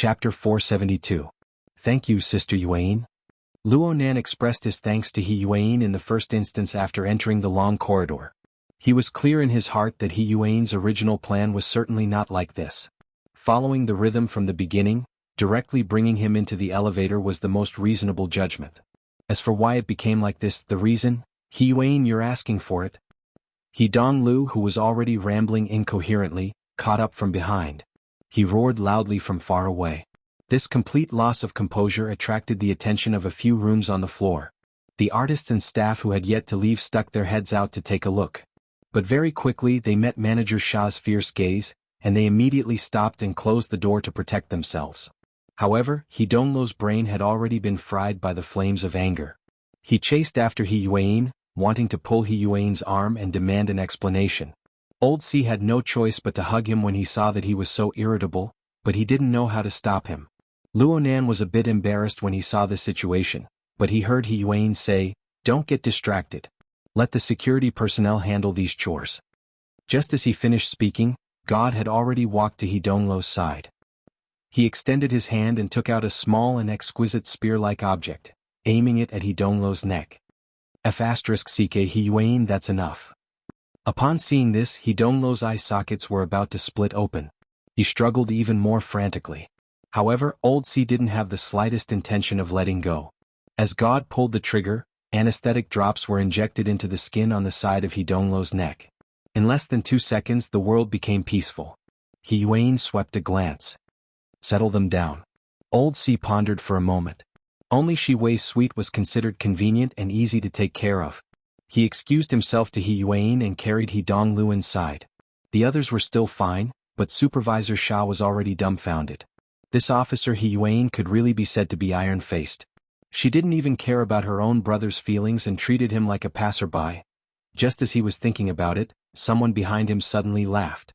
Chapter 472. Thank you, Sister Yuan. Luo Nan expressed his thanks to He Yuan in the first instance after entering the long corridor. He was clear in his heart that He Yuan's original plan was certainly not like this. Following the rhythm from the beginning, directly bringing him into the elevator was the most reasonable judgment. As for why it became like this, the reason, He Yuan, you're asking for it. He Donglu, who was already rambling incoherently, caught up from behind. He roared loudly from far away. This complete loss of composure attracted the attention of a few rooms on the floor. The artists and staff who had yet to leave stuck their heads out to take a look. But very quickly they met Manager Sha's fierce gaze, and they immediately stopped and closed the door to protect themselves. However, He Donglu's brain had already been fried by the flames of anger. He chased after He Yuan, wanting to pull He Yuan's arm and demand an explanation. Old C had no choice but to hug him when he saw that he was so irritable, but he didn't know how to stop him. Luo Nan was a bit embarrassed when he saw the situation, but he heard He Yuan say, "Don't get distracted. Let the security personnel handle these chores." Just as he finished speaking, God had already walked to He Donglu's side. He extended his hand and took out a small and exquisite spear-like object, aiming it at He Donglu's neck. F***ck He Yuan, that's enough. Upon seeing this, He Donglu's eye sockets were about to split open. He struggled even more frantically. However, Old C didn't have the slightest intention of letting go. As God pulled the trigger, anesthetic drops were injected into the skin on the side of He Donglu's neck. In less than 2 seconds the world became peaceful. He Yuan swept a glance. Settle them down. Old C pondered for a moment. Only Shi Wei's suite was considered convenient and easy to take care of. He excused himself to He Yuan and carried He Donglu inside. The others were still fine, but Supervisor Sha was already dumbfounded. This officer He Yuan could really be said to be iron-faced. She didn't even care about her own brother's feelings and treated him like a passerby. Just as he was thinking about it, someone behind him suddenly laughed.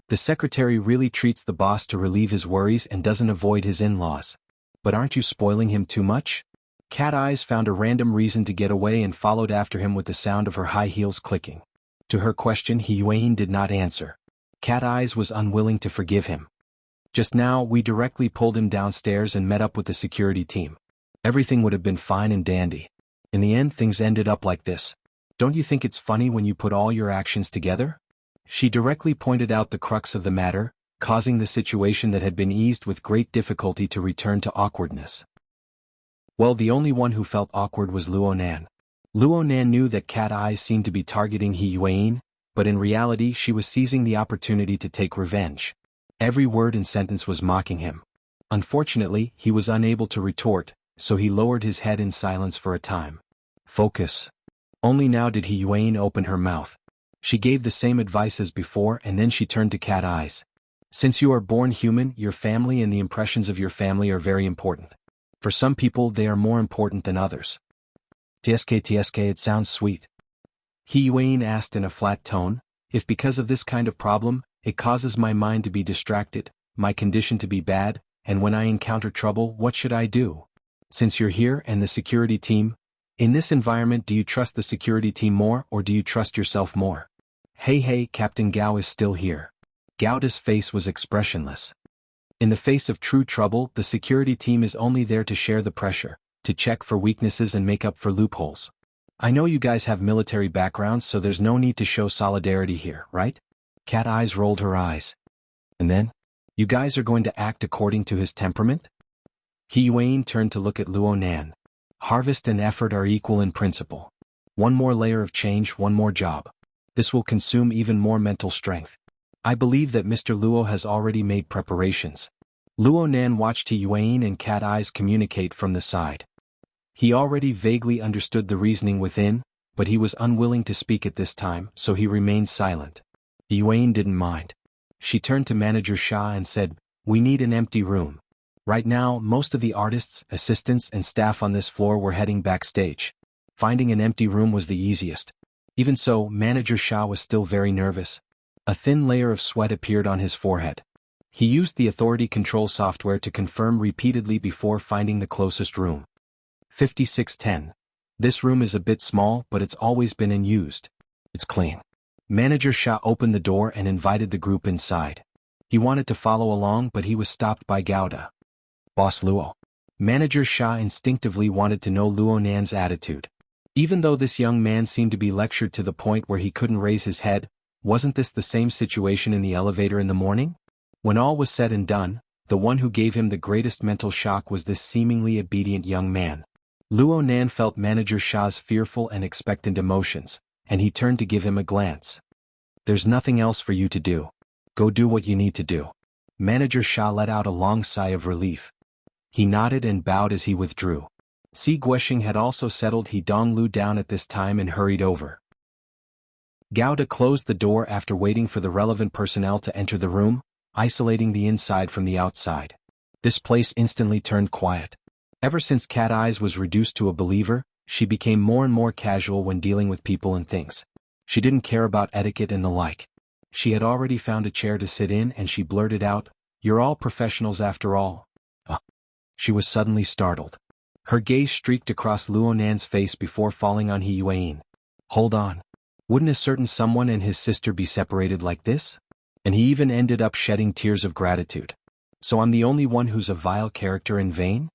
The secretary really treats the boss to relieve his worries and doesn't avoid his in-laws. But aren't you spoiling him too much? Cat Eyes found a random reason to get away and followed after him with the sound of her high heels clicking. To her question He Yuan did not answer. Cat Eyes was unwilling to forgive him. Just now we directly pulled him downstairs and met up with the security team. Everything would have been fine and dandy. In the end things ended up like this. Don't you think it's funny when you put all your actions together? She directly pointed out the crux of the matter, causing the situation that had been eased with great difficulty to return to awkwardness. Well, the only one who felt awkward was Luo Nan. Luo Nan knew that Cat Eyes seemed to be targeting He Yuan, but in reality she was seizing the opportunity to take revenge. Every word and sentence was mocking him. Unfortunately, he was unable to retort, so he lowered his head in silence for a time. Focus. Only now did He Yuan open her mouth. She gave the same advice as before and then she turned to Cat Eyes. Since you are born human, your family and the impressions of your family are very important. For some people they are more important than others. TSK, it sounds sweet. He Yuan asked in a flat tone, if because of this kind of problem, it causes my mind to be distracted, my condition to be bad, and when I encounter trouble, what should I do? Since you're here and the security team, in this environment do you trust the security team more or do you trust yourself more? Hey, Captain Gao is still here. Gaoda's face was expressionless. In the face of true trouble, the security team is only there to share the pressure, to check for weaknesses and make up for loopholes. I know you guys have military backgrounds, so there's no need to show solidarity here, right? Cat Eyes rolled her eyes. And then? You guys are going to act according to his temperament? He Yuan turned to look at Luo Nan. Harvest and effort are equal in principle. One more layer of change, one more job. This will consume even more mental strength. I believe that Mr. Luo has already made preparations. Luo Nan watched He Yuan and Cat Eyes communicate from the side. He already vaguely understood the reasoning within, but he was unwilling to speak at this time, so he remained silent. He Yuan didn't mind. She turned to Manager Sha and said, "We need an empty room." Right now, most of the artists, assistants, and staff on this floor were heading backstage. Finding an empty room was the easiest. Even so, Manager Sha was still very nervous. A thin layer of sweat appeared on his forehead. He used the authority control software to confirm repeatedly before finding the closest room. 5610. This room is a bit small, but it's always been unused. It's clean. Manager Sha opened the door and invited the group inside. He wanted to follow along, but he was stopped by Gauda. Boss Luo. Manager Sha instinctively wanted to know Luo Nan's attitude. Even though this young man seemed to be lectured to the point where he couldn't raise his head, wasn't this the same situation in the elevator in the morning? When all was said and done, the one who gave him the greatest mental shock was this seemingly obedient young man. Luo Nan felt Manager Sha's fearful and expectant emotions, and he turned to give him a glance. There's nothing else for you to do. Go do what you need to do. Manager Sha let out a long sigh of relief. He nodded and bowed as he withdrew. Si Guoxing had also settled He Donglu down at this time and hurried over. Gao De closed the door after waiting for the relevant personnel to enter the room, isolating the inside from the outside. This place instantly turned quiet. Ever since Cat Eyes was reduced to a believer, she became more and more casual when dealing with people and things. She didn't care about etiquette and the like. She had already found a chair to sit in and she blurted out, "You're all professionals after all." She was suddenly startled. Her gaze streaked across Luo Nan's face before falling on He Yuan. Hold on. Wouldn't a certain someone and his sister be separated like this? And he even ended up shedding tears of gratitude. So I'm the only one who's a vile character in vain?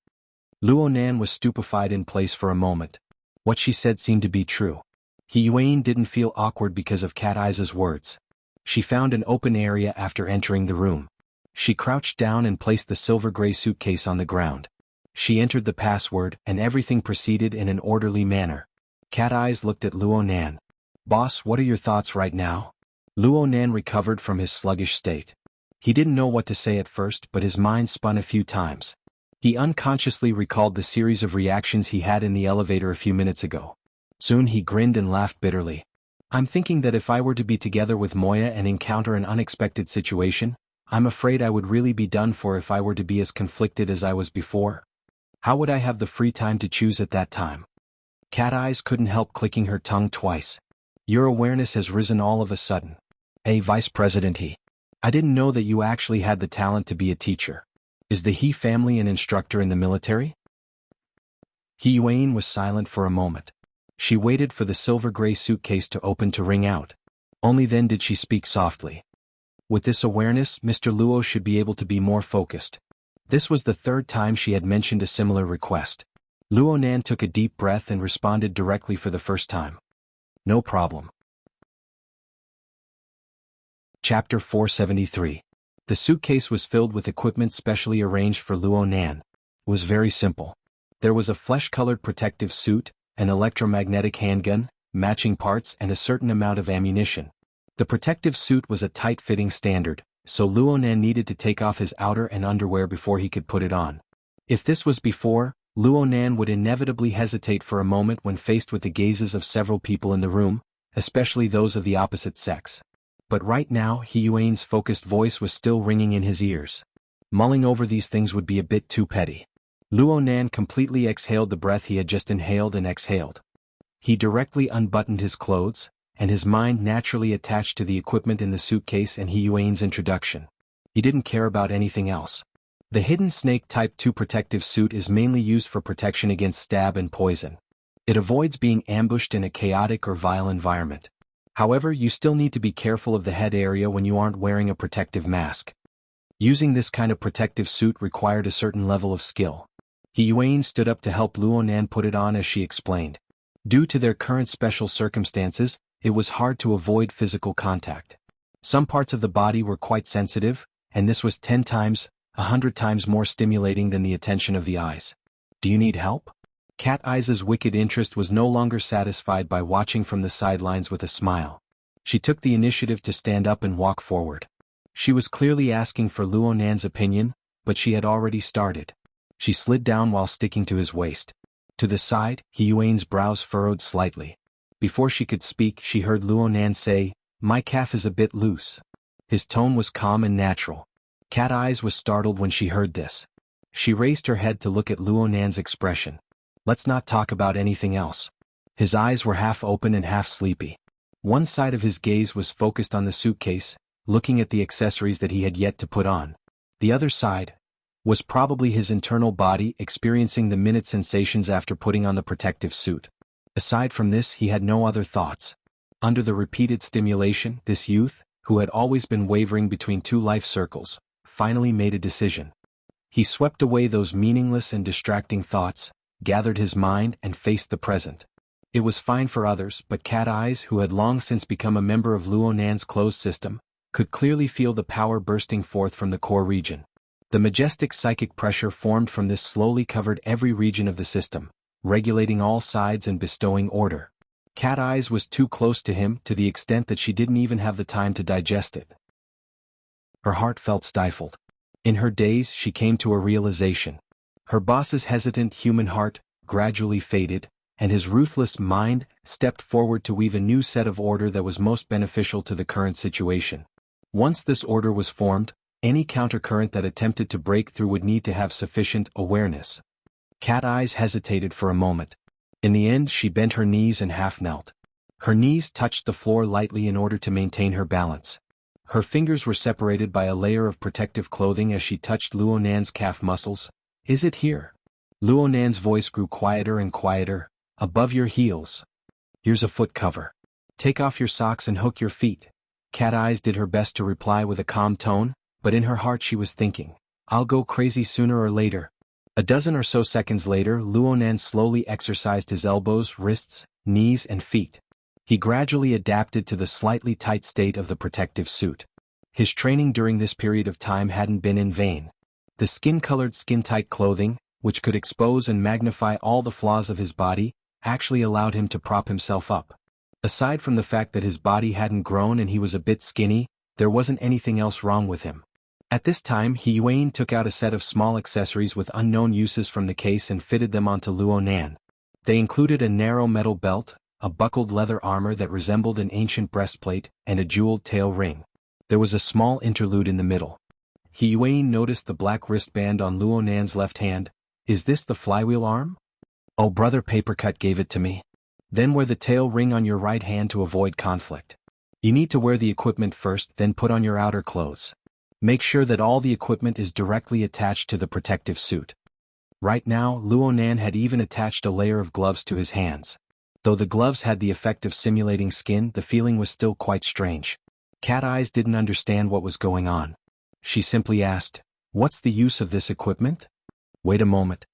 Luo Nan was stupefied in place for a moment. What she said seemed to be true. He Yuan didn't feel awkward because of Cat Eyes' words. She found an open area after entering the room. She crouched down and placed the silver-gray suitcase on the ground. She entered the password and everything proceeded in an orderly manner. Cat Eyes looked at Luo Nan. Boss, what are your thoughts right now? Luo Nan recovered from his sluggish state. He didn't know what to say at first, but his mind spun a few times. He unconsciously recalled the series of reactions he had in the elevator a few minutes ago. Soon he grinned and laughed bitterly. I'm thinking that if I were to be together with Moya and encounter an unexpected situation, I'm afraid I would really be done for if I were to be as conflicted as I was before. How would I have the free time to choose at that time? Cat Eyes couldn't help clicking her tongue twice. Your awareness has risen all of a sudden. Hey, Vice President He. I didn't know that you actually had the talent to be a teacher. Is the He family an instructor in the military? He Yuan was silent for a moment. She waited for the silver-gray suitcase to open to ring out. Only then did she speak softly. With this awareness, Mr. Luo should be able to be more focused. This was the third time she had mentioned a similar request. Luo Nan took a deep breath and responded directly for the first time. No problem. Chapter 473. The suitcase was filled with equipment specially arranged for Luo Nan. It was very simple. There was a flesh-colored protective suit, an electromagnetic handgun, matching parts and a certain amount of ammunition. The protective suit was a tight-fitting standard, so Luo Nan needed to take off his outer and underwear before he could put it on. If this was before, Luo Nan would inevitably hesitate for a moment when faced with the gazes of several people in the room, especially those of the opposite sex. But right now He Yuan's focused voice was still ringing in his ears. Mulling over these things would be a bit too petty. Luo Nan completely exhaled the breath he had just inhaled and exhaled. He directly unbuttoned his clothes, and his mind naturally attached to the equipment in the suitcase and He Yuan's introduction. He didn't care about anything else. The Hidden Snake Type 2 protective suit is mainly used for protection against stab and poison. It avoids being ambushed in a chaotic or vile environment. However, you still need to be careful of the head area when you aren't wearing a protective mask. Using this kind of protective suit required a certain level of skill. He Yuan stood up to help Luo Nan put it on as she explained. Due to their current special circumstances, it was hard to avoid physical contact. Some parts of the body were quite sensitive, and this was 10 times, 100 times more stimulating than the attention of the eyes. Do you need help? Cat Eyes' wicked interest was no longer satisfied by watching from the sidelines with a smile. She took the initiative to stand up and walk forward. She was clearly asking for Luo Nan's opinion, but she had already started. She slid down while sticking to his waist. To the side, He Yuan's brows furrowed slightly. Before she could speak, she heard Luo Nan say, "My calf is a bit loose." His tone was calm and natural. Cat Eyes was startled when she heard this. She raised her head to look at Luo Nan's expression. Let's not talk about anything else. His eyes were half open and half sleepy. One side of his gaze was focused on the suitcase, looking at the accessories that he had yet to put on. The other side was probably his internal body experiencing the minute sensations after putting on the protective suit. Aside from this, he had no other thoughts. Under the repeated stimulation, this youth, who had always been wavering between two life circles, finally made a decision. He swept away those meaningless and distracting thoughts, gathered his mind and faced the present. It was fine for others, but Cat Eyes, who had long since become a member of Luo Nan's closed system, could clearly feel the power bursting forth from the core region. The majestic psychic pressure formed from this slowly covered every region of the system, regulating all sides and bestowing order. Cat Eyes was too close to him to the extent that she didn't even have the time to digest it. Her heart felt stifled. In her daze she came to a realization. Her boss's hesitant human heart gradually faded, and his ruthless mind stepped forward to weave a new set of order that was most beneficial to the current situation. Once this order was formed, any countercurrent that attempted to break through would need to have sufficient awareness. Cat Eyes hesitated for a moment. In the end she bent her knees and half knelt. Her knees touched the floor lightly in order to maintain her balance. Her fingers were separated by a layer of protective clothing as she touched Luo Nan's calf muscles. "Is it here?" Luo Nan's voice grew quieter and quieter. "Above your heels. Here's a foot cover. Take off your socks and hook your feet." Cat Eyes did her best to reply with a calm tone, but in her heart she was thinking, "I'll go crazy sooner or later." A dozen or so seconds later, Luo Nan slowly exercised his elbows, wrists, knees and feet. He gradually adapted to the slightly tight state of the protective suit. His training during this period of time hadn't been in vain. The skin-colored skin-tight clothing, which could expose and magnify all the flaws of his body, actually allowed him to prop himself up. Aside from the fact that his body hadn't grown and he was a bit skinny, there wasn't anything else wrong with him. At this time He Yuan took out a set of small accessories with unknown uses from the case and fitted them onto Luo Nan. They included a narrow metal belt, a buckled leather armor that resembled an ancient breastplate, and a jeweled tail ring. There was a small interlude in the middle. He Yuan noticed the black wristband on Luo Nan's left hand. "Is this the flywheel arm?" "Oh, brother Papercut gave it to me." "Then wear the tail ring on your right hand to avoid conflict. You need to wear the equipment first, then put on your outer clothes. Make sure that all the equipment is directly attached to the protective suit." Right now, Luo Nan had even attached a layer of gloves to his hands. Though the gloves had the effect of simulating skin, the feeling was still quite strange. Cat Eyes didn't understand what was going on. She simply asked, "What's the use of this equipment?" "Wait a moment."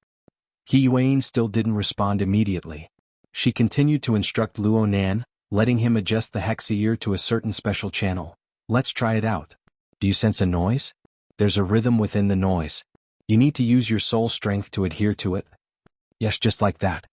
He Yuan still didn't respond immediately. She continued to instruct Luo Nan, letting him adjust the hexa-ear to a certain special channel. "Let's try it out. Do you sense a noise? There's a rhythm within the noise. You need to use your soul strength to adhere to it." "Yes, just like that."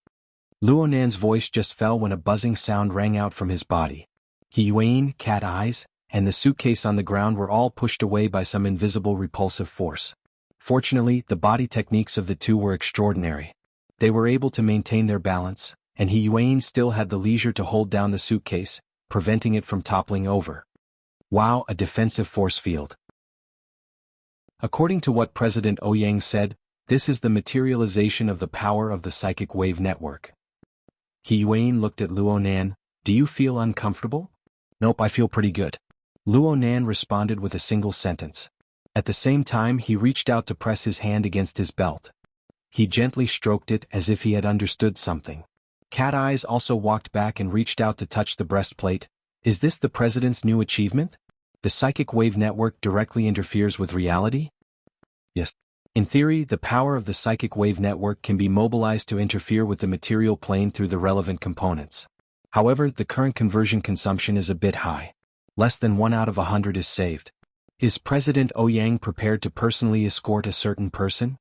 Luo Nan's voice just fell when a buzzing sound rang out from his body. He Yuan, Cat Eyes, and the suitcase on the ground were all pushed away by some invisible repulsive force. Fortunately, the body techniques of the two were extraordinary. They were able to maintain their balance, and He Yuan still had the leisure to hold down the suitcase, preventing it from toppling over. Wow, a defensive force field. According to what President Ouyang said, this is the materialization of the power of the psychic wave network. He Yuan looked at Luo Nan. "Do you feel uncomfortable?" "Nope, I feel pretty good." Luo Nan responded with a single sentence. At the same time he reached out to press his hand against his belt. He gently stroked it as if he had understood something. Cat Eyes also walked back and reached out to touch the breastplate. "Is this the president's new achievement? The psychic wave network directly interferes with reality?" "Yes. In theory, the power of the psychic wave network can be mobilized to interfere with the material plane through the relevant components. However, the current conversion consumption is a bit high. Less than 1 out of 100 is saved." "Is President Ouyang prepared to personally escort a certain person?"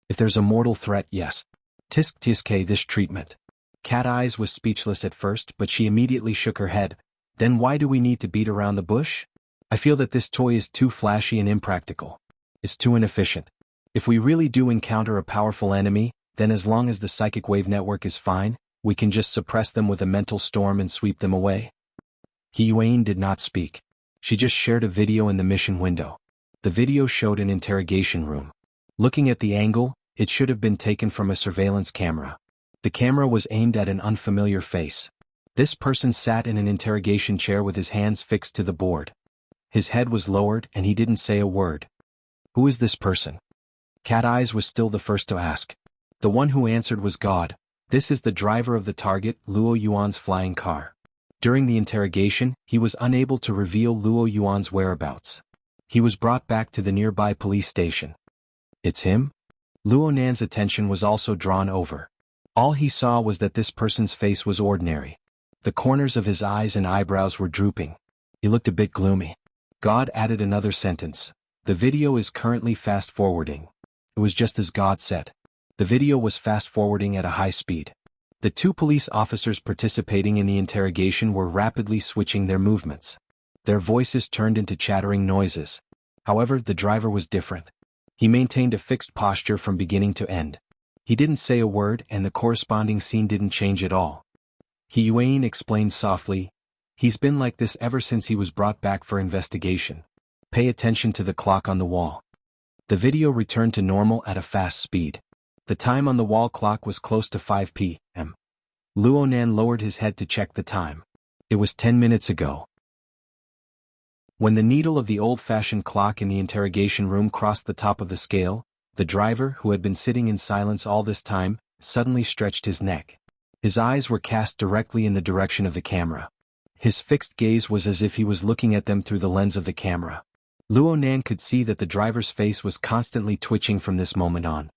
"If there's a mortal threat, yes." Tisk this treatment. Cat Eyes was speechless at first, but she immediately shook her head. "Then why do we need to beat around the bush? I feel that this toy is too flashy and impractical. It's too inefficient. If we really do encounter a powerful enemy, then as long as the psychic wave network is fine, we can just suppress them with a mental storm and sweep them away." He Yuan did not speak. She just shared a video in the mission window. The video showed an interrogation room. Looking at the angle, it should have been taken from a surveillance camera. The camera was aimed at an unfamiliar face. This person sat in an interrogation chair with his hands fixed to the board. His head was lowered and he didn't say a word. "Who is this person?" Cat Eyes was still the first to ask. The one who answered was God. "This is the driver of the target, Luo Yuan's flying car." During the interrogation, he was unable to reveal Luo Yuan's whereabouts. He was brought back to the nearby police station. "It's him?" Luo Nan's attention was also drawn over. All he saw was that this person's face was ordinary. The corners of his eyes and eyebrows were drooping. He looked a bit gloomy. God added another sentence. The video is currently fast-forwarding. It was just as God said. The video was fast-forwarding at a high speed. The two police officers participating in the interrogation were rapidly switching their movements. Their voices turned into chattering noises. However, the driver was different. He maintained a fixed posture from beginning to end. He didn't say a word, and the corresponding scene didn't change at all. Yuan explained softly, "He's been like this ever since he was brought back for investigation. Pay attention to the clock on the wall." The video returned to normal at a fast speed. The time on the wall clock was close to 5 p.m. Luo Nan lowered his head to check the time. It was 10 minutes ago. When the needle of the old-fashioned clock in the interrogation room crossed the top of the scale, the driver, who had been sitting in silence all this time, suddenly stretched his neck. His eyes were cast directly in the direction of the camera. His fixed gaze was as if he was looking at them through the lens of the camera. Luo Nan could see that the driver's face was constantly twitching from this moment on.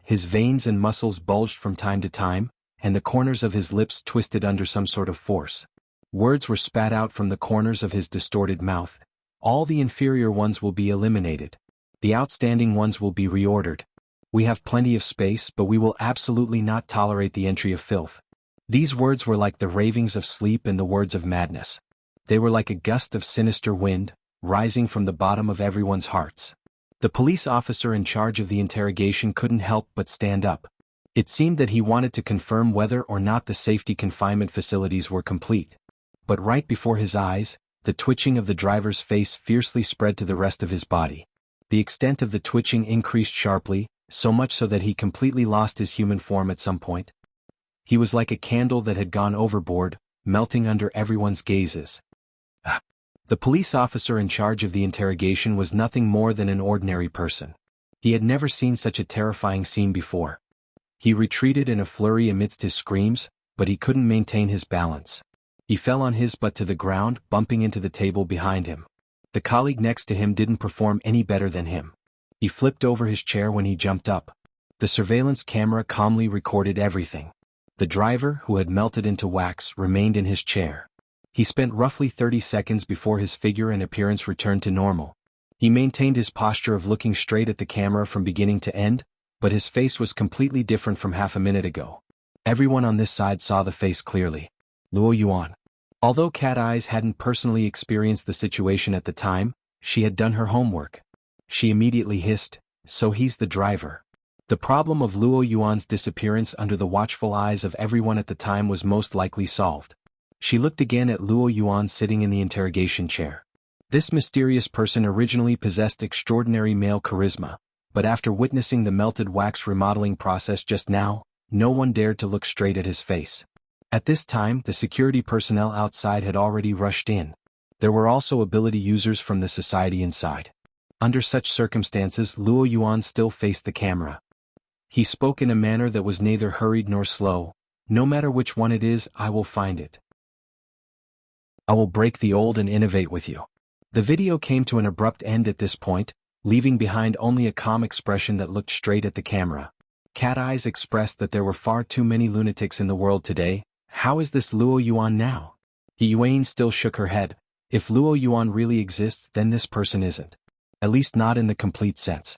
His veins and muscles bulged from time to time, and the corners of his lips twisted under some sort of force. Words were spat out from the corners of his distorted mouth. All the inferior ones will be eliminated. The outstanding ones will be reordered. We have plenty of space, but we will absolutely not tolerate the entry of filth. These words were like the ravings of sleep and the words of madness. They were like a gust of sinister wind, rising from the bottom of everyone's hearts. The police officer in charge of the interrogation couldn't help but stand up. It seemed that he wanted to confirm whether or not the safety confinement facilities were complete. But right before his eyes, the twitching of the driver's face fiercely spread to the rest of his body. The extent of the twitching increased sharply, so much so that he completely lost his human form at some point. He was like a candle that had gone overboard, melting under everyone's gazes. The police officer in charge of the interrogation was nothing more than an ordinary person. He had never seen such a terrifying scene before. He retreated in a flurry amidst his screams, but he couldn't maintain his balance. He fell on his butt to the ground, bumping into the table behind him. The colleague next to him didn't perform any better than him. He flipped over his chair when he jumped up. The surveillance camera calmly recorded everything. The driver, who had melted into wax, remained in his chair. He spent roughly 30 seconds before his figure and appearance returned to normal. He maintained his posture of looking straight at the camera from beginning to end, but his face was completely different from half a minute ago. Everyone on this side saw the face clearly. Luo Yuan. Although Cat Eyes hadn't personally experienced the situation at the time, she had done her homework. She immediately hissed, "So he's the driver." The problem of Luo Yuan's disappearance under the watchful eyes of everyone at the time was most likely solved. She looked again at Luo Yuan sitting in the interrogation chair. This mysterious person originally possessed extraordinary male charisma, but after witnessing the melted wax remodeling process just now, no one dared to look straight at his face. At this time, the security personnel outside had already rushed in. There were also ability users from the society inside. Under such circumstances, Luo Yuan still faced the camera. He spoke in a manner that was neither hurried nor slow. "No matter which one it is, I will find it. I will break the old and innovate with you." The video came to an abrupt end at this point, leaving behind only a calm expression that looked straight at the camera. Cat Eyes expressed that there were far too many lunatics in the world today. How is this Luo Yuan now? Yuan still shook her head. If Luo Yuan really exists, then this person isn't. At least not in the complete sense.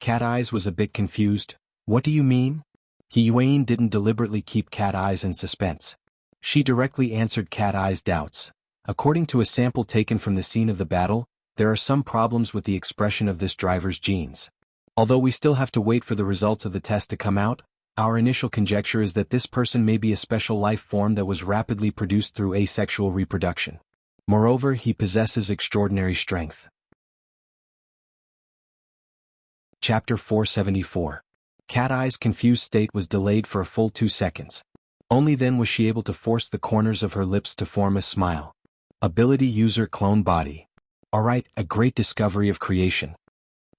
Cat Eyes was a bit confused. "What do you mean?" Yuan didn't deliberately keep Cat Eyes in suspense. She directly answered Cat Eyes' doubts. According to a sample taken from the scene of the battle, there are some problems with the expression of this driver's genes. Although we still have to wait for the results of the test to come out, our initial conjecture is that this person may be a special life form that was rapidly produced through asexual reproduction. Moreover, he possesses extraordinary strength. Chapter 474. Cat Eye's confused state was delayed for a full 2 seconds. Only then was she able to force the corners of her lips to form a smile. Ability user clone body. Alright, a great discovery of creation.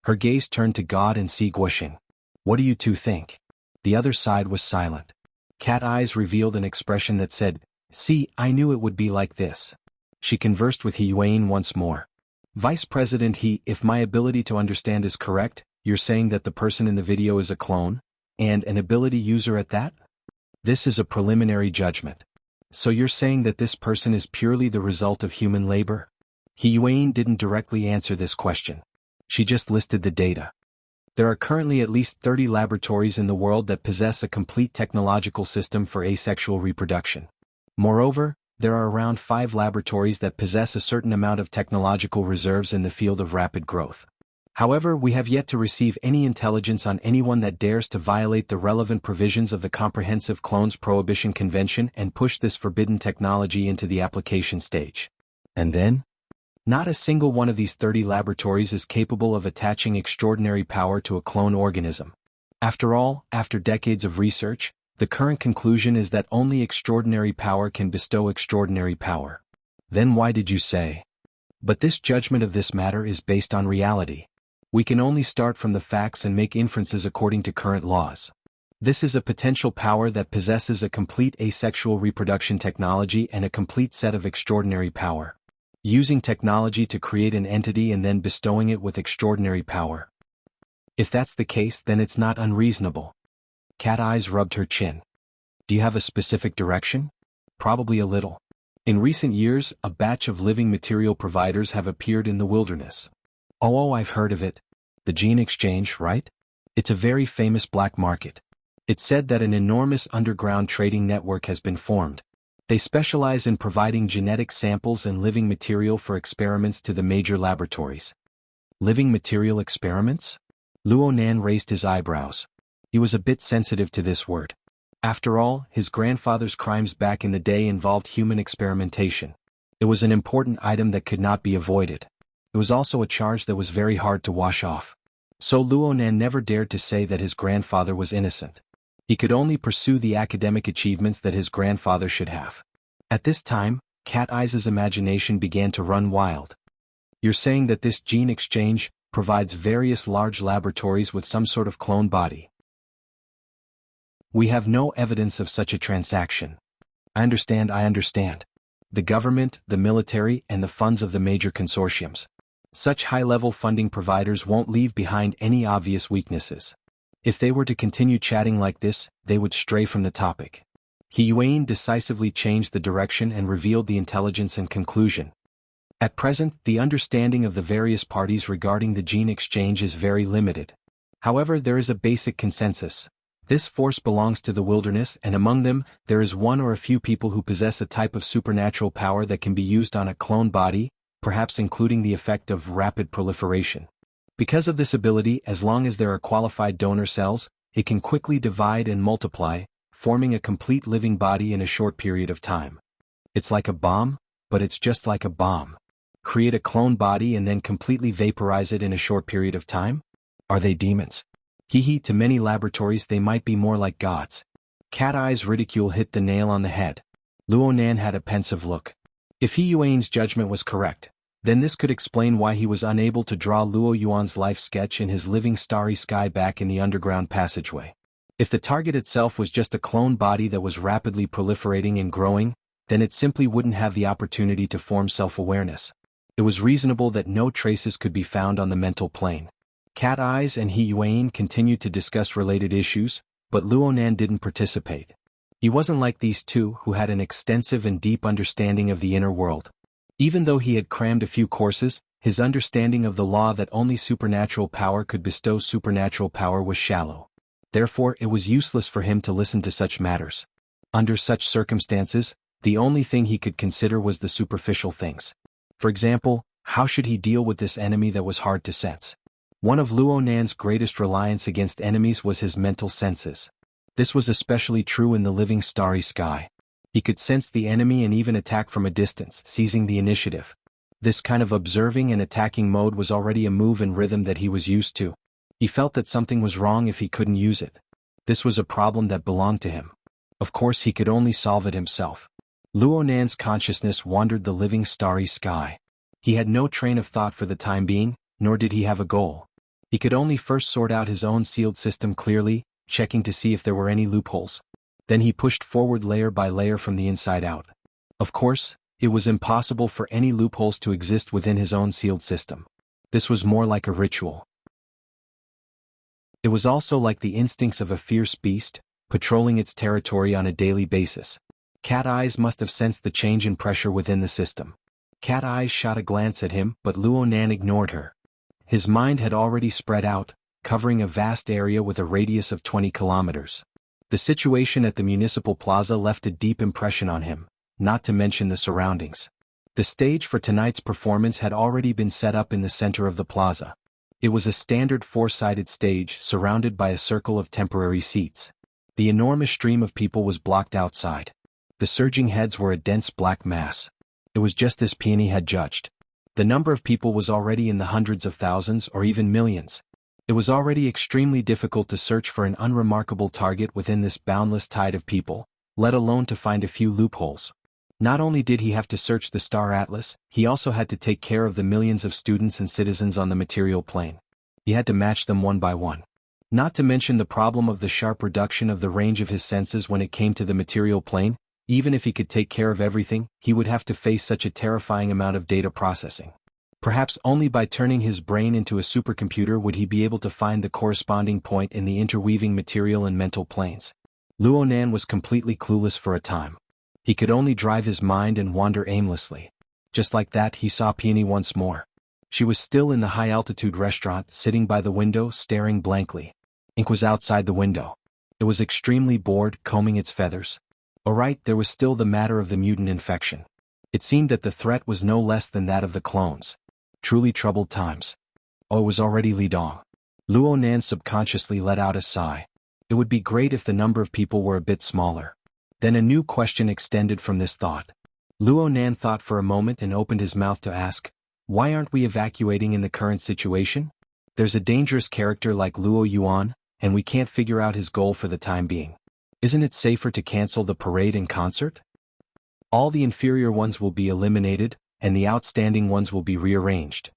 Her gaze turned to God and Si Guoxing. "What do you two think?" The other side was silent. Cat Eyes revealed an expression that said, "See, I knew it would be like this." She conversed with Yuan once more. "Vice President He, if my ability to understand is correct, You're saying that the person in the video is a clone? And an ability user at that? This is a preliminary judgment. So you're saying that this person is purely the result of human labor? He Yuan didn't directly answer this question. She just listed the data. There are currently at least 30 laboratories in the world that possess a complete technological system for asexual reproduction. Moreover, there are around 5 laboratories that possess a certain amount of technological reserves in the field of rapid growth. However, we have yet to receive any intelligence on anyone that dares to violate the relevant provisions of the Comprehensive Clones Prohibition Convention and push this forbidden technology into the application stage. And then? Not a single one of these 30 laboratories is capable of attaching extraordinary power to a clone organism. After all, after decades of research, the current conclusion is that only extraordinary power can bestow extraordinary power. Then why did you say? But this judgment of this matter is based on reality. We can only start from the facts and make inferences according to current laws. This is a potential power that possesses a complete asexual reproduction technology and a complete set of extraordinary power. Using technology to create an entity and then bestowing it with extraordinary power. If that's the case, then it's not unreasonable. Cat Eyes rubbed her chin. Do you have a specific direction? Probably a little. In recent years, a batch of living material providers have appeared in the wilderness. Oh, I've heard of it. The gene exchange, right? It's a very famous black market. It's said that an enormous underground trading network has been formed. They specialize in providing genetic samples and living material for experiments to the major laboratories. Living material experiments? Luo Nan raised his eyebrows. He was a bit sensitive to this word. After all, his grandfather's crimes back in the day involved human experimentation. It was an important item that could not be avoided. It was also a charge that was very hard to wash off. So Luo Nan never dared to say that his grandfather was innocent. He could only pursue the academic achievements that his grandfather should have. At this time, Cat Eyes' imagination began to run wild. You're saying that this gene exchange provides various large laboratories with some sort of clone body. We have no evidence of such a transaction. I understand. The government, the military, and the funds of the major consortiums. Such high-level funding providers won't leave behind any obvious weaknesses. If they were to continue chatting like this, they would stray from the topic. He Yuan decisively changed the direction and revealed the intelligence and conclusion. At present, the understanding of the various parties regarding the gene exchange is very limited. However, there is a basic consensus. This force belongs to the wilderness, and among them, there is one or a few people who possess a type of supernatural power that can be used on a clone body, perhaps including the effect of rapid proliferation. Because of this ability, as long as there are qualified donor cells, it can quickly divide and multiply, forming a complete living body in a short period of time. It's like a bomb, but it's just like a bomb. Create a clone body and then completely vaporize it in a short period of time? Are they demons? To many laboratories they might be more like gods. Cat Eyes' ridicule hit the nail on the head. Luo Nan had a pensive look. If He Yuan's judgment was correct, then this could explain why he was unable to draw Luo Yuan's life sketch in his living starry sky back in the underground passageway. If the target itself was just a clone body that was rapidly proliferating and growing, then it simply wouldn't have the opportunity to form self-awareness. It was reasonable that no traces could be found on the mental plane. Cat Eyes and He Yuan continued to discuss related issues, but Luo Nan didn't participate. He wasn't like these two who had an extensive and deep understanding of the inner world. Even though he had crammed a few courses, his understanding of the law that only supernatural power could bestow supernatural power was shallow. Therefore, it was useless for him to listen to such matters. Under such circumstances, the only thing he could consider was the superficial things. For example, how should he deal with this enemy that was hard to sense? One of Luo Nan's greatest reliance against enemies was his mental senses. This was especially true in the living starry sky. He could sense the enemy and even attack from a distance, seizing the initiative. This kind of observing and attacking mode was already a move and rhythm that he was used to. He felt that something was wrong if he couldn't use it. This was a problem that belonged to him. Of course, he could only solve it himself. Luo Nan's consciousness wandered the living starry sky. He had no train of thought for the time being, nor did he have a goal. He could only first sort out his own sealed system clearly, checking to see if there were any loopholes. Then he pushed forward layer by layer from the inside out. Of course, it was impossible for any loopholes to exist within his own sealed system. This was more like a ritual. It was also like the instincts of a fierce beast, patrolling its territory on a daily basis. Cat Eyes must have sensed the change in pressure within the system. Cat Eyes shot a glance at him, but Luo Nan ignored her. His mind had already spread out, covering a vast area with a radius of 20 kilometers. The situation at the municipal plaza left a deep impression on him, not to mention the surroundings. The stage for tonight's performance had already been set up in the center of the plaza. It was a standard four-sided stage surrounded by a circle of temporary seats. The enormous stream of people was blocked outside. The surging heads were a dense black mass. It was just as Peony had judged. The number of people was already in the hundreds of thousands or even millions. It was already extremely difficult to search for an unremarkable target within this boundless tide of people, let alone to find a few loopholes. Not only did he have to search the Star Atlas, he also had to take care of the millions of students and citizens on the material plane. He had to match them one by one. Not to mention the problem of the sharp reduction of the range of his senses when it came to the material plane. Even if he could take care of everything, he would have to face such a terrifying amount of data processing. Perhaps only by turning his brain into a supercomputer would he be able to find the corresponding point in the interweaving material and mental planes. Luo Nan was completely clueless for a time. He could only drive his mind and wander aimlessly. Just like that, he saw Peony once more. She was still in the high-altitude restaurant, sitting by the window, staring blankly. Ink was outside the window. It was extremely bored, combing its feathers. Alright, there was still the matter of the mutant infection. It seemed that the threat was no less than that of the clones. Truly troubled times. Oh, it was already Li Dong. Luo Nan subconsciously let out a sigh. It would be great if the number of people were a bit smaller. Then a new question extended from this thought. Luo Nan thought for a moment and opened his mouth to ask, why aren't we evacuating in the current situation? There's a dangerous character like Luo Yuan, and we can't figure out his goal for the time being. Isn't it safer to cancel the parade and concert? All the inferior ones will be eliminated, and the outstanding ones will be rearranged.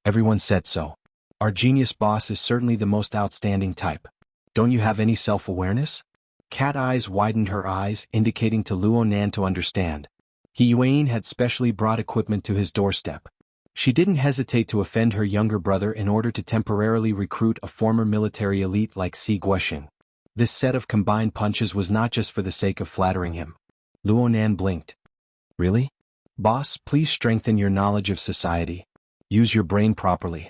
Everyone said so. Our genius boss is certainly the most outstanding type. Don't you have any self-awareness? Cat Eyes widened her eyes, indicating to Luo Nan to understand. He Yuan had specially brought equipment to his doorstep. She didn't hesitate to offend her younger brother in order to temporarily recruit a former military elite like Si Guoxing. This set of combined punches was not just for the sake of flattering him. Luo Nan blinked. Really? Boss, please strengthen your knowledge of society. Use your brain properly.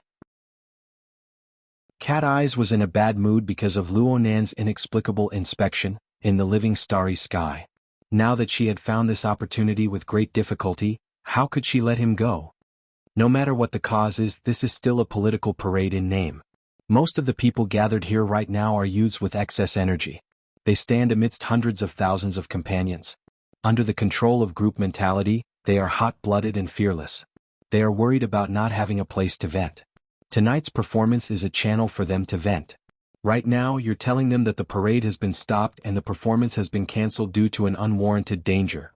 Cat Eyes was in a bad mood because of Luo Nan's inexplicable inspection in the living starry sky. Now that she had found this opportunity with great difficulty, how could she let him go? No matter what the cause is, this is still a political parade in name. Most of the people gathered here right now are youths with excess energy. They stand amidst hundreds of thousands of companions. Under the control of group mentality, they are hot-blooded and fearless. They are worried about not having a place to vent. Tonight's performance is a channel for them to vent. Right now, you're telling them that the parade has been stopped and the performance has been cancelled due to an unwarranted danger.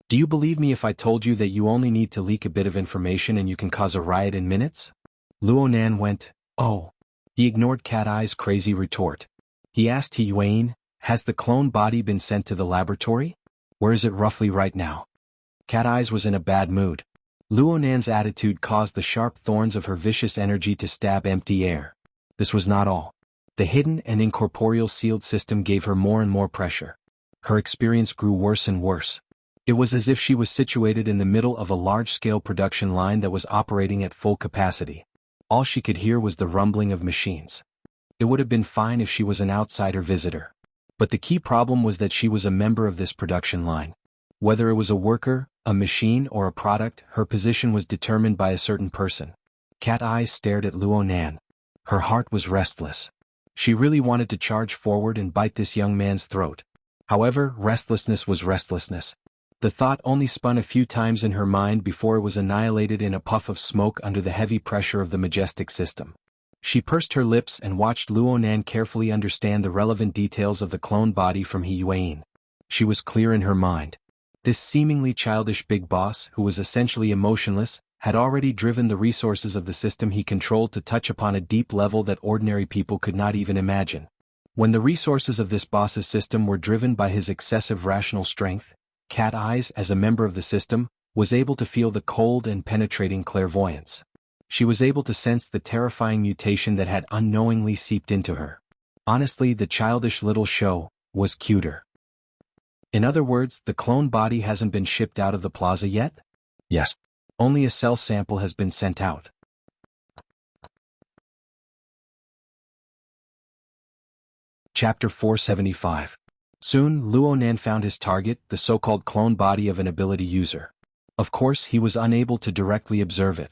Do you believe me if I told you that you only need to leak a bit of information and you can cause a riot in minutes? Luo Nan went, oh. He ignored Cat Eye's crazy retort. He asked He Yuan, has the clone body been sent to the laboratory? Where is it roughly right now? Cat Eyes was in a bad mood. Luo Nan's attitude caused the sharp thorns of her vicious energy to stab empty air. This was not all. The hidden and incorporeal sealed system gave her more and more pressure. Her experience grew worse and worse. It was as if she was situated in the middle of a large-scale production line that was operating at full capacity. All she could hear was the rumbling of machines. It would have been fine if she was an outsider visitor. But the key problem was that she was a member of this production line. Whether it was a worker, a machine, or a product, her position was determined by a certain person. Cat Eyes stared at Luo Nan. Her heart was restless. She really wanted to charge forward and bite this young man's throat. However, restlessness was restlessness. The thought only spun a few times in her mind before it was annihilated in a puff of smoke under the heavy pressure of the majestic system. She pursed her lips and watched Luo Nan carefully understand the relevant details of the clone body from He Yuan. She was clear in her mind. This seemingly childish big boss, who was essentially emotionless, had already driven the resources of the system he controlled to touch upon a deep level that ordinary people could not even imagine. When the resources of this boss's system were driven by his excessive rational strength, Cat Eyes, as a member of the system, was able to feel the cold and penetrating clairvoyance. She was able to sense the terrifying mutation that had unknowingly seeped into her. Honestly, the childish little show was cuter. In other words, the clone body hasn't been shipped out of the plaza yet? Yes. Only a cell sample has been sent out. Chapter 475. Soon, Luo Nan found his target, the so-called clone body of an ability user. Of course, he was unable to directly observe it.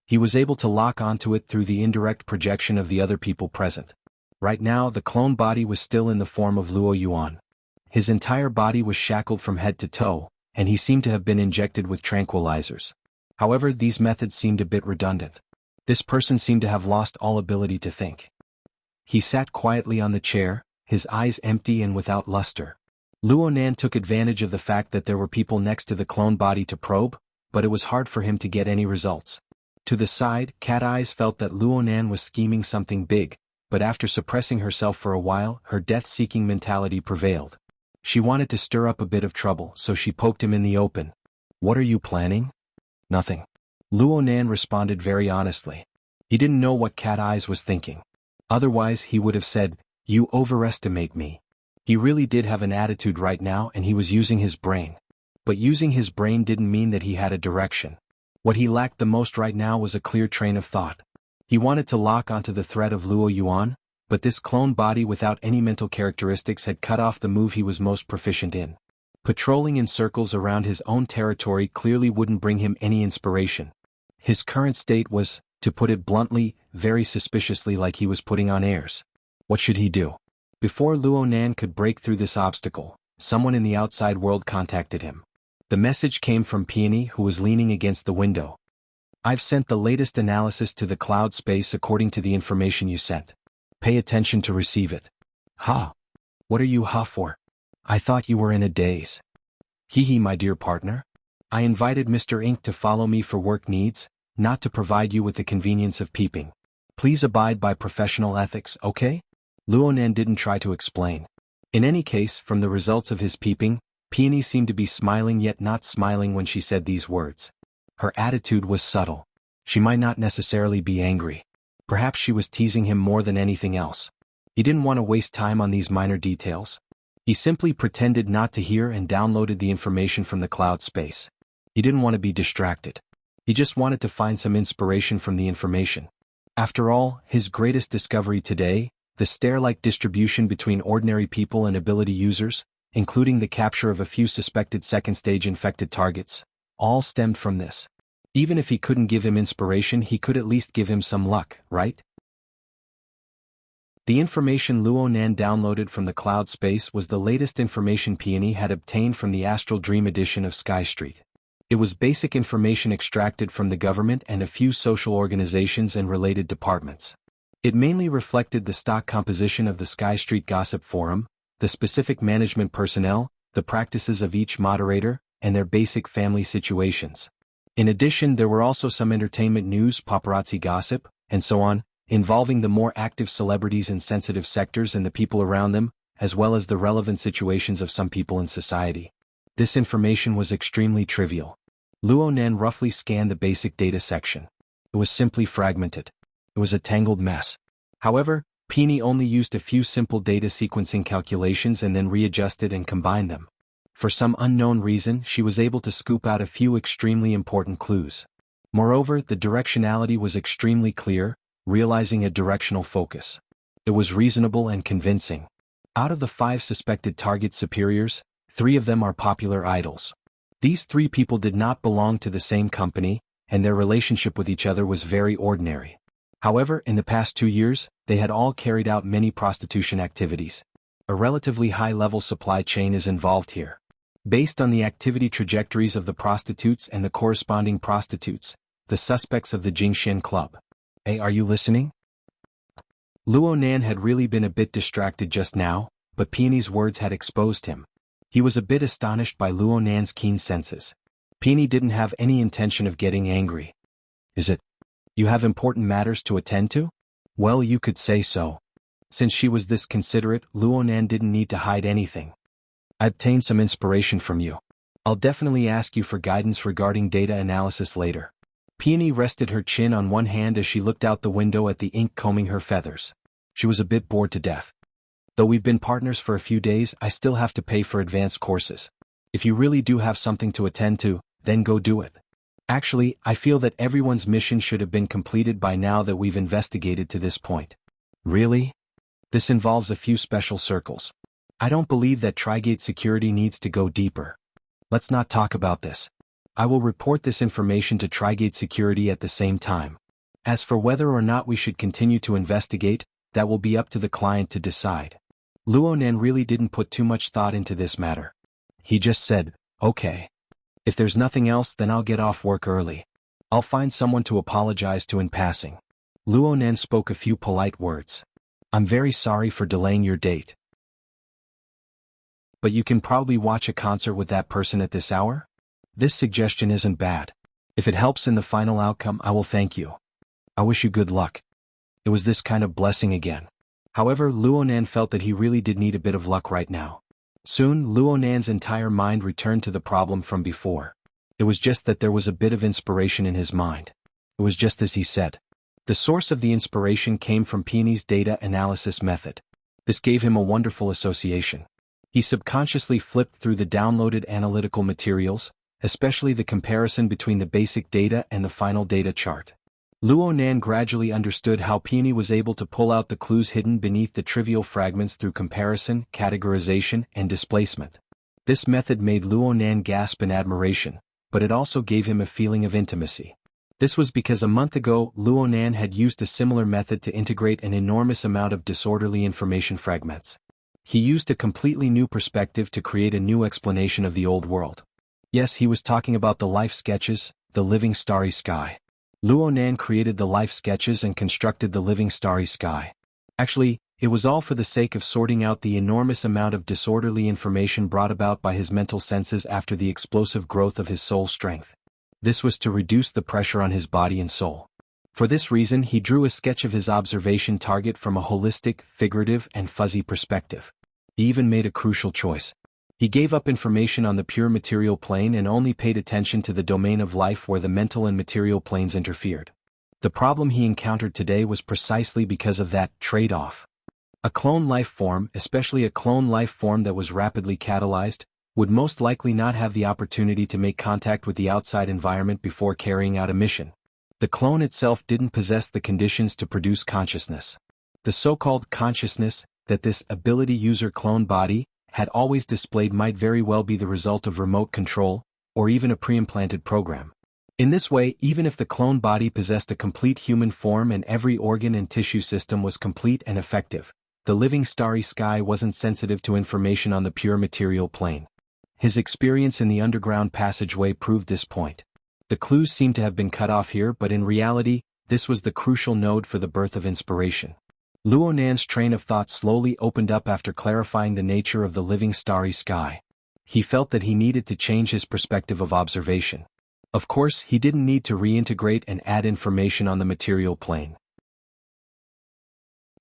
He was able to lock onto it through the indirect projection of the other people present. Right now, the clone body was still in the form of Luo Yuan. His entire body was shackled from head to toe, and he seemed to have been injected with tranquilizers. However, these methods seemed a bit redundant. This person seemed to have lost all ability to think. He sat quietly on the chair, his eyes empty and without luster. Luo Nan took advantage of the fact that there were people next to the clone body to probe, but it was hard for him to get any results. To the side, Cat Eyes felt that Luo Nan was scheming something big, but after suppressing herself for a while, her death-seeking mentality prevailed. She wanted to stir up a bit of trouble, so she poked him in the open. "What are you planning?" "Nothing." Luo Nan responded very honestly. He didn't know what Cat Eyes was thinking. Otherwise, he would have said, "You overestimate me." He really did have an attitude right now and he was using his brain. But using his brain didn't mean that he had a direction. What he lacked the most right now was a clear train of thought. He wanted to lock onto the threat of Luo Yuan, but this clone body without any mental characteristics had cut off the move he was most proficient in. Patrolling in circles around his own territory clearly wouldn't bring him any inspiration. His current state was, to put it bluntly, very suspiciously like he was putting on airs. What should he do? Before Luo Nan could break through this obstacle, someone in the outside world contacted him. The message came from Peony, who was leaning against the window. "I've sent the latest analysis to the cloud space according to the information you sent. Pay attention to receive it." "Ha! What are you ha for? I thought you were in a daze." "Hee hee, my dear partner. I invited Mr. Ink to follow me for work needs, not to provide you with the convenience of peeping. Please abide by professional ethics, okay?" Luo Nan didn't try to explain. In any case, from the results of his peeping, Peony seemed to be smiling yet not smiling when she said these words. Her attitude was subtle. She might not necessarily be angry. Perhaps she was teasing him more than anything else. He didn't want to waste time on these minor details. He simply pretended not to hear and downloaded the information from the cloud space. He didn't want to be distracted. He just wanted to find some inspiration from the information. After all, his greatest discovery today, the stair-like distribution between ordinary people and ability users, including the capture of a few suspected second-stage infected targets, all stemmed from this. Even if he couldn't give him inspiration, he could at least give him some luck, right? The information Luo Nan downloaded from the cloud space was the latest information Peony had obtained from the Astral Dream edition of Sky Street. It was basic information extracted from the government and a few social organizations and related departments. It mainly reflected the stock composition of the Sky Street Gossip Forum, the specific management personnel, the practices of each moderator, and their basic family situations. In addition, there were also some entertainment news, paparazzi gossip, and so on, involving the more active celebrities in sensitive sectors and the people around them, as well as the relevant situations of some people in society. This information was extremely trivial. Luo Nan roughly scanned the basic data section. It was simply fragmented. It was a tangled mess. However, Peony only used a few simple data sequencing calculations and then readjusted and combined them. For some unknown reason, she was able to scoop out a few extremely important clues. Moreover, the directionality was extremely clear, realizing a directional focus. It was reasonable and convincing. Out of the 5 suspected target superiors, 3 of them are popular idols. These 3 people did not belong to the same company, and their relationship with each other was very ordinary. However, in the past 2 years, they had all carried out many prostitution activities. A relatively high-level supply chain is involved here. Based on the activity trajectories of the prostitutes and the corresponding prostitutes, the suspects of the Jingxian Club. Hey, are you listening? Luo Nan had really been a bit distracted just now, but Peony's words had exposed him. He was a bit astonished by Luo Nan's keen senses. Peony didn't have any intention of getting angry. "Is it? You have important matters to attend to?" "Well, you could say so." Since she was this considerate, Luo Nan didn't need to hide anything. "I obtained some inspiration from you. I'll definitely ask you for guidance regarding data analysis later." Peony rested her chin on one hand as she looked out the window at the ink combing her feathers. She was a bit bored to death. Though we've been partners for a few days, I still have to pay for advanced courses. If you really do have something to attend to, then go do it. Actually, I feel that everyone's mission should have been completed by now that we've investigated to this point. Really? This involves a few special circles. I don't believe that Trigate security needs to go deeper. Let's not talk about this. I will report this information to Trigate security at the same time. As for whether or not we should continue to investigate, that will be up to the client to decide. Luonan really didn't put too much thought into this matter. He just said, okay. If there's nothing else, then I'll get off work early. I'll find someone to apologize to in passing. Luonan spoke a few polite words. I'm very sorry for delaying your date. But you can probably watch a concert with that person at this hour? This suggestion isn't bad. If it helps in the final outcome, I will thank you. I wish you good luck. It was this kind of blessing again. However, Luonan felt that he really did need a bit of luck right now. Soon, Luonan's entire mind returned to the problem from before. It was just that there was a bit of inspiration in his mind. It was just as he said. The source of the inspiration came from Peony's data analysis method. This gave him a wonderful association. He subconsciously flipped through the downloaded analytical materials, especially the comparison between the basic data and the final data chart. Luonan gradually understood how Peony was able to pull out the clues hidden beneath the trivial fragments through comparison, categorization, and displacement. This method made Luonan gasp in admiration, but it also gave him a feeling of intimacy. This was because a month ago, Luonan had used a similar method to integrate an enormous amount of disorderly information fragments. He used a completely new perspective to create a new explanation of the old world. Yes, he was talking about the life sketches, the living starry sky. Luonan created the life sketches and constructed the living starry sky. Actually, it was all for the sake of sorting out the enormous amount of disorderly information brought about by his mental senses after the explosive growth of his soul strength. This was to reduce the pressure on his body and soul. For this reason, he drew a sketch of his observation target from a holistic, figurative, and fuzzy perspective. He even made a crucial choice. He gave up information on the pure material plane and only paid attention to the domain of life where the mental and material planes interfered. The problem he encountered today was precisely because of that trade-off. A clone life form, especially a clone life form that was rapidly catalyzed, would most likely not have the opportunity to make contact with the outside environment before carrying out a mission. The clone itself didn't possess the conditions to produce consciousness. The so-called consciousness that this ability user clone body had always displayed might very well be the result of remote control, or even a pre-implanted program. In this way, even if the clone body possessed a complete human form and every organ and tissue system was complete and effective, the living starry sky wasn't sensitive to information on the pure material plane. His experience in the underground passageway proved this point. The clues seemed to have been cut off here, but in reality, this was the crucial node for the birth of inspiration. Luonan's train of thought slowly opened up after clarifying the nature of the living starry sky. He felt that he needed to change his perspective of observation. Of course, he didn't need to reintegrate and add information on the material plane.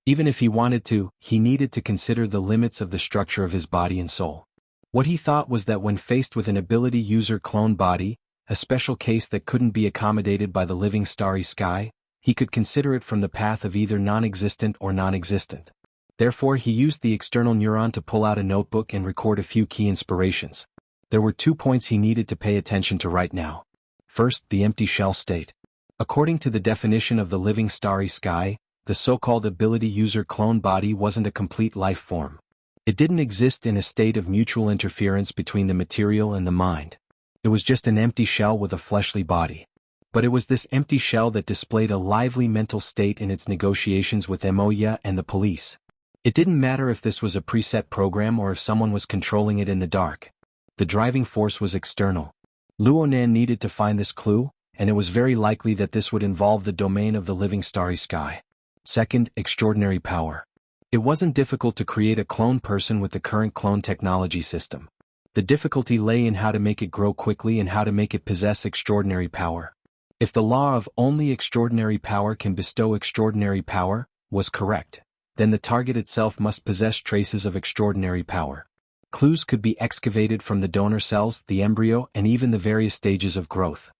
Even if he wanted to, he needed to consider the limits of the structure of his body and soul. What he thought was that when faced with an ability user clone body, a special case that couldn't be accommodated by the living starry sky, he could consider it from the path of either non-existent or non-existent. Therefore, he used the external neuron to pull out a notebook and record a few key inspirations. There were 2 points he needed to pay attention to right now. First, the empty shell state. According to the definition of the living starry sky, the so-called ability user clone body wasn't a complete life form. It didn't exist in a state of mutual interference between the material and the mind. It was just an empty shell with a fleshly body. But it was this empty shell that displayed a lively mental state in its negotiations with Emoya and the police. It didn't matter if this was a preset program or if someone was controlling it in the dark. The driving force was external. Luonan needed to find this clue, and it was very likely that this would involve the domain of the living starry sky. Second, extraordinary power. It wasn't difficult to create a clone person with the current clone technology system. The difficulty lay in how to make it grow quickly and how to make it possess extraordinary power. If the law of only extraordinary power can bestow extraordinary power was correct, then the target itself must possess traces of extraordinary power. Clues could be excavated from the donor cells, the embryo, and even the various stages of growth.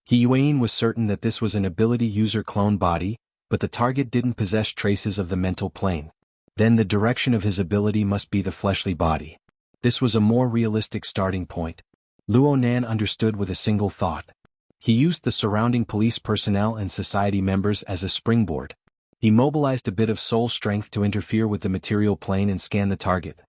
Yuan was certain that this was an ability user clone body, but the target didn't possess traces of the mental plane. Then the direction of his ability must be the fleshly body. This was a more realistic starting point. Luo Nan understood with a single thought. He used the surrounding police personnel and society members as a springboard. He mobilized a bit of soul strength to interfere with the material plane and scan the target.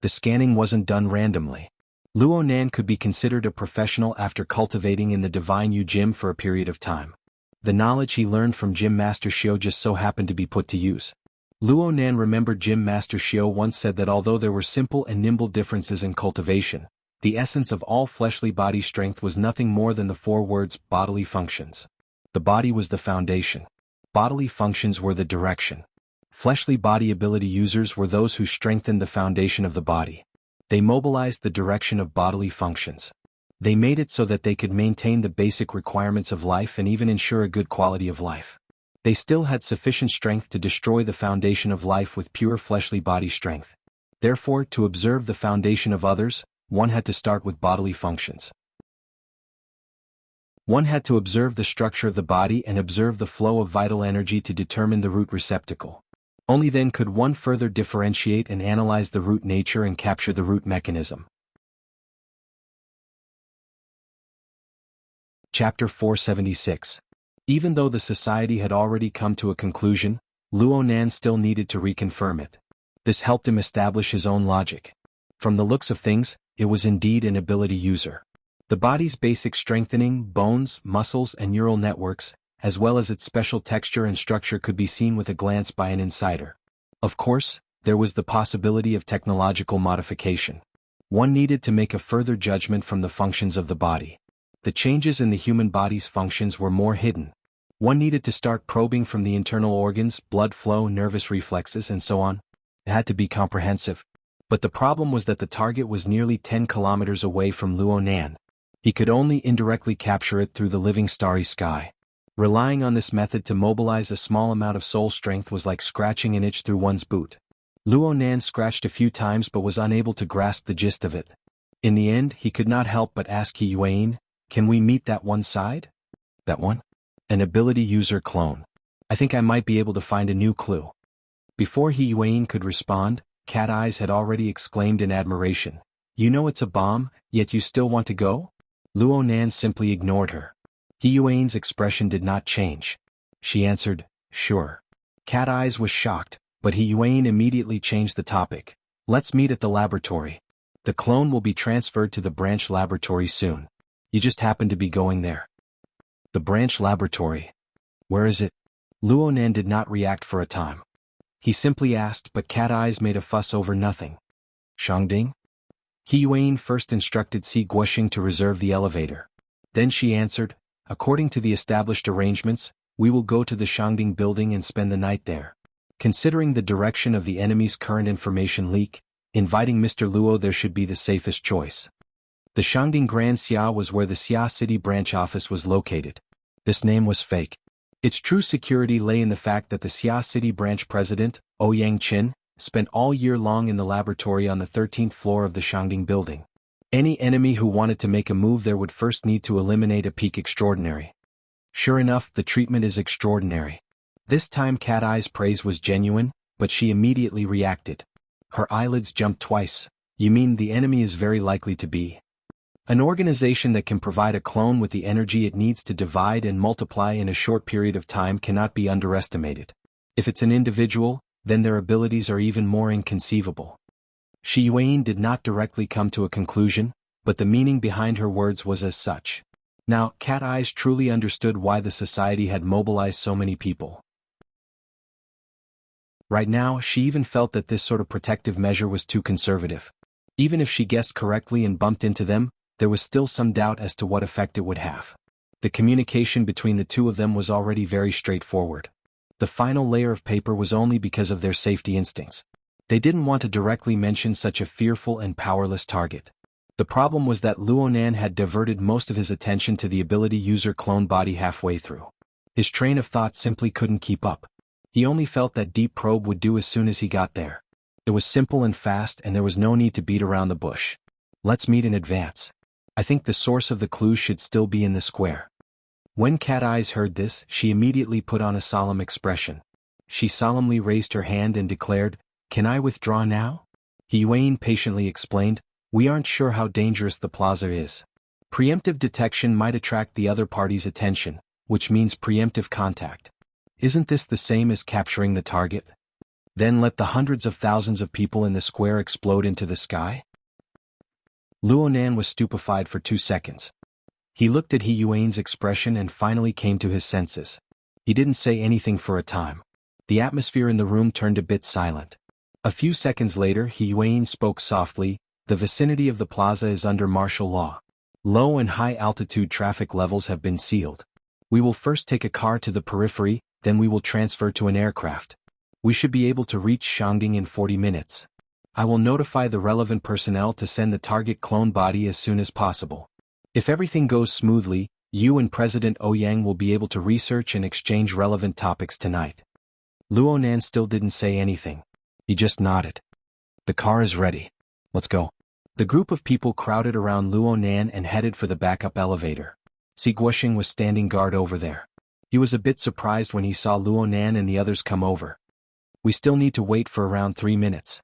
The scanning wasn't done randomly. Luo Nan could be considered a professional after cultivating in the Divine Yu Gym for a period of time. The knowledge he learned from Gym Master Xiao just so happened to be put to use. Luo Nan remembered Gym Master Xiao once said that although there were simple and nimble differences in cultivation, the essence of all fleshly body strength was nothing more than the 4 words bodily functions. The body was the foundation. Bodily functions were the direction. Fleshly body ability users were those who strengthened the foundation of the body. They mobilized the direction of bodily functions. They made it so that they could maintain the basic requirements of life and even ensure a good quality of life. They still had sufficient strength to destroy the foundation of life with pure fleshly body strength. Therefore, to observe the foundation of others, one had to start with bodily functions. One had to observe the structure of the body and observe the flow of vital energy to determine the root receptacle. Only then could one further differentiate and analyze the root nature and capture the root mechanism. Chapter 476. Even though the society had already come to a conclusion, Luo Nan still needed to reconfirm it. This helped him establish his own logic. From the looks of things, it was indeed an ability user. The body's basic strengthening, bones, muscles and neural networks, as well as its special texture and structure could be seen with a glance by an insider. Of course, there was the possibility of technological modification. One needed to make a further judgment from the functions of the body. The changes in the human body's functions were more hidden. One needed to start probing from the internal organs, blood flow, nervous reflexes, and so on. It had to be comprehensive. But the problem was that the target was nearly 10 kilometers away from Luo Nan. He could only indirectly capture it through the living starry sky. Relying on this method to mobilize a small amount of soul strength was like scratching an itch through one's boot. Luo Nan scratched a few times but was unable to grasp the gist of it. In the end, he could not help but ask He Yuan, "Can we meet that one side?" That one? An ability user clone. I think I might be able to find a new clue. Before He Yuan could respond, Cat Eyes had already exclaimed in admiration, "You know it's a bomb, yet you still want to go?" Luo Nan simply ignored her. He Yuan's expression did not change. She answered, "Sure." Cat Eyes was shocked, but He Yuan immediately changed the topic. "Let's meet at the laboratory. The clone will be transferred to the branch laboratory soon. You just happen to be going there." The branch laboratory. Where is it? Luo Nan did not react for a time. He simply asked, but Cat Eyes made a fuss over nothing. Shangding? He Yuan first instructed Si Guoxing to reserve the elevator. Then she answered, "According to the established arrangements, we will go to the Shangding building and spend the night there." Considering the direction of the enemy's current information leak, inviting Mr. Luo there should be the safest choice. The Shangding Grand Xia was where the Xia City branch office was located. This name was fake. Its true security lay in the fact that the Xia City branch president, Ouyang Qin, spent all year long in the laboratory on the 13th floor of the Shangding building. Any enemy who wanted to make a move there would first need to eliminate a peak extraordinary. Sure enough, the treatment is extraordinary. This time Cat Eye's praise was genuine, but she immediately reacted. Her eyelids jumped twice. "You mean the enemy is very likely to be an organization that can provide a clone with the energy it needs to divide and multiply in a short period of time cannot be underestimated. If it's an individual, then their abilities are even more inconceivable." Shi Yuan did not directly come to a conclusion, but the meaning behind her words was as such. Now, Cat Eyes truly understood why the society had mobilized so many people. Right now, she even felt that this sort of protective measure was too conservative. Even if she guessed correctly and bumped into them, there was still some doubt as to what effect it would have. The communication between the two of them was already very straightforward. The final layer of paper was only because of their safety instincts. They didn't want to directly mention such a fearful and powerless target. The problem was that Luo Nan had diverted most of his attention to the ability user clone body halfway through. His train of thought simply couldn't keep up. He only felt that deep probe would do as soon as he got there. It was simple and fast and there was no need to beat around the bush. Let's meet in advance. I think the source of the clues should still be in the square. When Cat Eyes heard this, she immediately put on a solemn expression. She solemnly raised her hand and declared, Can I withdraw now? He Yuan patiently explained, we aren't sure how dangerous the plaza is. Preemptive detection might attract the other party's attention, which means preemptive contact. Isn't this the same as capturing the target? Then let the hundreds of thousands of people in the square explode into the sky? Luonan was stupefied for 2 seconds. He looked at He Yuan's expression and finally came to his senses. He didn't say anything for a time. The atmosphere in the room turned a bit silent. A few seconds later He Yuan spoke softly, the vicinity of the plaza is under martial law. Low and high altitude traffic levels have been sealed. We will first take a car to the periphery, then we will transfer to an aircraft. We should be able to reach Shangding in 40 minutes. I will notify the relevant personnel to send the target clone body as soon as possible. If everything goes smoothly, you and President Ouyang will be able to research and exchange relevant topics tonight. Luonan still didn't say anything. He just nodded. The car is ready. Let's go. The group of people crowded around Luonan and headed for the backup elevator. Si Guoxing was standing guard over there. He was a bit surprised when he saw Luonan and the others come over. We still need to wait for around 3 minutes.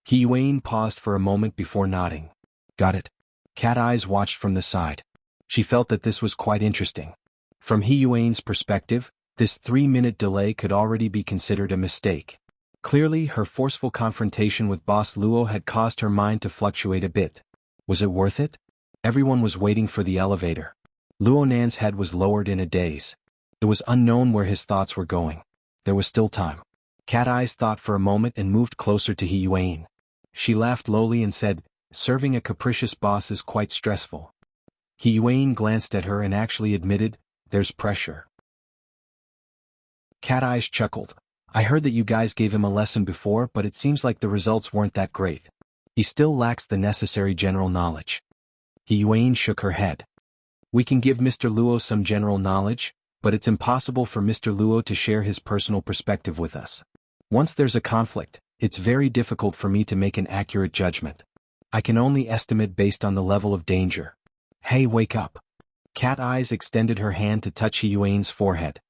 He Yuan paused for a moment before nodding. Got it. Cat Eyes watched from the side. She felt that this was quite interesting. From He Yuan's perspective, this 3-minute delay could already be considered a mistake. Clearly, her forceful confrontation with Boss Luo had caused her mind to fluctuate a bit. Was it worth it? Everyone was waiting for the elevator. Luonan's head was lowered in a daze. It was unknown where his thoughts were going. There was still time. Cat Eyes thought for a moment and moved closer to He Yuan. She laughed lowly and said, serving a capricious boss is quite stressful. He Yuan glanced at her and actually admitted, there's pressure. Cat Eyes chuckled. I heard that you guys gave him a lesson before, but it seems like the results weren't that great. He still lacks the necessary general knowledge. He Yuan shook her head. We can give Mr. Luo some general knowledge, but it's impossible for Mr. Luo to share his personal perspective with us. Once there's a conflict, it's very difficult for me to make an accurate judgment. I can only estimate based on the level of danger. Hey, wake up. Cat Eyes extended her hand to touch He Yuan's forehead.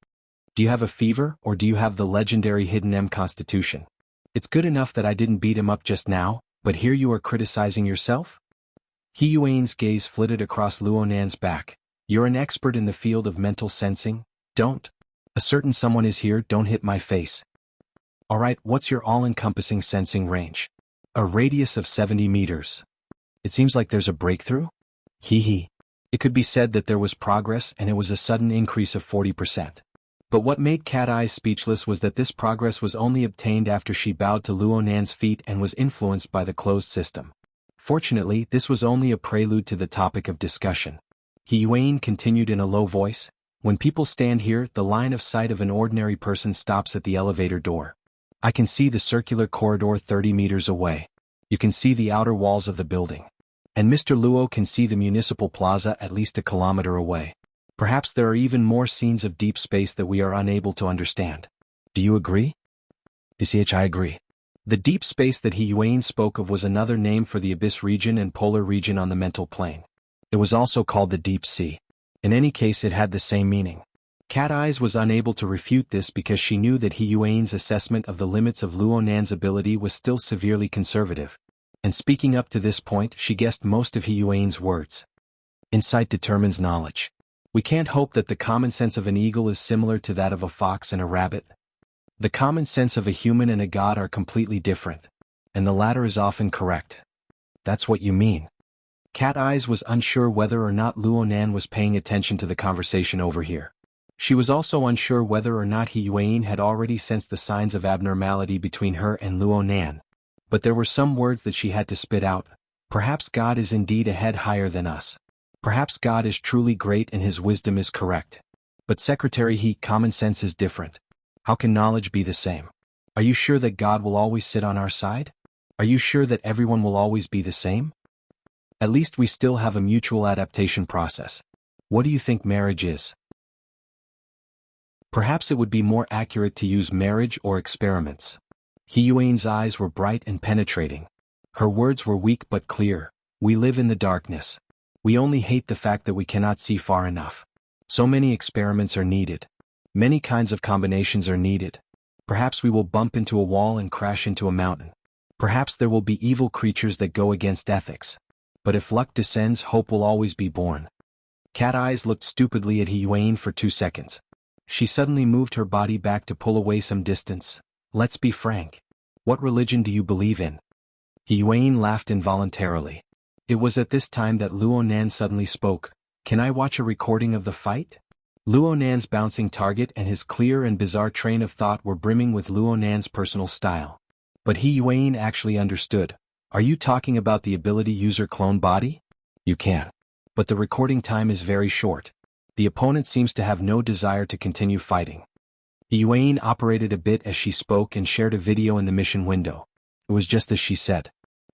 Do you have a fever, or do you have the legendary hidden M constitution? It's good enough that I didn't beat him up just now, but here you are criticizing yourself? He Yuan's gaze flitted across Luonan's back. You're an expert in the field of mental sensing, don't? A certain someone is here, don't hit my face. Alright, what's your all-encompassing sensing range? A radius of 70 meters. It seems like there's a breakthrough? Hee. It could be said that there was progress and it was a sudden increase of 40%. But what made Cat Eyes speechless was that this progress was only obtained after she bowed to Luonan's feet and was influenced by the closed system. Fortunately, this was only a prelude to the topic of discussion. He Yuan continued in a low voice, when people stand here, the line of sight of an ordinary person stops at the elevator door. I can see the circular corridor 30 meters away. You can see the outer walls of the building. And Mr. Luo can see the municipal plaza at least a kilometer away. Perhaps there are even more scenes of deep space that we are unable to understand. Do you agree? I agree. The deep space that He Yuan spoke of was another name for the abyss region and polar region on the mental plane. It was also called the deep sea. In any case, it had the same meaning. Cat Eyes was unable to refute this because she knew that He Yuan's assessment of the limits of Luonan's ability was still severely conservative. And speaking up to this point, she guessed most of He Yuan's words. Insight determines knowledge. We can't hope that the common sense of an eagle is similar to that of a fox and a rabbit. The common sense of a human and a god are completely different. And the latter is often correct. That's what you mean. Cat Eyes was unsure whether or not Luonan was paying attention to the conversation over here. She was also unsure whether or not He Yuan had already sensed the signs of abnormality between her and Luonan. But there were some words that she had to spit out. Perhaps God is indeed a head higher than us. Perhaps God is truly great and his wisdom is correct. But Secretary common sense is different. How can knowledge be the same? Are you sure that God will always sit on our side? Are you sure that everyone will always be the same? At least we still have a mutual adaptation process. What do you think marriage is? Perhaps it would be more accurate to use marriage or experiments. He Yuan's eyes were bright and penetrating. Her words were weak but clear. We live in the darkness. We only hate the fact that we cannot see far enough. So many experiments are needed. Many kinds of combinations are needed. Perhaps we will bump into a wall and crash into a mountain. Perhaps there will be evil creatures that go against ethics. But if luck descends, hope will always be born. Cat Eyes looked stupidly at Hiyuan for 2 seconds. She suddenly moved her body back to pull away some distance. Let's be frank. What religion do you believe in? Hiyuan laughed involuntarily. It was at this time that Luo Nan suddenly spoke. Can I watch a recording of the fight? Luo Nan's bouncing target and his clear and bizarre train of thought were brimming with Luo Nan's personal style. But Hiyuan actually understood. Are you talking about the ability user clone body? You can. But the recording time is very short. The opponent seems to have no desire to continue fighting. Hiyuan operated a bit as she spoke and shared a video in the mission window. It was just as she said.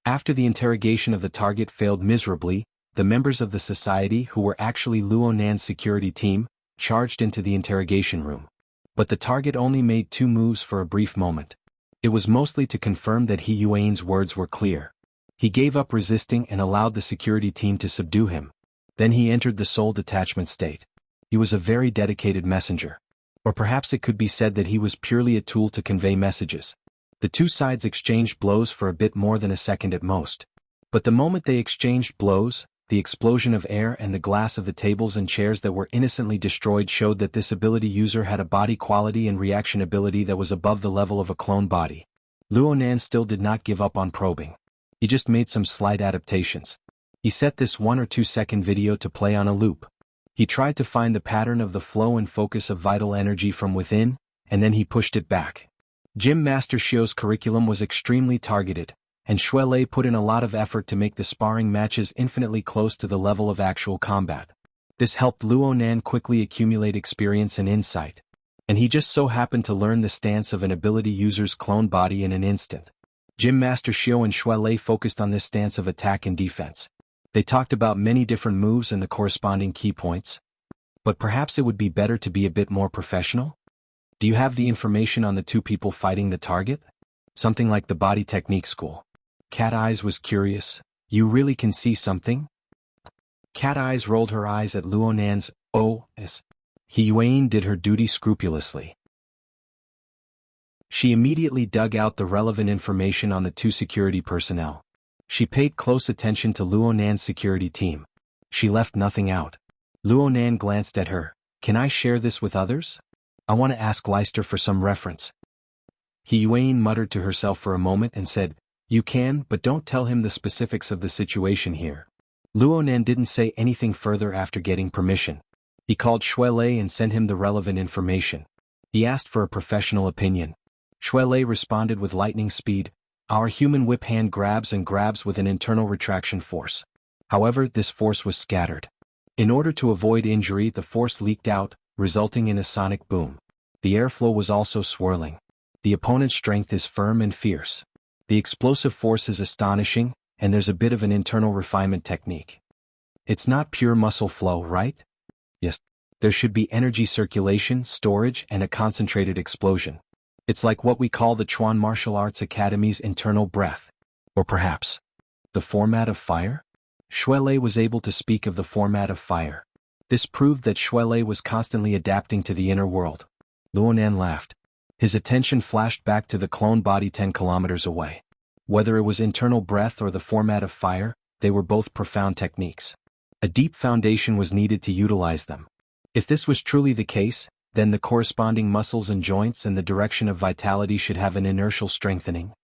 After the interrogation of the target failed miserably, the members of the society, who were actually Luo Nan's security team, charged into the interrogation room. But the target only made 2 moves for a brief moment. It was mostly to confirm that Hiyuan's words were clear. He gave up resisting and allowed the security team to subdue him. Then he entered the soul detachment state. He was a very dedicated messenger. Or perhaps it could be said that he was purely a tool to convey messages. The 2 sides exchanged blows for a bit more than a second at most. But the moment they exchanged blows, the explosion of air and the glass of the tables and chairs that were innocently destroyed showed that this ability user had a body quality and reaction ability that was above the level of a clone body. Luo Nan still did not give up on probing. He just made some slight adaptations. He set this 1 or 2 second video to play on a loop. He tried to find the pattern of the flow and focus of vital energy from within, and then he pushed it back. Gym Master Xiu's curriculum was extremely targeted, and Shuelei put in a lot of effort to make the sparring matches infinitely close to the level of actual combat. This helped Luo Nan quickly accumulate experience and insight. And he just so happened to learn the stance of an ability user's clone body in an instant. Gym Master Xiu and Shuelei focused on this stance of attack and defense. They talked about many different moves and the corresponding key points. But perhaps it would be better to be a bit more professional? Do you have the information on the 2 people fighting the target? Something like the body technique school. Cat Eyes was curious. You really can see something? Cat Eyes rolled her eyes at Luo Nan's "oh," Hiyuan did her duty scrupulously. She immediately dug out the relevant information on the 2 security personnel. She paid close attention to Luo Nan's security team. She left nothing out. Luo Nan glanced at her. Can I share this with others? I want to ask Leister for some reference. Hiyuan muttered to herself for a moment and said, You can, but don't tell him the specifics of the situation here. Luo Nan didn't say anything further after getting permission. He called Shuelei and sent him the relevant information. He asked for a professional opinion. Shuelei responded with lightning speed. Our human whip hand grabs and grabs with an internal retraction force. However, this force was scattered. In order to avoid injury, the force leaked out, resulting in a sonic boom. The airflow was also swirling. The opponent's strength is firm and fierce. The explosive force is astonishing, and there's a bit of an internal refinement technique. It's not pure muscle flow, right? Yes. There should be energy circulation, storage, and a concentrated explosion. It's like what we call the Chuan Martial Arts Academy's internal breath. Or perhaps, the format of fire? Shuelei was able to speak of the format of fire. This proved that Shuelei was constantly adapting to the inner world. Luo Nan laughed. His attention flashed back to the clone body 10 kilometers away. Whether it was internal breath or the format of fire, they were both profound techniques. A deep foundation was needed to utilize them. If this was truly the case, then the corresponding muscles and joints and the direction of vitality should have an inertial strengthening.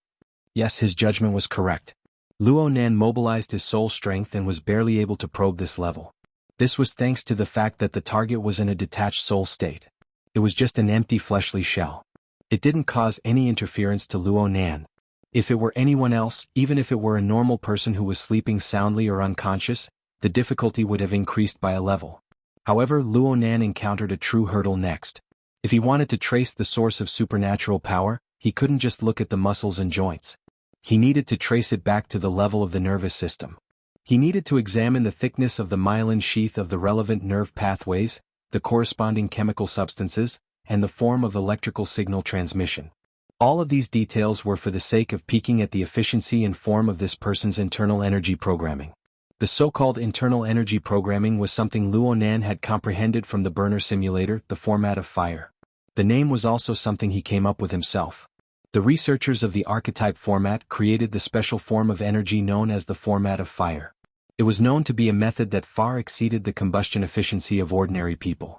Yes, his judgment was correct. Luo Nan mobilized his soul strength and was barely able to probe this level. This was thanks to the fact that the target was in a detached soul state. It was just an empty fleshly shell. It didn't cause any interference to Luo Nan. If it were anyone else, even if it were a normal person who was sleeping soundly or unconscious, the difficulty would have increased by a level. However, Luo Nan encountered a true hurdle next. If he wanted to trace the source of supernatural power, he couldn't just look at the muscles and joints. He needed to trace it back to the level of the nervous system. He needed to examine the thickness of the myelin sheath of the relevant nerve pathways, the corresponding chemical substances, and the form of electrical signal transmission. All of these details were for the sake of peeking at the efficiency and form of this person's internal energy programming. The so-called internal energy programming was something Luo Nan had comprehended from the burner simulator, the format of fire. The name was also something he came up with himself. The researchers of the archetype format created the special form of energy known as the format of fire. It was known to be a method that far exceeded the combustion efficiency of ordinary people.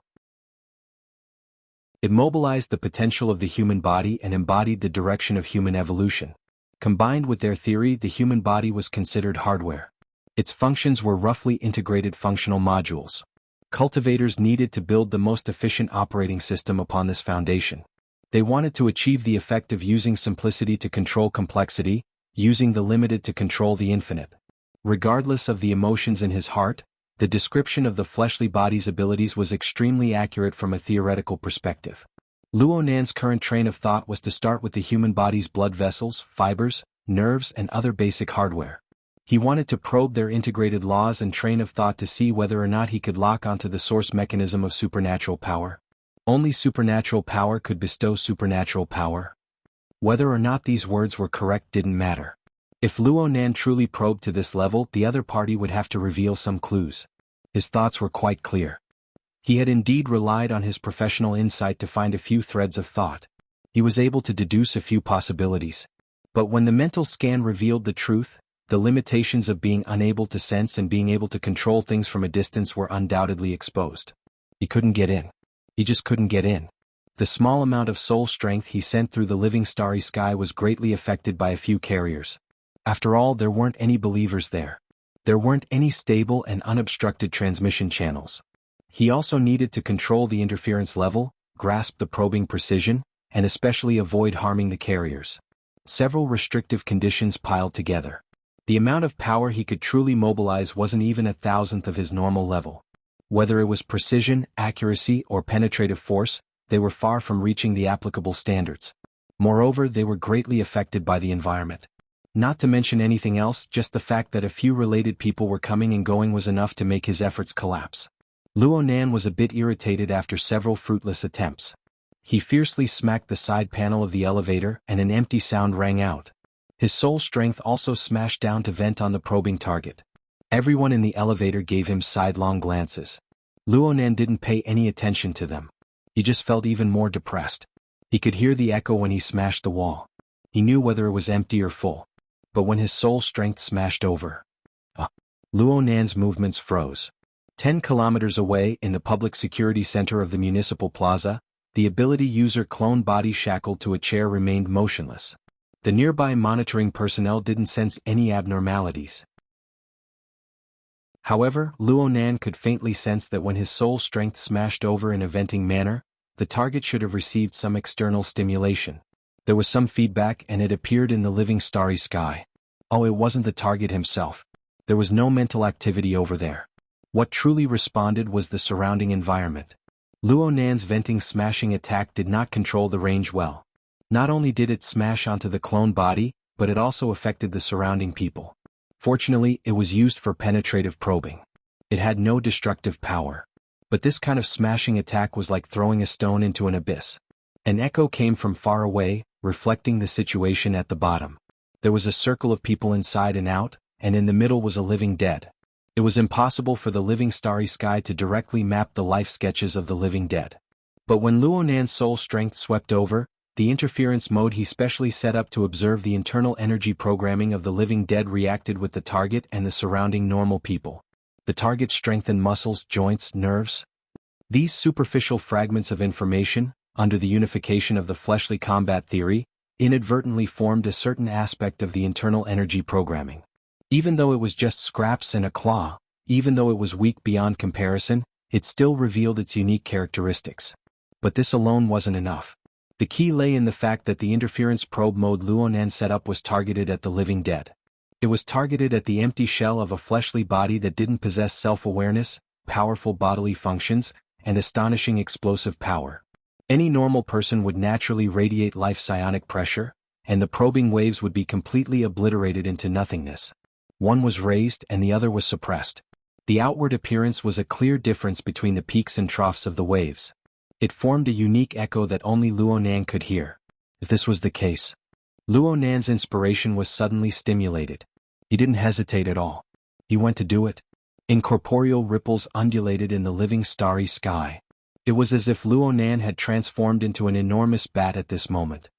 It mobilized the potential of the human body and embodied the direction of human evolution. Combined with their theory, the human body was considered hardware. Its functions were roughly integrated functional modules. Cultivators needed to build the most efficient operating system upon this foundation. They wanted to achieve the effect of using simplicity to control complexity, using the limited to control the infinite. Regardless of the emotions in his heart, the description of the fleshly body's abilities was extremely accurate from a theoretical perspective. Luo Nan's current train of thought was to start with the human body's blood vessels, fibers, nerves, and other basic hardware. He wanted to probe their integrated laws and train of thought to see whether or not he could lock onto the source mechanism of supernatural power. Only supernatural power could bestow supernatural power. Whether or not these words were correct didn't matter. If Luo Nan truly probed to this level, the other party would have to reveal some clues. His thoughts were quite clear. He had indeed relied on his professional insight to find a few threads of thought. He was able to deduce a few possibilities. But when the mental scan revealed the truth, the limitations of being unable to sense and being able to control things from a distance were undoubtedly exposed. He couldn't get in. He just couldn't get in. The small amount of soul strength he sent through the living starry sky was greatly affected by a few carriers. After all, there weren't any believers there. There weren't any stable and unobstructed transmission channels. He also needed to control the interference level, grasp the probing precision, and especially avoid harming the carriers. Several restrictive conditions piled together. The amount of power he could truly mobilize wasn't even 1,000th of his normal level. Whether it was precision, accuracy, or penetrative force, they were far from reaching the applicable standards. Moreover, they were greatly affected by the environment. Not to mention anything else, just the fact that a few related people were coming and going was enough to make his efforts collapse. Luo Nan was a bit irritated after several fruitless attempts. He fiercely smacked the side panel of the elevator and an empty sound rang out. His soul strength also smashed down to vent on the probing target. Everyone in the elevator gave him sidelong glances. Luo Nan didn't pay any attention to them. He just felt even more depressed. He could hear the echo when he smashed the wall. He knew whether it was empty or full. But when his soul strength smashed over, Luo Nan's movements froze. 10 kilometers away in the public security center of the municipal plaza, the ability user clone body shackled to a chair remained motionless. The nearby monitoring personnel didn't sense any abnormalities. However, Luo Nan could faintly sense that when his soul strength smashed over in a venting manner, the target should have received some external stimulation. There was some feedback and it appeared in the living starry sky. Oh, it wasn't the target himself. There was no mental activity over there. What truly responded was the surrounding environment. Luo Nan's venting smashing attack did not control the range well. Not only did it smash onto the clone body, but it also affected the surrounding people. Fortunately, it was used for penetrative probing. It had no destructive power. But this kind of smashing attack was like throwing a stone into an abyss. An echo came from far away, reflecting the situation at the bottom. There was a circle of people inside and out, and in the middle was a living dead. It was impossible for the living starry sky to directly map the life sketches of the living dead. But when Luo Nan's soul strength swept over, the interference mode he specially set up to observe the internal energy programming of the living dead reacted with the target and the surrounding normal people. The target strengthened muscles, joints, nerves. These superficial fragments of information, under the unification of the fleshly combat theory, inadvertently formed a certain aspect of the internal energy programming. Even though it was just scraps and a claw, even though it was weak beyond comparison, it still revealed its unique characteristics. But this alone wasn't enough. The key lay in the fact that the interference probe mode Luo Nan set up was targeted at the living dead. It was targeted at the empty shell of a fleshly body that didn't possess self-awareness, powerful bodily functions, and astonishing explosive power. Any normal person would naturally radiate life psionic pressure, and the probing waves would be completely obliterated into nothingness. One was raised and the other was suppressed. The outward appearance was a clear difference between the peaks and troughs of the waves. It formed a unique echo that only Luo Nan could hear. If this was the case, Luo Nan's inspiration was suddenly stimulated. He didn't hesitate at all. He went to do it. Incorporeal ripples undulated in the living starry sky. It was as if Luo Nan had transformed into an enormous bat at this moment.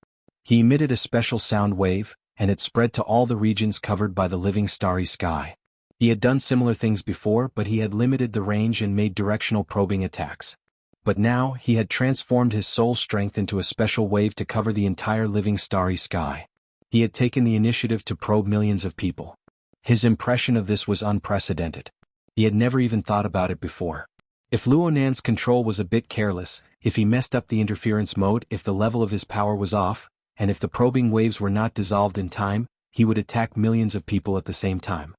He emitted a special sound wave, and it spread to all the regions covered by the living starry sky. He had done similar things before, but he had limited the range and made directional probing attacks. But now, he had transformed his soul strength into a special wave to cover the entire living starry sky. He had taken the initiative to probe millions of people. His impression of this was unprecedented. He had never even thought about it before. If Luo Nan's control was a bit careless, if he messed up the interference mode, if the level of his power was off, and if the probing waves were not dissolved in time, he would attack millions of people at the same time.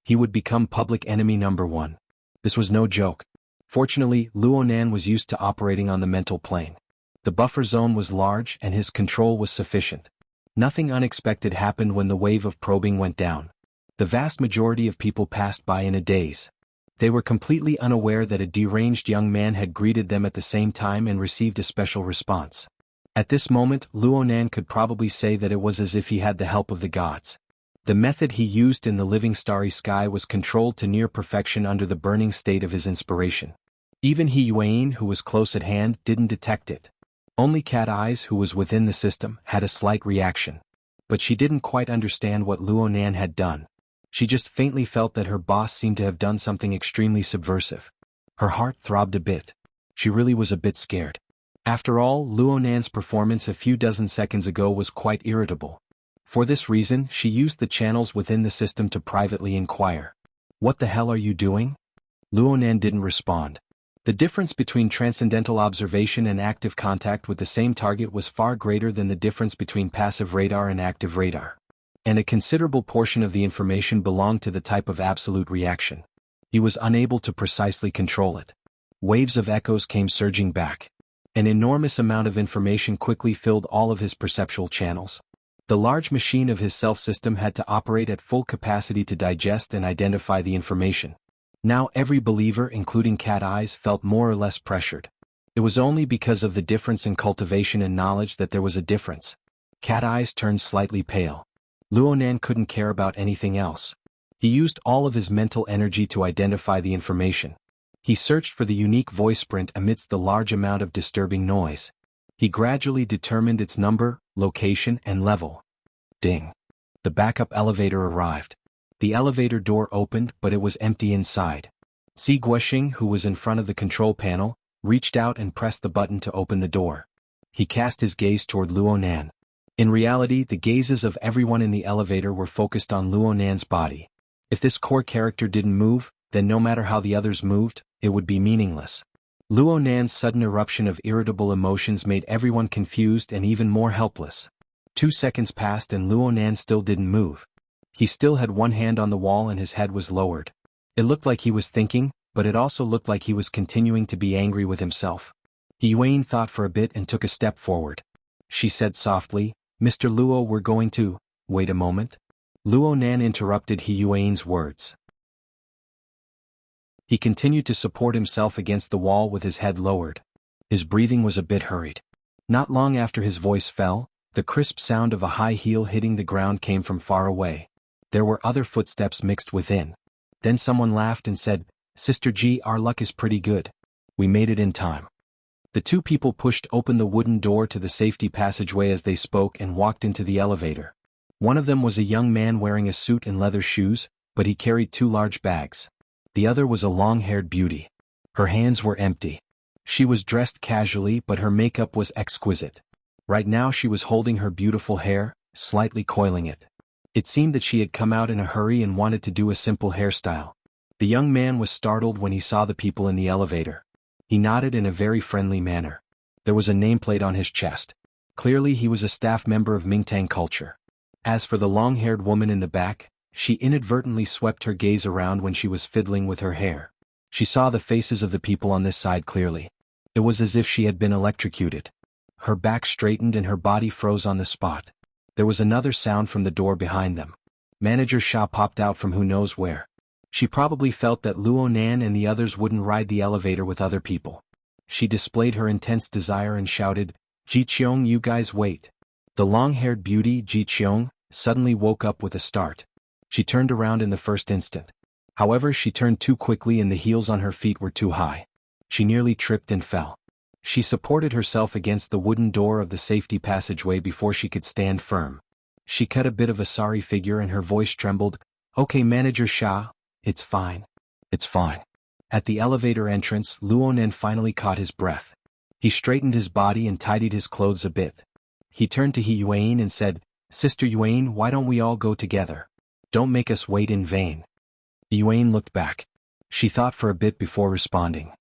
He would become public enemy number one. This was no joke. Fortunately, Luo Nan was used to operating on the mental plane. The buffer zone was large and his control was sufficient. Nothing unexpected happened when the wave of probing went down. The vast majority of people passed by in a daze. They were completely unaware that a deranged young man had greeted them at the same time and received a special response. At this moment, Luo Nan could probably say that it was as if he had the help of the gods. The method he used in the living starry sky was controlled to near perfection under the burning state of his inspiration. Even He Yuan, who was close at hand, didn't detect it. Only Cat Eyes, who was within the system, had a slight reaction. But she didn't quite understand what Luo Nan had done. She just faintly felt that her boss seemed to have done something extremely subversive. Her heart throbbed a bit. She really was a bit scared. After all, Luo Nan's performance a few dozen seconds ago was quite irritable. For this reason, she used the channels within the system to privately inquire. "What the hell are you doing?" Luo Nan didn't respond. The difference between transcendental observation and active contact with the same target was far greater than the difference between passive radar and active radar. And a considerable portion of the information belonged to the type of absolute reaction. He was unable to precisely control it. Waves of echoes came surging back. An enormous amount of information quickly filled all of his perceptual channels. The large machine of his self-system had to operate at full capacity to digest and identify the information. Now every believer, including Cat Eyes, felt more or less pressured. It was only because of the difference in cultivation and knowledge that there was a difference. Cat Eyes turned slightly pale. Luo Nan couldn't care about anything else. He used all of his mental energy to identify the information. He searched for the unique voice print amidst the large amount of disturbing noise. He gradually determined its number, location, and level. Ding! The backup elevator arrived. The elevator door opened, but it was empty inside. Si Guoxing, who was in front of the control panel, reached out and pressed the button to open the door. He cast his gaze toward Luo Nan. In reality, the gazes of everyone in the elevator were focused on Luo Nan's body. If this core character didn't move, then no matter how the others moved, it would be meaningless. Luo Nan's sudden eruption of irritable emotions made everyone confused and even more helpless. 2 seconds passed and Luo Nan still didn't move. He still had one hand on the wall and his head was lowered. It looked like he was thinking, but it also looked like he was continuing to be angry with himself. He Yuan thought for a bit and took a step forward. She said softly, "Mr. Luo, we're going to..." "Wait a moment." Luo Nan interrupted He Yuan's words. He continued to support himself against the wall with his head lowered. His breathing was a bit hurried. Not long after his voice fell, the crisp sound of a high heel hitting the ground came from far away. There were other footsteps mixed within. Then someone laughed and said, "Sister G, our luck is pretty good. We made it in time." The two people pushed open the wooden door to the safety passageway as they spoke and walked into the elevator. One of them was a young man wearing a suit and leather shoes, but he carried 2 large bags. The other was a long-haired beauty. Her hands were empty. She was dressed casually, but her makeup was exquisite. Right now she was holding her beautiful hair, slightly coiling it. It seemed that she had come out in a hurry and wanted to do a simple hairstyle. The young man was startled when he saw the people in the elevator. He nodded in a very friendly manner. There was a nameplate on his chest. Clearly he was a staff member of Mingtang culture. As for the long-haired woman in the back, she inadvertently swept her gaze around when she was fiddling with her hair. She saw the faces of the people on this side clearly. It was as if she had been electrocuted. Her back straightened and her body froze on the spot. There was another sound from the door behind them. Manager Sha popped out from who knows where. She probably felt that Luo Nan and the others wouldn't ride the elevator with other people. She displayed her intense desire and shouted, "Ji Qiong, you guys wait." The long-haired beauty, Ji Qiong, suddenly woke up with a start. She turned around in the first instant. However, she turned too quickly and the heels on her feet were too high. She nearly tripped and fell. She supported herself against the wooden door of the safety passageway before she could stand firm. She cut a bit of a sorry figure and her voice trembled. "Okay, Manager Sha, it's fine. It's fine." At the elevator entrance, Luonan finally caught his breath. He straightened his body and tidied his clothes a bit. He turned to He Yuan and said, "Sister Yuan, why don't we all go together? Don't make us wait in vain." Yuan looked back. She thought for a bit before responding.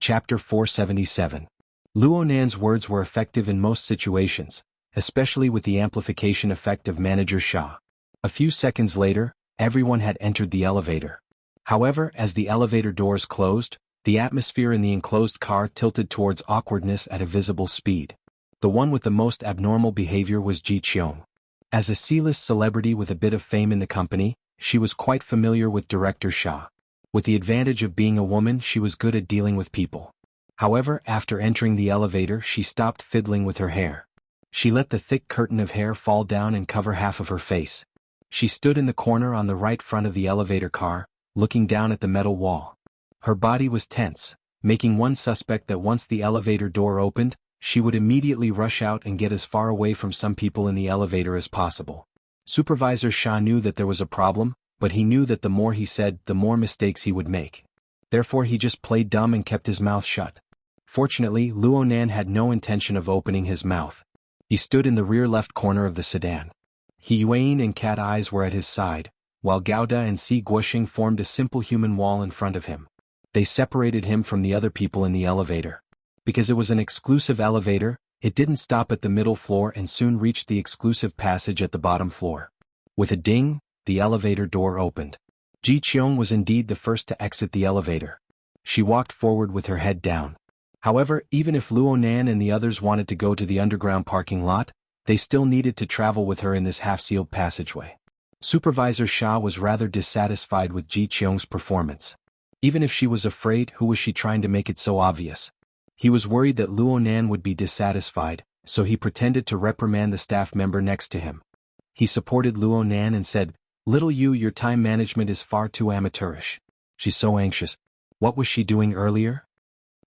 Chapter 477. Luonan's words were effective in most situations, especially with the amplification effect of Manager Sha. A few seconds later, everyone had entered the elevator. However, as the elevator doors closed, the atmosphere in the enclosed car tilted towards awkwardness at a visible speed. The one with the most abnormal behavior was Ji Qiong. As a C-list celebrity with a bit of fame in the company, she was quite familiar with Director Sha. With the advantage of being a woman, she was good at dealing with people. However, after entering the elevator, she stopped fiddling with her hair. She let the thick curtain of hair fall down and cover half of her face. She stood in the corner on the right front of the elevator car, looking down at the metal wall. Her body was tense, making one suspect that once the elevator door opened, she would immediately rush out and get as far away from some people in the elevator as possible. Supervisor Sha knew that there was a problem, but he knew that the more he said, the more mistakes he would make. Therefore he just played dumb and kept his mouth shut. Fortunately, Luonan had no intention of opening his mouth. He stood in the rear left corner of the sedan. He Yuan and Cat Eyes were at his side, while Gouda and Si Guoxing formed a simple human wall in front of him. They separated him from the other people in the elevator. Because it was an exclusive elevator, it didn't stop at the middle floor and soon reached the exclusive passage at the bottom floor. With a ding, the elevator door opened. Ji Qiong was indeed the first to exit the elevator. She walked forward with her head down. However, even if Luonan and the others wanted to go to the underground parking lot, they still needed to travel with her in this half-sealed passageway. Supervisor Sha was rather dissatisfied with Ji Qiong's performance. Even if she was afraid, who was she trying to make it so obvious? He was worried that Luonan would be dissatisfied, so he pretended to reprimand the staff member next to him. He supported Luonan and said, "Little you, your time management is far too amateurish. She's so anxious. What was she doing earlier?"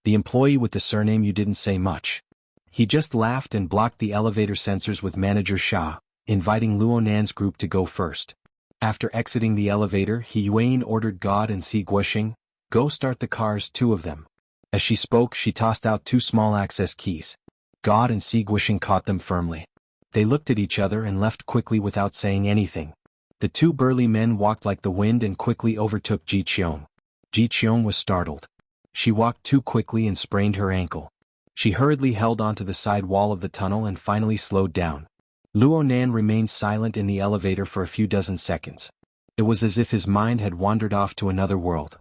The employee with the surname you didn't say much. He just laughed and blocked the elevator sensors with Manager Sha, inviting Luonan's group to go first. After exiting the elevator, He Yuan ordered God and Si Guoxing, "Go start the cars, two of them." As she spoke, she tossed out two small access keys. God and Si Guoxing caught them firmly. They looked at each other and left quickly without saying anything. The two burly men walked like the wind and quickly overtook Ji Qiong. Ji Qiong was startled. She walked too quickly and sprained her ankle. She hurriedly held onto the side wall of the tunnel and finally slowed down. Luonan remained silent in the elevator for a few dozen seconds. It was as if his mind had wandered off to another world.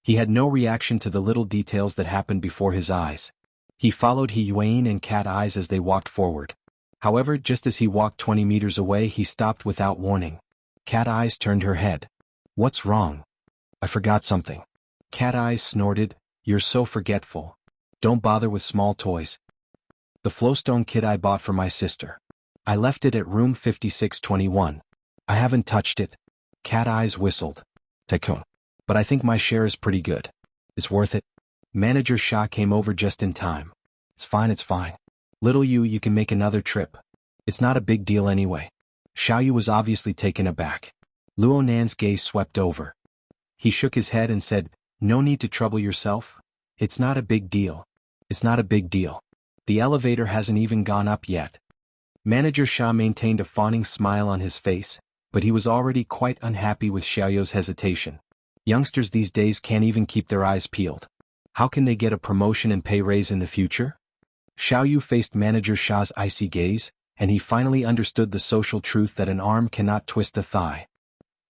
He had no reaction to the little details that happened before his eyes. He followed He Yuan and Cat Eyes as they walked forward. However, just as he walked 20 meters away, he stopped without warning. Cat Eyes turned her head. "What's wrong?" "I forgot something." Cat Eyes snorted, "You're so forgetful. Don't bother with small toys." "The flowstone kit I bought for my sister. I left it at room 5621. I haven't touched it." Cat Eyes whistled. "Tycoon. But I think my share is pretty good. It's worth it." Manager Sha came over just in time. It's fine. "Little you can make another trip. It's not a big deal anyway." Xiaoyu was obviously taken aback. Luonan's gaze swept over. He shook his head and said, "No need to trouble yourself. It's not a big deal. It's not a big deal. The elevator hasn't even gone up yet." Manager Sha maintained a fawning smile on his face, but he was already quite unhappy with Xiaoyu's hesitation. Youngsters these days can't even keep their eyes peeled. How can they get a promotion and pay raise in the future? Xiaoyu faced Manager Sha's icy gaze, and he finally understood the social truth that an arm cannot twist a thigh.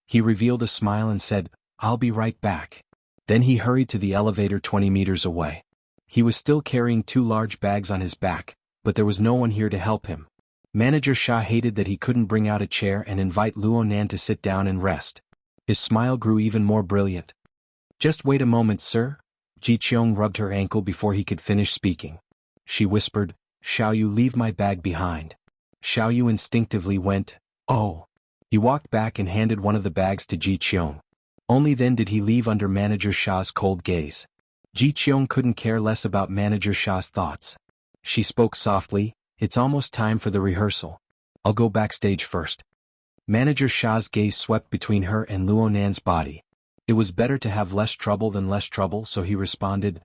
He revealed a smile and said, "I'll be right back." Then he hurried to the elevator 20 meters away. He was still carrying two large bags on his back, but there was no one here to help him. Manager Sha hated that he couldn't bring out a chair and invite Luonan to sit down and rest. His smile grew even more brilliant. "Just wait a moment, sir." Ji Qiong rubbed her ankle before he could finish speaking. She whispered, "Xiaoyu, leave my bag behind." Xiaoyu instinctively went, "Oh." He walked back and handed one of the bags to Ji Qiong. Only then did he leave under Manager Sha's cold gaze. Ji Qiong couldn't care less about Manager Sha's thoughts. She spoke softly, "It's almost time for the rehearsal. I'll go backstage first." Manager Sha's gaze swept between her and Luo Nan's body. It was better to have less trouble than less trouble, so he responded,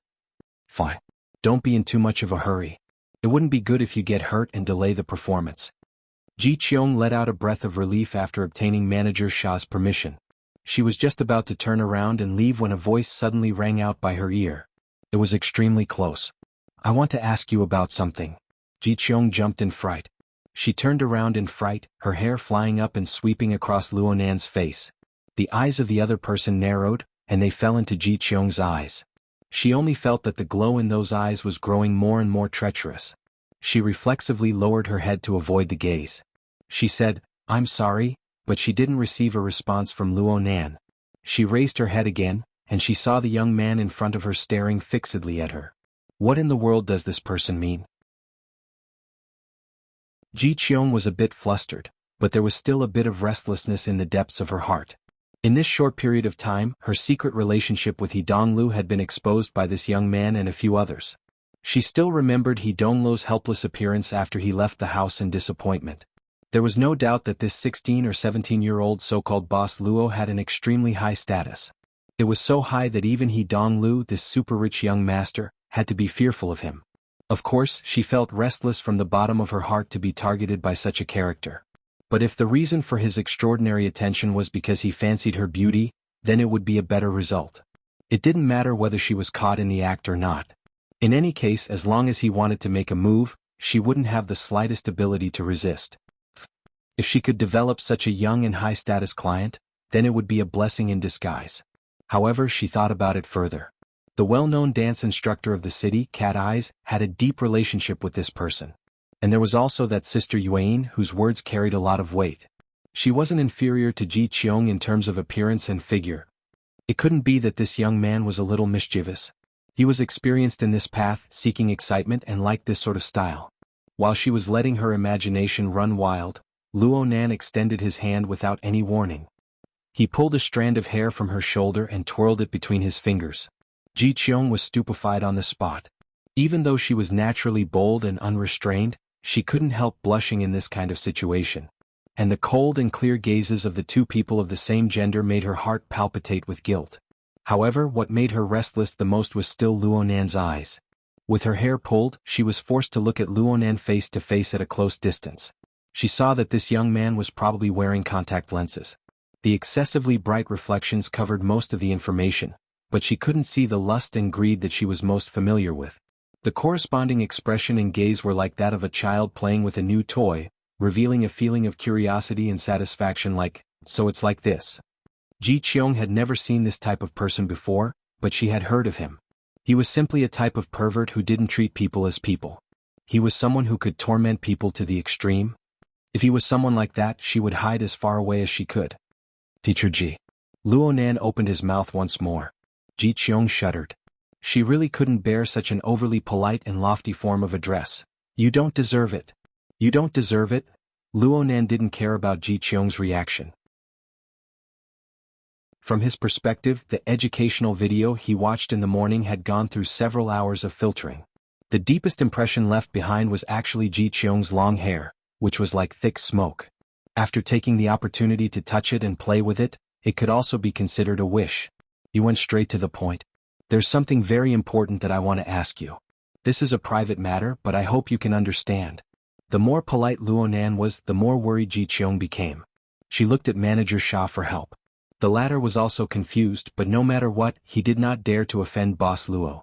"Fine. Don't be in too much of a hurry. It wouldn't be good if you get hurt and delay the performance." Ji Qiong let out a breath of relief after obtaining Manager Sha's permission. She was just about to turn around and leave when a voice suddenly rang out by her ear. It was extremely close. "I want to ask you about something." Ji Qiong jumped in fright. She turned around in fright, her hair flying up and sweeping across Luo Nan's face. The eyes of the other person narrowed, and they fell into Ji Qiong's eyes. She only felt that the glow in those eyes was growing more and more treacherous. She reflexively lowered her head to avoid the gaze. She said, "I'm sorry," but she didn't receive a response from Luo Nan. She raised her head again, and she saw the young man in front of her staring fixedly at her. What in the world does this person mean? Ji Qiong was a bit flustered, but there was still a bit of restlessness in the depths of her heart. In this short period of time, her secret relationship with He Donglu had been exposed by this young man and a few others. She still remembered He Donglu's helpless appearance after he left the house in disappointment. There was no doubt that this 16 or 17-year-old so-called boss Luo had an extremely high status. It was so high that even He Donglu, this super-rich young master, had to be fearful of him. Of course, she felt restless from the bottom of her heart to be targeted by such a character. But if the reason for his extraordinary attention was because he fancied her beauty, then it would be a better result. It didn't matter whether she was caught in the act or not. In any case, as long as he wanted to make a move, she wouldn't have the slightest ability to resist. If she could develop such a young and high-status client, then it would be a blessing in disguise. However, she thought about it further. The well-known dance instructor of the city, Cat Eyes, had a deep relationship with this person. And there was also that Sister Yuan, whose words carried a lot of weight. She wasn't inferior to Ji Qiong in terms of appearance and figure. It couldn't be that this young man was a little mischievous. He was experienced in this path, seeking excitement and liked this sort of style. While she was letting her imagination run wild, Luo Nan extended his hand without any warning. He pulled a strand of hair from her shoulder and twirled it between his fingers. Ji Qiong was stupefied on the spot. Even though she was naturally bold and unrestrained, she couldn't help blushing in this kind of situation. And the cold and clear gazes of the two people of the same gender made her heart palpitate with guilt. However, what made her restless the most was still Luo Nan's eyes. With her hair pulled, she was forced to look at Luo Nan face to face at a close distance. She saw that this young man was probably wearing contact lenses. The excessively bright reflections covered most of the information, but she couldn't see the lust and greed that she was most familiar with. The corresponding expression and gaze were like that of a child playing with a new toy, revealing a feeling of curiosity and satisfaction like, "So it's like this." Ji Qiong had never seen this type of person before, but she had heard of him. He was simply a type of pervert who didn't treat people as people. He was someone who could torment people to the extreme. If he was someone like that, she would hide as far away as she could. "Teacher Ji." Luo Nan opened his mouth once more. Ji Qiong shuddered. She really couldn't bear such an overly polite and lofty form of address. "You don't deserve it. You don't deserve it." Luo Nan didn't care about Ji Qiong's reaction. From his perspective, the educational video he watched in the morning had gone through several hours of filtering. The deepest impression left behind was actually Ji Qiong's long hair, which was like thick smoke. After taking the opportunity to touch it and play with it, it could also be considered a wish. He went straight to the point. "There's something very important that I want to ask you. This is a private matter, but I hope you can understand." The more polite Luo Nan was, the more worried Ji Qiong became. She looked at Manager Sha for help. The latter was also confused, but no matter what, he did not dare to offend Boss Luo.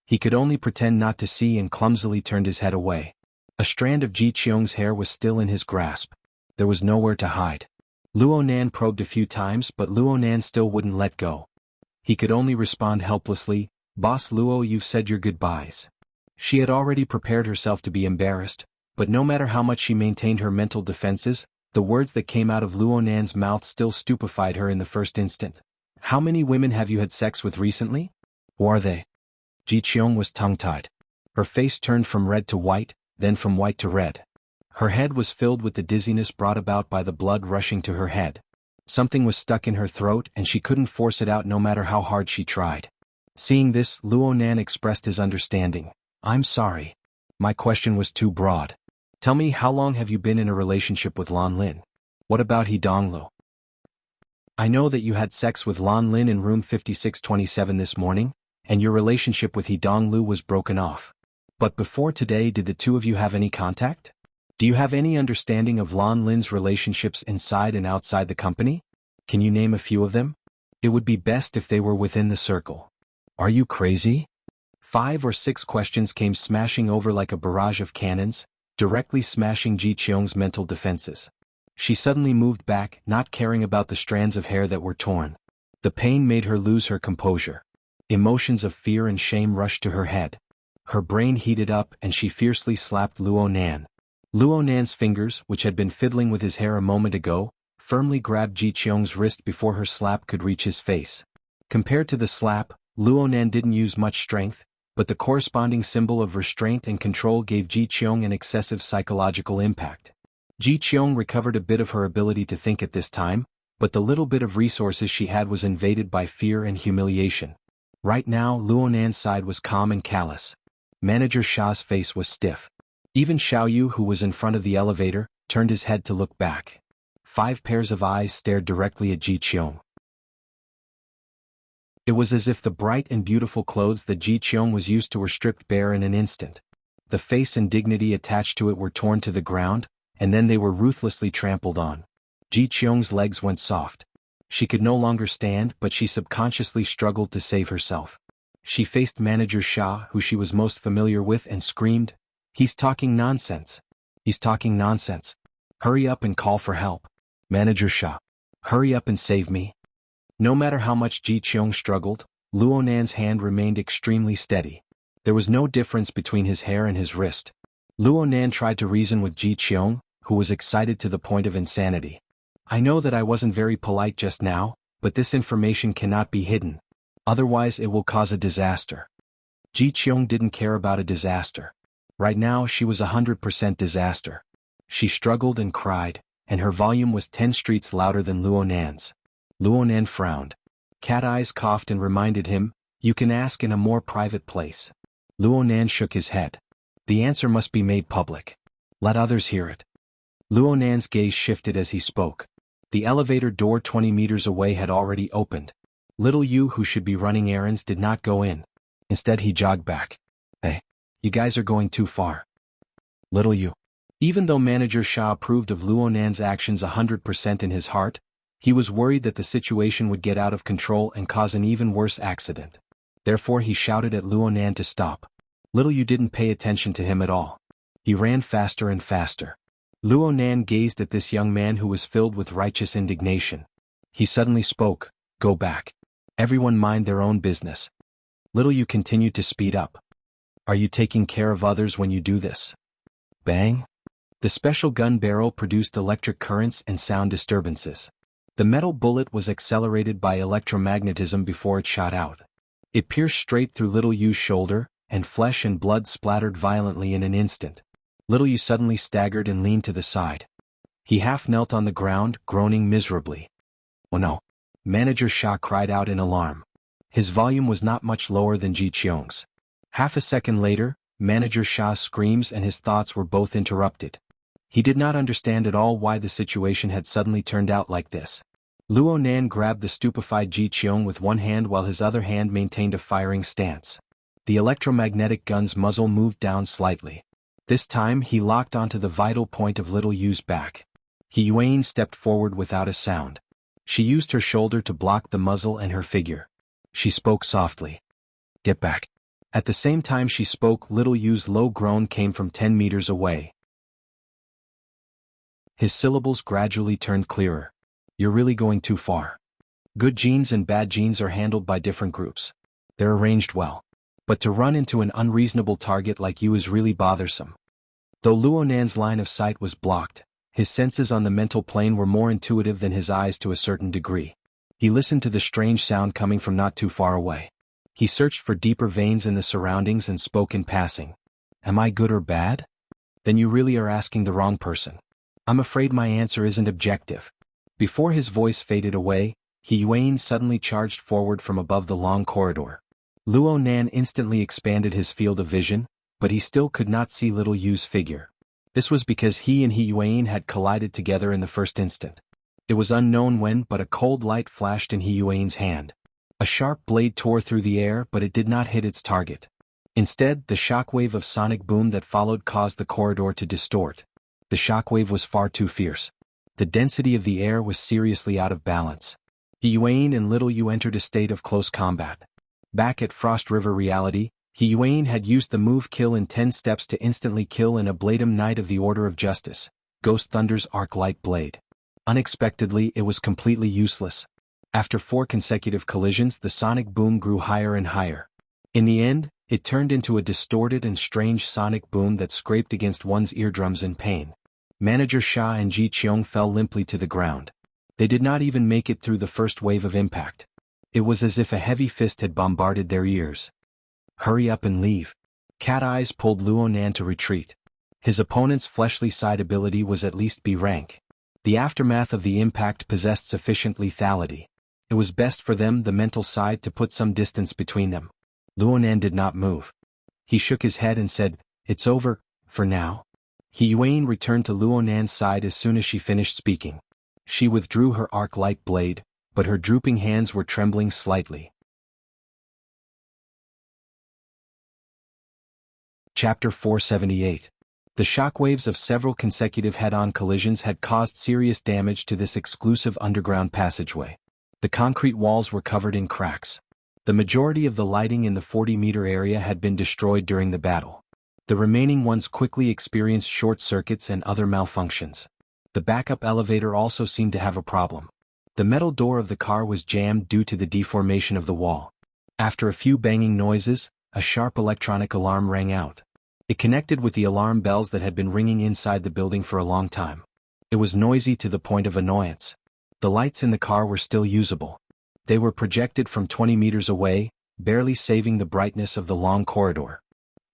He could only pretend not to see and clumsily turned his head away. A strand of Ji Qiong's hair was still in his grasp. There was nowhere to hide. Luo Nan probed a few times, but Luo Nan still wouldn't let go. He could only respond helplessly, "Boss Luo, you've said your goodbyes." She had already prepared herself to be embarrassed, but no matter how much she maintained her mental defenses, the words that came out of Luo Nan's mouth still stupefied her in the first instant. "How many women have you had sex with recently? Who are they?" Ji Qiong was tongue-tied. Her face turned from red to white, then from white to red. Her head was filled with the dizziness brought about by the blood rushing to her head. Something was stuck in her throat and she couldn't force it out no matter how hard she tried. Seeing this, Luo Nan expressed his understanding. I'm sorry. My question was too broad. Tell me, how long have you been in a relationship with Lan Lin? What about He Donglu? I know that you had sex with Lan Lin in room 5627 this morning, and your relationship with He Donglu was broken off. But before today, did the two of you have any contact? Do you have any understanding of Lan Lin's relationships inside and outside the company? Can you name a few of them? It would be best if they were within the circle. Are you crazy? 5 or 6 questions came smashing over like a barrage of cannons, directly smashing Ji Qiong's mental defenses. She suddenly moved back, not caring about the strands of hair that were torn. The pain made her lose her composure. Emotions of fear and shame rushed to her head. Her brain heated up and she fiercely slapped Luo Nan. Luo Nan's fingers, which had been fiddling with his hair a moment ago, firmly grabbed Ji Qiong's wrist before her slap could reach his face. Compared to the slap, Luo Nan didn't use much strength, but the corresponding symbol of restraint and control gave Ji Qiong an excessive psychological impact. Ji Qiong recovered a bit of her ability to think at this time, but the little bit of resources she had was invaded by fear and humiliation. Right now, Luo Nan's side was calm and callous. Manager Sha's face was stiff. Even Xiao Yu, who was in front of the elevator, turned his head to look back. 5 pairs of eyes stared directly at Ji Qiong. It was as if the bright and beautiful clothes that Ji Qiong was used to were stripped bare in an instant. The face and dignity attached to it were torn to the ground, and then they were ruthlessly trampled on. Ji Qiong's legs went soft. She could no longer stand, but she subconsciously struggled to save herself. She faced Manager Sha, who she was most familiar with, and screamed, "He's talking nonsense. He's talking nonsense. Hurry up and call for help. Manager Sha, hurry up and save me." No matter how much Ji Qiong struggled, Luo Nan's hand remained extremely steady. There was no difference between his hair and his wrist. Luo Nan tried to reason with Ji Qiong, who was excited to the point of insanity. I know that I wasn't very polite just now, but this information cannot be hidden. Otherwise it will cause a disaster. Ji Qiong didn't care about a disaster. Right now she was 100% disaster. She struggled and cried, and her volume was 10 streets louder than Luo Nan's. Luo Nan frowned. Cat Eyes coughed and reminded him, "You can ask in a more private place." Luo Nan shook his head. "The answer must be made public. Let others hear it." Luo Nan's gaze shifted as he spoke. The elevator door 20 meters away had already opened. Little Yu, who should be running errands, did not go in. Instead he jogged back. "Hey, you guys are going too far." Little Yu. Even though Manager Sha approved of Luo Nan's actions 100% in his heart, he was worried that the situation would get out of control and cause an even worse accident. Therefore he shouted at Luo Nan to stop. Little Yu didn't pay attention to him at all. He ran faster and faster. Luo Nan gazed at this young man who was filled with righteous indignation. He suddenly spoke, "Go back. Everyone mind their own business." Little Yu continued to speed up. "Are you taking care of others when you do this?" Bang! The special gun barrel produced electric currents and sound disturbances. The metal bullet was accelerated by electromagnetism before it shot out. It pierced straight through Little Yu's shoulder, and flesh and blood splattered violently in an instant. Little Yu suddenly staggered and leaned to the side. He half knelt on the ground, groaning miserably. "Oh no!" Manager Sha cried out in alarm. His volume was not much lower than Ji Qiong's. Half a second later, Manager Sha's screams and his thoughts were both interrupted. He did not understand at all why the situation had suddenly turned out like this. Luo Nan grabbed the stupefied Ji Qiong with one hand while his other hand maintained a firing stance. The electromagnetic gun's muzzle moved down slightly. This time he locked onto the vital point of Little Yu's back. He Yuan stepped forward without a sound. She used her shoulder to block the muzzle and her figure. She spoke softly. "Get back." At the same time she spoke, Little Yu's low groan came from 10 meters away. His syllables gradually turned clearer. "You're really going too far. Good genes and bad genes are handled by different groups. They're arranged well. But to run into an unreasonable target like you is really bothersome." Though Luo Nan's line of sight was blocked, his senses on the mental plane were more intuitive than his eyes to a certain degree. He listened to the strange sound coming from not too far away. He searched for deeper veins in the surroundings and spoke in passing. "Am I good or bad?" Then you really are asking the wrong person. I'm afraid my answer isn't objective. Before his voice faded away, He Yuan suddenly charged forward from above the long corridor. Luo Nan instantly expanded his field of vision, but he still could not see little Yu's figure. This was because he and He Yuan had collided together in the first instant. It was unknown when, but a cold light flashed in He Yuan's hand. A sharp blade tore through the air, but it did not hit its target. Instead, the shockwave of sonic boom that followed caused the corridor to distort. The shockwave was far too fierce. The density of the air was seriously out of balance. He Yuan and Little Yu entered a state of close combat. Back at Frost River Reality, He Yuan had used the move Kill in 10 steps to instantly kill an Ablatum Knight of the Order of Justice, Ghost Thunder's Arc Light Blade. Unexpectedly, it was completely useless. After 4 consecutive collisions, the sonic boom grew higher and higher. In the end, it turned into a distorted and strange sonic boom that scraped against one's eardrums in pain. Manager Xia and Ji Qiong fell limply to the ground. They did not even make it through the first wave of impact. It was as if a heavy fist had bombarded their ears. Hurry up and leave. Cat Eyes pulled Luo Nan to retreat. His opponent's fleshly side ability was at least B rank. The aftermath of the impact possessed sufficient lethality. It was best for them, the mental side, to put some distance between them. Luo Nan did not move. He shook his head and said, "It's over, for now." He Yuan returned to Luo Nan's side as soon as she finished speaking. She withdrew her arc light blade, but her drooping hands were trembling slightly. Chapter 478. The shockwaves of several consecutive head-on collisions had caused serious damage to this exclusive underground passageway. The concrete walls were covered in cracks. The majority of the lighting in the 40-meter area had been destroyed during the battle. The remaining ones quickly experienced short circuits and other malfunctions. The backup elevator also seemed to have a problem. The metal door of the car was jammed due to the deformation of the wall. After a few banging noises, a sharp electronic alarm rang out. It connected with the alarm bells that had been ringing inside the building for a long time. It was noisy to the point of annoyance. The lights in the car were still usable. They were projected from 20 meters away, barely saving the brightness of the long corridor.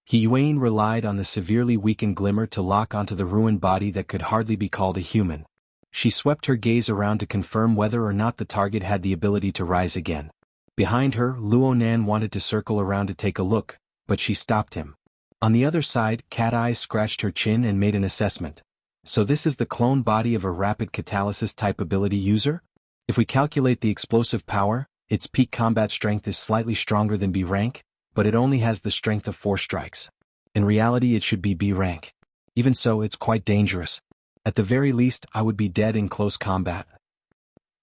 He Yuan relied on the severely weakened glimmer to lock onto the ruined body that could hardly be called a human. She swept her gaze around to confirm whether or not the target had the ability to rise again. Behind her, Luo Nan wanted to circle around to take a look, but she stopped him. On the other side, Cat Eyes scratched her chin and made an assessment. So this is the clone body of a rapid catalysis type ability user? If we calculate the explosive power, its peak combat strength is slightly stronger than B rank, but it only has the strength of 4 strikes. In reality, it should be B rank. Even so, it's quite dangerous. At the very least, I would be dead in close combat.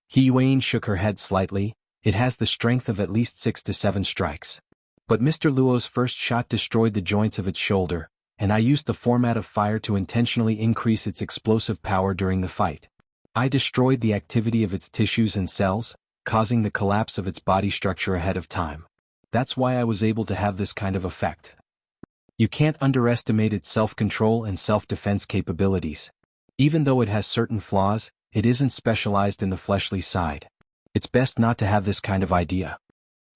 He Yuan shook her head slightly. It has the strength of at least 6 to 7 strikes. But Mr. Luo's first shot destroyed the joints of its shoulder, and I used the format of fire to intentionally increase its explosive power during the fight. I destroyed the activity of its tissues and cells, causing the collapse of its body structure ahead of time. That's why I was able to have this kind of effect. You can't underestimate its self-control and self-defense capabilities. Even though it has certain flaws, it isn't specialized in the fleshly side. It's best not to have this kind of idea.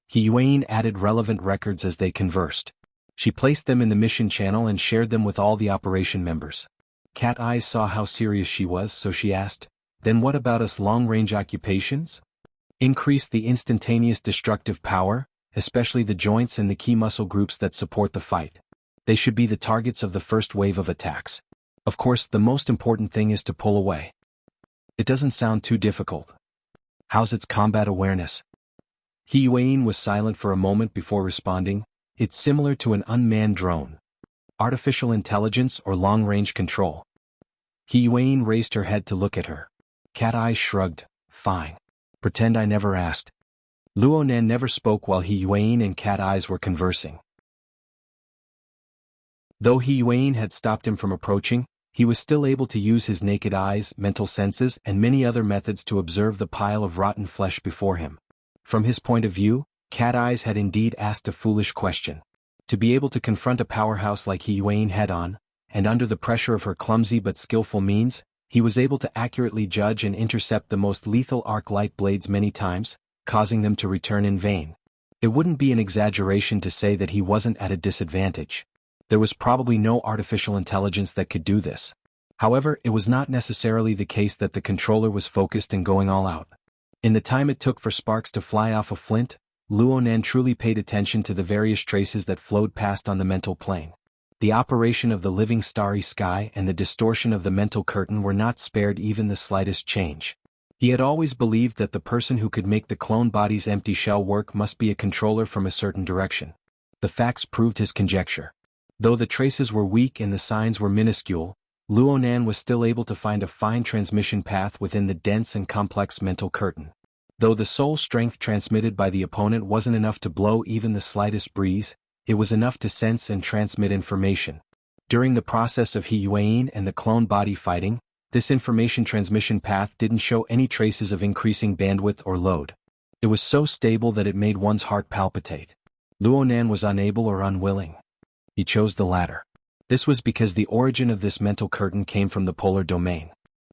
He Yuan added relevant records as they conversed. She placed them in the mission channel and shared them with all the operation members. Cat Eyes saw how serious she was, so she asked, "Then what about us long-range occupations? Increase the instantaneous destructive power, especially the joints and the key muscle groups that support the fight. They should be the targets of the first wave of attacks. Of course, the most important thing is to pull away. It doesn't sound too difficult. How's its combat awareness?" He Yuan was silent for a moment before responding. "It's similar to an unmanned drone. Artificial intelligence or long-range control." He Yuan raised her head to look at her. Cat Eyes shrugged. "Fine. Pretend I never asked." Luo Nan never spoke while He Yuan and Cat Eyes were conversing. Though He Yuan had stopped him from approaching, he was still able to use his naked eyes, mental senses, and many other methods to observe the pile of rotten flesh before him. From his point of view, Cat Eyes had indeed asked a foolish question. To be able to confront a powerhouse like He Yuan head-on, and under the pressure of her clumsy but skillful means, he was able to accurately judge and intercept the most lethal arc light blades many times, causing them to return in vain. It wouldn't be an exaggeration to say that he wasn't at a disadvantage. There was probably no artificial intelligence that could do this. However, it was not necessarily the case that the controller was focused and going all out. In the time it took for sparks to fly off a flint, Luo Nan truly paid attention to the various traces that flowed past on the mental plane. The operation of the living starry sky and the distortion of the mental curtain were not spared even the slightest change. He had always believed that the person who could make the clone body's empty shell work must be a controller from a certain direction. The facts proved his conjecture. Though the traces were weak and the signs were minuscule, Luo Nan was still able to find a fine transmission path within the dense and complex mental curtain. Though the soul strength transmitted by the opponent wasn't enough to blow even the slightest breeze, it was enough to sense and transmit information. During the process of He Yuan and the clone body fighting, this information transmission path didn't show any traces of increasing bandwidth or load. It was so stable that it made one's heart palpitate. Luo Nan was unable or unwilling. He chose the latter. This was because the origin of this mental curtain came from the polar domain.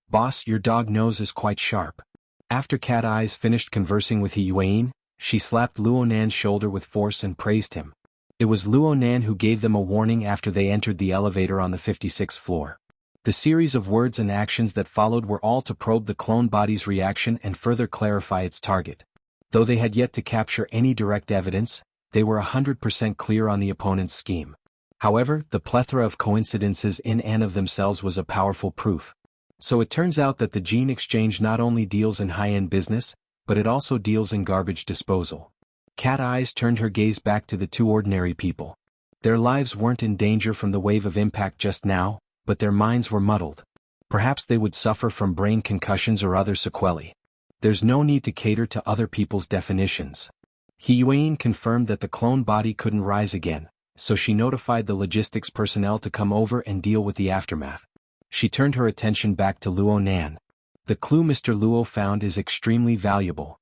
"Boss, your dog nose is quite sharp." After Cat Eyes finished conversing with He Yuan, she slapped Luo Nan's shoulder with force and praised him. It was Luo Nan who gave them a warning after they entered the elevator on the 56th floor. The series of words and actions that followed were all to probe the clone body's reaction and further clarify its target. Though they had yet to capture any direct evidence, they were 100% clear on the opponent's scheme. However, the plethora of coincidences in and of themselves was a powerful proof. So it turns out that the gene exchange not only deals in high-end business, but it also deals in garbage disposal. Cat Eyes turned her gaze back to the two ordinary people. Their lives weren't in danger from the wave of impact just now, but their minds were muddled. Perhaps they would suffer from brain concussions or other sequelae. There's no need to cater to other people's definitions. He Yuan confirmed that the clone body couldn't rise again, so she notified the logistics personnel to come over and deal with the aftermath. She turned her attention back to Luo Nan. "The clue Mr. Luo found is extremely valuable.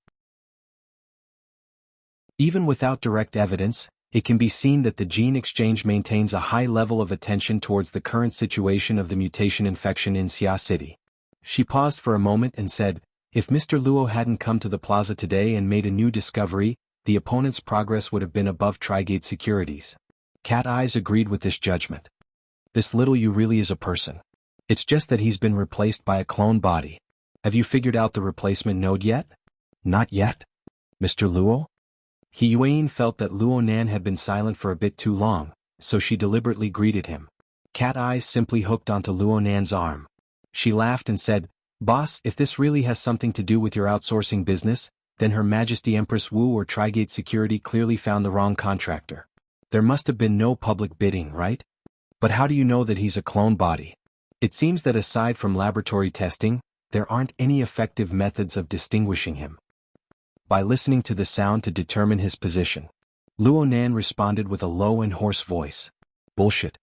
Even without direct evidence, it can be seen that the gene exchange maintains a high level of attention towards the current situation of the mutation infection in Xia City." She paused for a moment and said, "If Mr. Luo hadn't come to the plaza today and made a new discovery, the opponent's progress would have been above Trigate Securities." Cat Eyes agreed with this judgment. "This little you really is a person. It's just that he's been replaced by a clone body. Have you figured out the replacement node yet?" "Not yet. Mr. Luo?" He Yuan felt that Luo Nan had been silent for a bit too long, so she deliberately greeted him. Cat Eyes simply hooked onto Luo Nan's arm. She laughed and said, "Boss, if this really has something to do with your outsourcing business, then Her Majesty Empress Wu or Trigate Security clearly found the wrong contractor. There must have been no public bidding, right? But how do you know that he's a clone body? It seems that aside from laboratory testing, there aren't any effective methods of distinguishing him." "By listening to the sound to determine his position." Luo Nan responded with a low and hoarse voice. "Bullshit.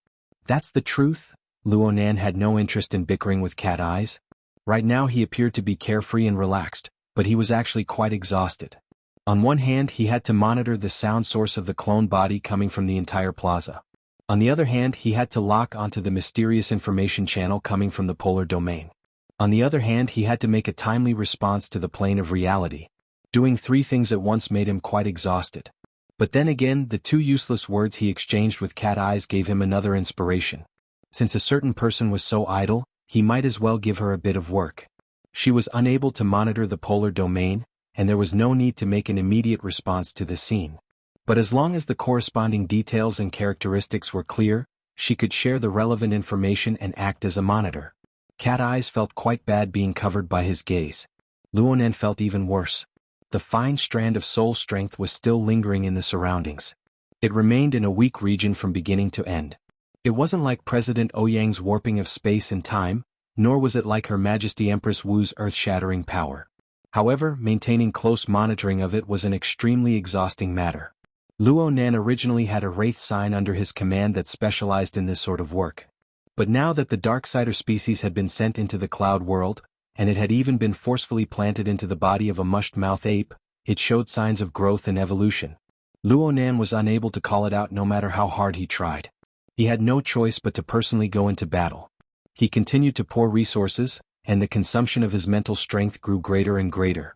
That's the truth." Luo Nan had no interest in bickering with Cat Eyes. Right now he appeared to be carefree and relaxed, but he was actually quite exhausted. On one hand he had to monitor the sound source of the clone body coming from the entire plaza. On the other hand he had to lock onto the mysterious information channel coming from the polar domain. On the other hand he had to make a timely response to the plane of reality. Doing three things at once made him quite exhausted. But then again, the two useless words he exchanged with Cat Eyes gave him another inspiration. Since a certain person was so idle, he might as well give her a bit of work. She was unable to monitor the polar domain, and there was no need to make an immediate response to the scene. But as long as the corresponding details and characteristics were clear, she could share the relevant information and act as a monitor. Cat Eyes felt quite bad being covered by his gaze. Luo Nan felt even worse. The fine strand of soul strength was still lingering in the surroundings. It remained in a weak region from beginning to end. It wasn't like President Ouyang's warping of space and time, nor was it like Her Majesty Empress Wu's earth-shattering power. However, maintaining close monitoring of it was an extremely exhausting matter. Luo Nan originally had a wraith sign under his command that specialized in this sort of work. But now that the Darksider species had been sent into the cloud world, and it had even been forcefully planted into the body of a mushed-mouth ape, it showed signs of growth and evolution. Luo Nan was unable to call it out no matter how hard he tried. He had no choice but to personally go into battle. He continued to pour resources, and the consumption of his mental strength grew greater and greater.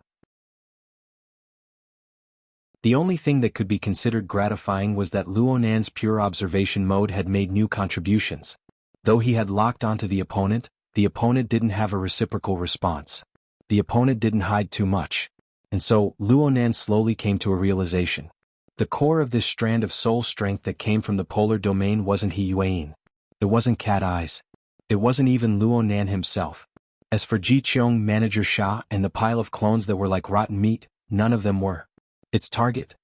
The only thing that could be considered gratifying was that Luonan's pure observation mode had made new contributions. Though he had locked onto the opponent didn't have a reciprocal response. The opponent didn't hide too much. And so, Luonan slowly came to a realization. The core of this strand of soul strength that came from the polar domain wasn't He Yuan. It wasn't Cat Eyes. It wasn't even Luonan himself. As for Ji Cheong, Manager Sha, and the pile of clones that were like rotten meat, none of them were its target.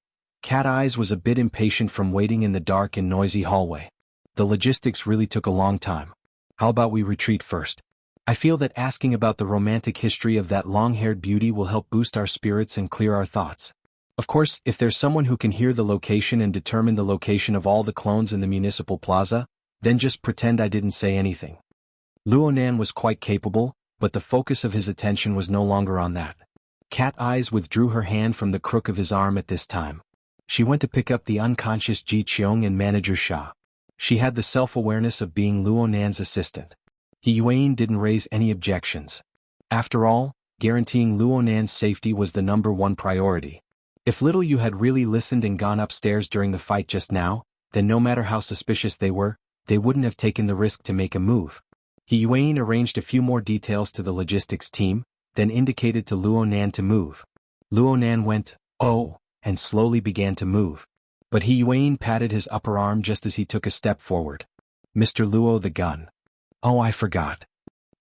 Cat Eyes was a bit impatient from waiting in the dark and noisy hallway. The logistics really took a long time. How about we retreat first? I feel that asking about the romantic history of that long-haired beauty will help boost our spirits and clear our thoughts. Of course, if there's someone who can hear the location and determine the location of all the clones in the municipal plaza, then just pretend I didn't say anything. Luonan was quite capable, but the focus of his attention was no longer on that. Cat Eyes withdrew her hand from the crook of his arm at this time. She went to pick up the unconscious Ji Cheong and Manager Sha. She had the self-awareness of being Luonan's assistant. He Yuan didn't raise any objections. After all, guaranteeing Luonan's safety was the #1 priority. If Little Yu had really listened and gone upstairs during the fight just now, then no matter how suspicious they were, they wouldn't have taken the risk to make a move. He Yuan arranged a few more details to the logistics team, then indicated to Luonan to move. Luonan went, "Oh," and slowly began to move. But He Yuan patted his upper arm just as he took a step forward. "Mr. Luo, the gun." "Oh, I forgot."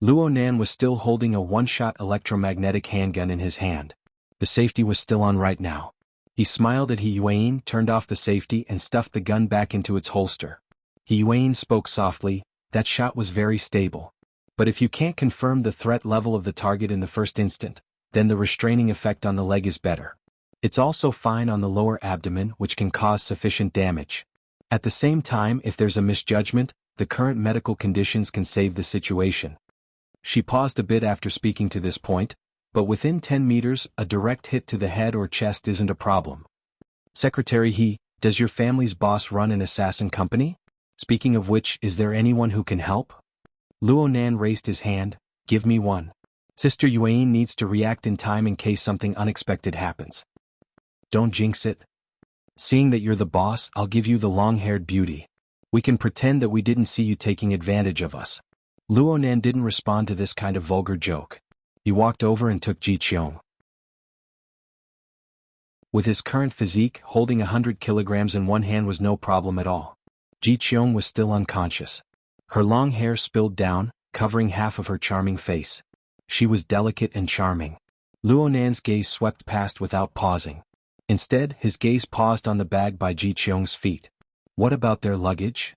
Luonan was still holding a one-shot electromagnetic handgun in his hand. The safety was still on right now. He smiled at He Yuan, turned off the safety and stuffed the gun back into its holster. He Yuan spoke softly, "That shot was very stable. But if you can't confirm the threat level of the target in the first instant, then the restraining effect on the leg is better. It's also fine on the lower abdomen, which can cause sufficient damage. At the same time, if there's a misjudgment, the current medical conditions can save the situation." She paused a bit after speaking to this point, but within 10 meters, a direct hit to the head or chest isn't a problem. "Secretary He, does your family's boss run an assassin company? Speaking of which, is there anyone who can help?" Luonan raised his hand, "Give me one. Sister Yuan needs to react in time in case something unexpected happens." "Don't jinx it. Seeing that you're the boss, I'll give you the long-haired beauty. We can pretend that we didn't see you taking advantage of us." Luonan didn't respond to this kind of vulgar joke. He walked over and took Ji Cheong. With his current physique, holding 100 kilograms in one hand was no problem at all. Ji Cheong was still unconscious. Her long hair spilled down, covering half of her charming face. She was delicate and charming. Luonan's gaze swept past without pausing. Instead, his gaze paused on the bag by Ji Cheong's feet. "What about their luggage?"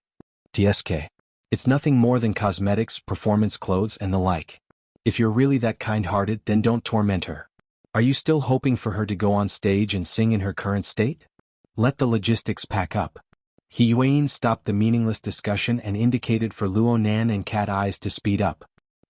"TSK. It's nothing more than cosmetics, performance clothes and the like. If you're really that kind-hearted, then don't torment her. Are you still hoping for her to go on stage and sing in her current state? Let the logistics pack up." He Yuan stopped the meaningless discussion and indicated for Luonan and Cat Eyes to speed up.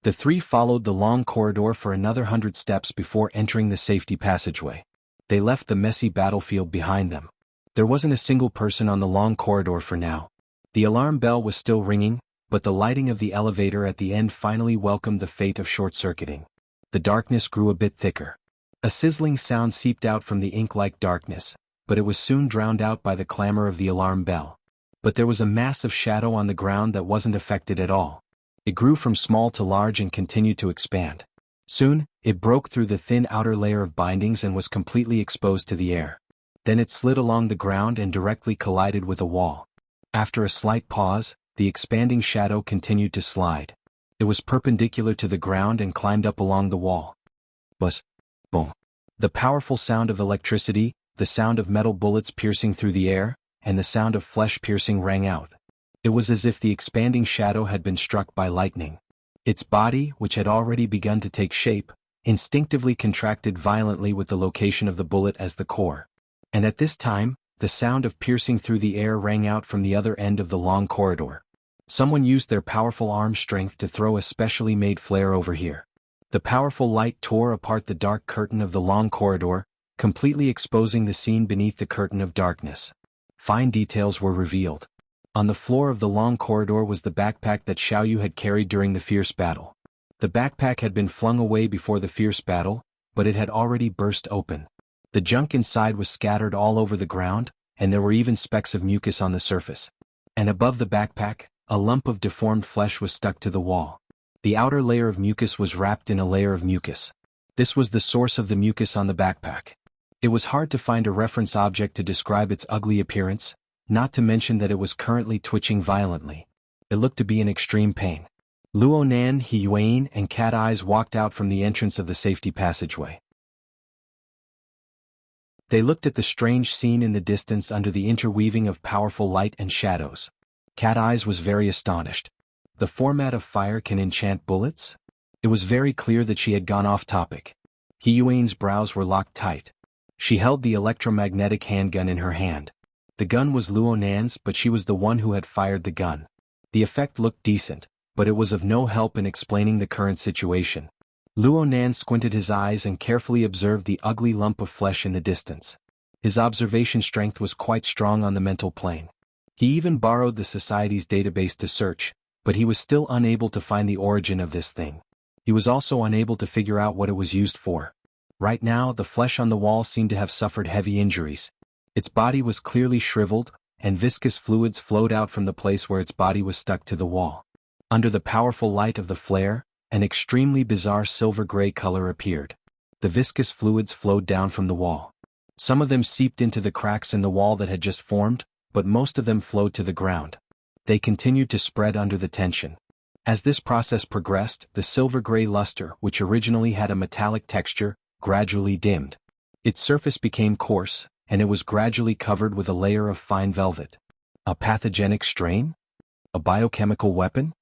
The three followed the long corridor for another 100 steps before entering the safety passageway. They left the messy battlefield behind them. There wasn't a single person on the long corridor for now. The alarm bell was still ringing, but the lighting of the elevator at the end finally welcomed the fate of short-circuiting. The darkness grew a bit thicker. A sizzling sound seeped out from the ink-like darkness, but it was soon drowned out by the clamor of the alarm bell. But there was a mass of shadow on the ground that wasn't affected at all. It grew from small to large and continued to expand. Soon, it broke through the thin outer layer of bindings and was completely exposed to the air. Then it slid along the ground and directly collided with a wall. After a slight pause, the expanding shadow continued to slide. It was perpendicular to the ground and climbed up along the wall. Buzz. Boom. The powerful sound of electricity, the sound of metal bullets piercing through the air, and the sound of flesh piercing rang out. It was as if the expanding shadow had been struck by lightning. Its body, which had already begun to take shape, instinctively contracted violently with the location of the bullet as the core. And at this time, the sound of piercing through the air rang out from the other end of the long corridor. Someone used their powerful arm strength to throw a specially made flare over here. The powerful light tore apart the dark curtain of the long corridor, completely exposing the scene beneath the curtain of darkness. Fine details were revealed. On the floor of the long corridor was the backpack that Xiaoyu had carried during the fierce battle. The backpack had been flung away before the fierce battle, but it had already burst open. The junk inside was scattered all over the ground, and there were even specks of mucus on the surface. And above the backpack, a lump of deformed flesh was stuck to the wall. The outer layer of mucus was wrapped in a layer of mucus. This was the source of the mucus on the backpack. It was hard to find a reference object to describe its ugly appearance, not to mention that it was currently twitching violently. It looked to be in extreme pain. Luo Nan, He Yuan, and Cat Eyes walked out from the entrance of the safety passageway. They looked at the strange scene in the distance under the interweaving of powerful light and shadows. Cat Eyes was very astonished. The format of fire can enchant bullets? It was very clear that she had gone off topic. He Yuan's brows were locked tight. She held the electromagnetic handgun in her hand. The gun was Luo Nan's, but she was the one who had fired the gun. The effect looked decent, but it was of no help in explaining the current situation. Luo Nan squinted his eyes and carefully observed the ugly lump of flesh in the distance. His observation strength was quite strong on the mental plane. He even borrowed the society's database to search, but he was still unable to find the origin of this thing. He was also unable to figure out what it was used for. Right now, the flesh on the wall seemed to have suffered heavy injuries. Its body was clearly shriveled, and viscous fluids flowed out from the place where its body was stuck to the wall. Under the powerful light of the flare, an extremely bizarre silver-gray color appeared. The viscous fluids flowed down from the wall. Some of them seeped into the cracks in the wall that had just formed, but most of them flowed to the ground. They continued to spread under the tension. As this process progressed, the silver-gray luster, which originally had a metallic texture, gradually dimmed. Its surface became coarse, and it was gradually covered with a layer of fine velvet. A pathogenic strain? A biochemical weapon?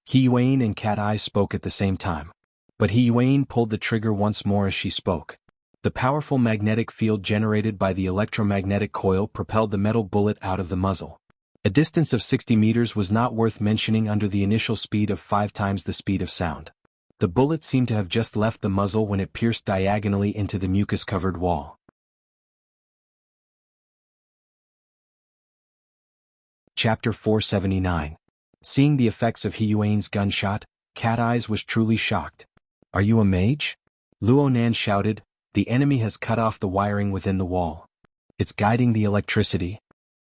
He Yuan and Cat Eyes spoke at the same time. But He Yuan pulled the trigger once more as she spoke. The powerful magnetic field generated by the electromagnetic coil propelled the metal bullet out of the muzzle. A distance of 60 meters was not worth mentioning under the initial speed of 5 times the speed of sound. The bullet seemed to have just left the muzzle when it pierced diagonally into the mucus-covered wall. Chapter 479. Seeing the effects of He Yuan's gunshot, Cat Eyes was truly shocked. "Are you a mage?" Luo Nan shouted. "The enemy has cut off the wiring within the wall. It's guiding the electricity."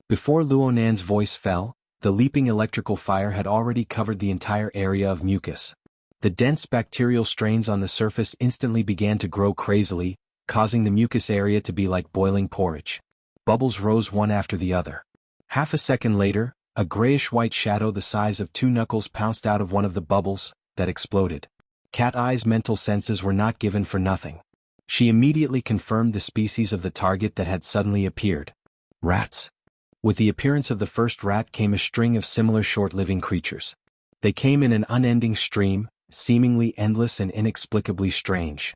Before Luo Nan's voice fell, the leaping electrical fire had already covered the entire area of mucus. The dense bacterial strains on the surface instantly began to grow crazily, causing the mucus area to be like boiling porridge. Bubbles rose one after the other. Half a second later, a grayish-white shadow the size of 2 knuckles pounced out of one of the bubbles, that exploded. Cat Eye's mental senses were not given for nothing. She immediately confirmed the species of the target that had suddenly appeared. Rats. With the appearance of the first rat came a string of similar short-living creatures. They came in an unending stream, seemingly endless and inexplicably strange.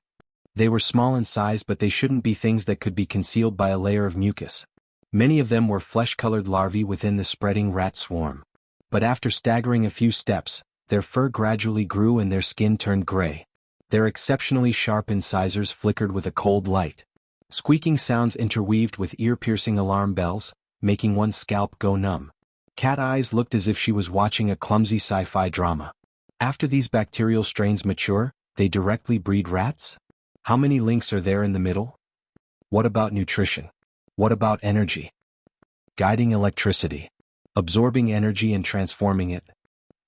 They were small in size, but they shouldn't be things that could be concealed by a layer of mucus. Many of them were flesh-colored larvae within the spreading rat swarm. But after staggering a few steps, their fur gradually grew and their skin turned gray. Their exceptionally sharp incisors flickered with a cold light. Squeaking sounds interweaved with ear-piercing alarm bells, making one's scalp go numb. Cat Eyes looked as if she was watching a clumsy sci-fi drama. After these bacterial strains mature, they directly breed rats? How many links are there in the middle? What about nutrition? What about energy? Guiding electricity. Absorbing energy and transforming it.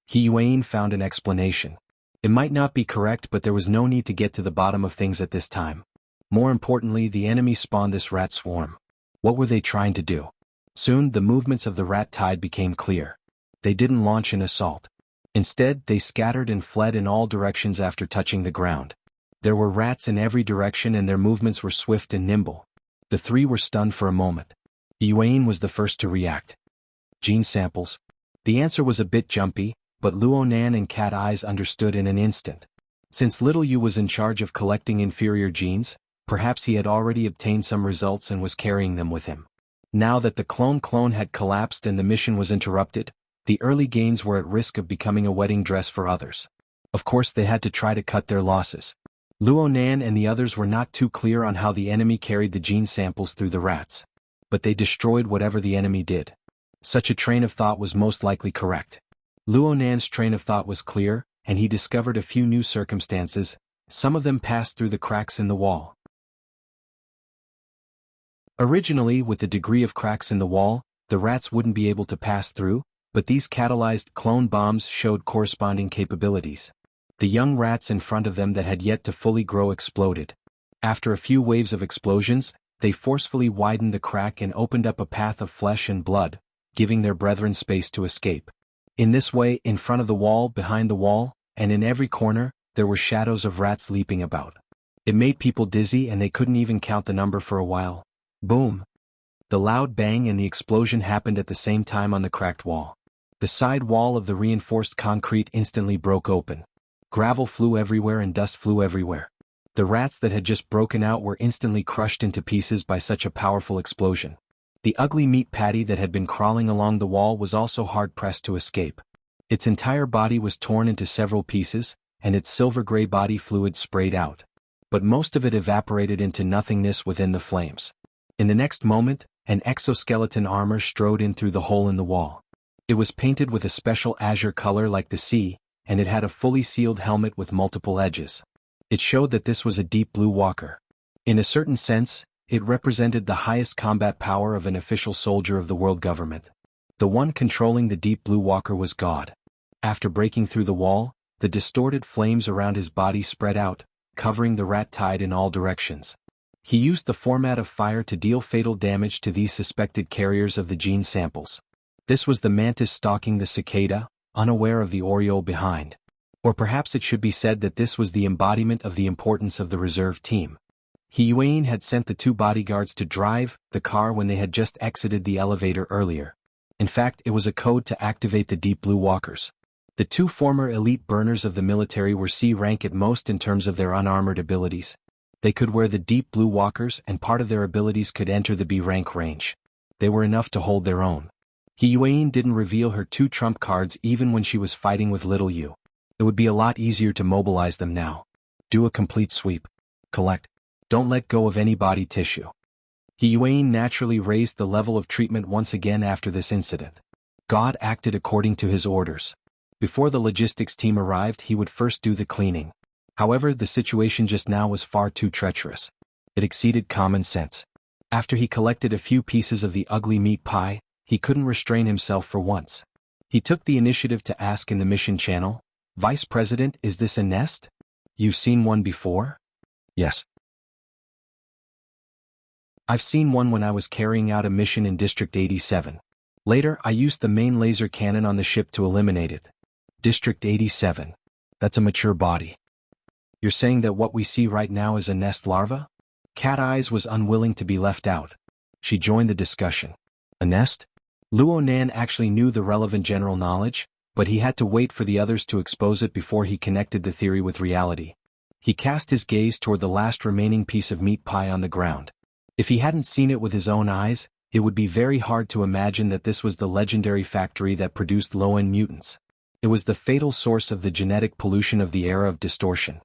He Yuan found an explanation. It might not be correct, but there was no need to get to the bottom of things at this time. More importantly, the enemy spawned this rat swarm. What were they trying to do? Soon, the movements of the rat tide became clear. They didn't launch an assault. Instead, they scattered and fled in all directions after touching the ground. There were rats in every direction and their movements were swift and nimble. The 3 were stunned for a moment. Yuan was the first to react. Gene samples. The answer was a bit jumpy, but Luo Nan and Cat Eyes understood in an instant. Since Little Yu was in charge of collecting inferior genes, perhaps he had already obtained some results and was carrying them with him. Now that the clone had collapsed and the mission was interrupted, the early gains were at risk of becoming a wedding dress for others. Of course, they had to try to cut their losses. Luo Nan and the others were not too clear on how the enemy carried the gene samples through the rats. But they destroyed whatever the enemy did. Such a train of thought was most likely correct. Luo Nan's train of thought was clear, and he discovered a few new circumstances. Some of them passed through the cracks in the wall. Originally, with the degree of cracks in the wall, the rats wouldn't be able to pass through, but these catalyzed clone bombs showed corresponding capabilities. The young rats in front of them that had yet to fully grow exploded. After a few waves of explosions, they forcefully widened the crack and opened up a path of flesh and blood, giving their brethren space to escape. In this way, in front of the wall, behind the wall, and in every corner, there were shadows of rats leaping about. It made people dizzy and they couldn't even count the number for a while. Boom! The loud bang and the explosion happened at the same time on the cracked wall. The side wall of the reinforced concrete instantly broke open. Gravel flew everywhere and dust flew everywhere. The rats that had just broken out were instantly crushed into pieces by such a powerful explosion. The ugly meat patty that had been crawling along the wall was also hard-pressed to escape. Its entire body was torn into several pieces, and its silver-gray body fluid sprayed out. But most of it evaporated into nothingness within the flames. In the next moment, an exoskeleton armor strode in through the hole in the wall. It was painted with a special azure color like the sea, and it had a fully sealed helmet with multiple edges. It showed that this was a deep blue walker. In a certain sense, it represented the highest combat power of an official soldier of the world government. The one controlling the deep blue walker was God. After breaking through the wall, the distorted flames around his body spread out, covering the rat tide in all directions. He used the format of fire to deal fatal damage to these suspected carriers of the gene samples. This was the mantis stalking the cicada, unaware of the oriole behind. Or perhaps it should be said that this was the embodiment of the importance of the reserve team. Hiyuan had sent the two bodyguards to drive the car when they had just exited the elevator earlier. In fact, it was a code to activate the Deep Blue Walkers. The two former elite burners of the military were C rank at most in terms of their unarmored abilities. They could wear the Deep Blue Walkers and part of their abilities could enter the B rank range. They were enough to hold their own. Hiyuan didn't reveal her two trump cards even when she was fighting with Little Yu. It would be a lot easier to mobilize them now. Do a complete sweep. Collect. Don't let go of any body tissue. Hiyuan naturally raised the level of treatment once again after this incident. God acted according to his orders. Before the logistics team arrived, he would first do the cleaning. However, the situation just now was far too treacherous. It exceeded common sense. After he collected a few pieces of the ugly meat pie, he couldn't restrain himself for once. He took the initiative to ask in the mission channel, "Vice President, is this a nest? You've seen one before?" "Yes. I've seen one when I was carrying out a mission in District 87. Later, I used the main laser cannon on the ship to eliminate it." District 87. That's a mature body. You're saying that what we see right now is a nest larva? Cat Eyes was unwilling to be left out. She joined the discussion. A nest? Luo Nan actually knew the relevant general knowledge, but he had to wait for the others to expose it before he connected the theory with reality. He cast his gaze toward the last remaining piece of meat pie on the ground. If he hadn't seen it with his own eyes, it would be very hard to imagine that this was the legendary factory that produced low-end mutants. It was the fatal source of the genetic pollution of the era of distortion.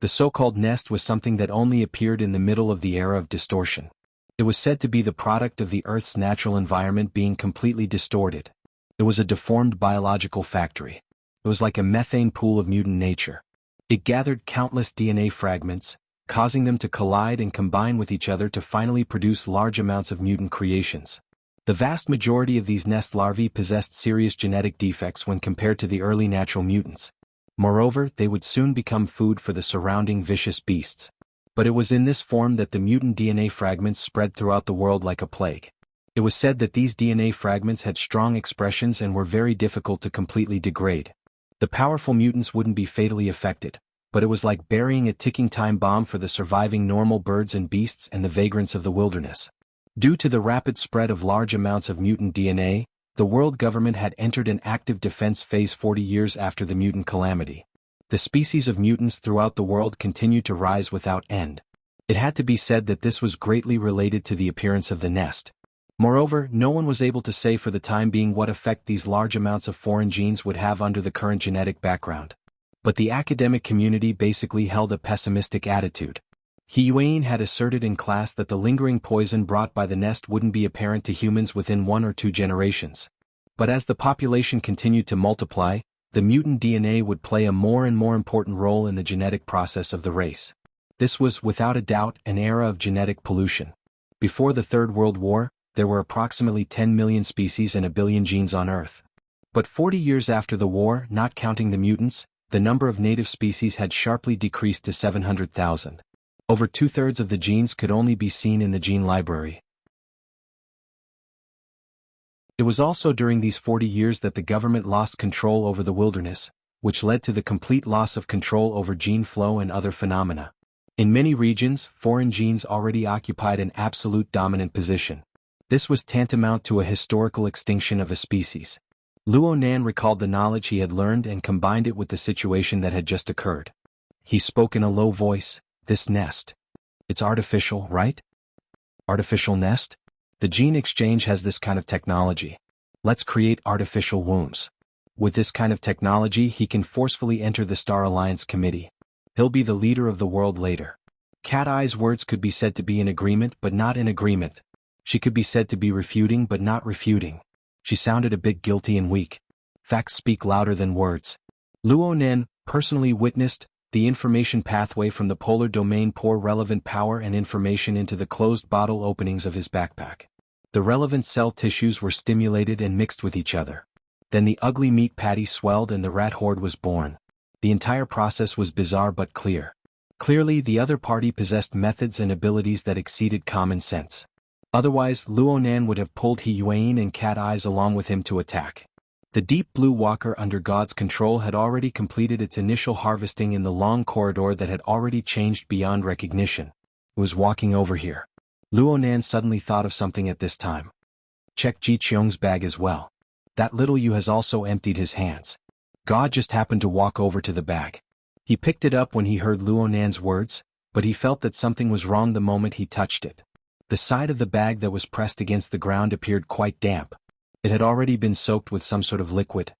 The so-called nest was something that only appeared in the middle of the era of distortion. It was said to be the product of the Earth's natural environment being completely distorted. It was a deformed biological factory. It was like a methane pool of mutant nature. It gathered countless DNA fragments, causing them to collide and combine with each other to finally produce large amounts of mutant creations. The vast majority of these nest larvae possessed serious genetic defects when compared to the early natural mutants. Moreover, they would soon become food for the surrounding vicious beasts. But it was in this form that the mutant DNA fragments spread throughout the world like a plague. It was said that these DNA fragments had strong expressions and were very difficult to completely degrade. The powerful mutants wouldn't be fatally affected, but it was like burying a ticking time bomb for the surviving normal birds and beasts and the vagrants of the wilderness. Due to the rapid spread of large amounts of mutant DNA, the world government had entered an active defense phase 40 years after the mutant calamity. The species of mutants throughout the world continued to rise without end. It had to be said that this was greatly related to the appearance of the nest. Moreover, no one was able to say for the time being what effect these large amounts of foreign genes would have under the current genetic background. But the academic community basically held a pessimistic attitude. Hiyuan had asserted in class that the lingering poison brought by the nest wouldn't be apparent to humans within 1 or 2 generations. But as the population continued to multiply, the mutant DNA would play a more and more important role in the genetic process of the race. This was, without a doubt, an era of genetic pollution. Before the Third World War, there were approximately 10 million species and a billion genes on Earth. But 40 years after the war, not counting the mutants, the number of native species had sharply decreased to 700,000. Over two-thirds of the genes could only be seen in the gene library. It was also during these 40 years that the government lost control over the wilderness, which led to the complete loss of control over gene flow and other phenomena. In many regions, foreign genes already occupied an absolute dominant position. This was tantamount to a historical extinction of a species. Luo Nan recalled the knowledge he had learned and combined it with the situation that had just occurred. He spoke in a low voice, "This nest. It's artificial, right? Artificial nest? The gene exchange has this kind of technology. Let's create artificial wombs. With this kind of technology he can forcefully enter the Star Alliance Committee. He'll be the leader of the world later." Cat Eye's words could be said to be in agreement but not in agreement. She could be said to be refuting but not refuting. She sounded a bit guilty and weak. Facts speak louder than words. Luo Nan personally witnessed the information pathway from the polar domain pour relevant power and information into the closed bottle openings of his backpack. The relevant cell tissues were stimulated and mixed with each other. Then the ugly meat patty swelled and the rat horde was born. The entire process was bizarre but clear. Clearly the other party possessed methods and abilities that exceeded common sense. Otherwise, Luo Nan would have pulled He Yuan and Cat Eyes along with him to attack. The deep blue walker under God's control had already completed its initial harvesting in the long corridor that had already changed beyond recognition. It was walking over here. Luo Nan suddenly thought of something at this time. Check Ji Qiong's bag as well. That little Yu has also emptied his hands. God just happened to walk over to the bag. He picked it up when he heard Luo Nan's words, but he felt that something was wrong the moment he touched it. The side of the bag that was pressed against the ground appeared quite damp. It had already been soaked with some sort of liquid,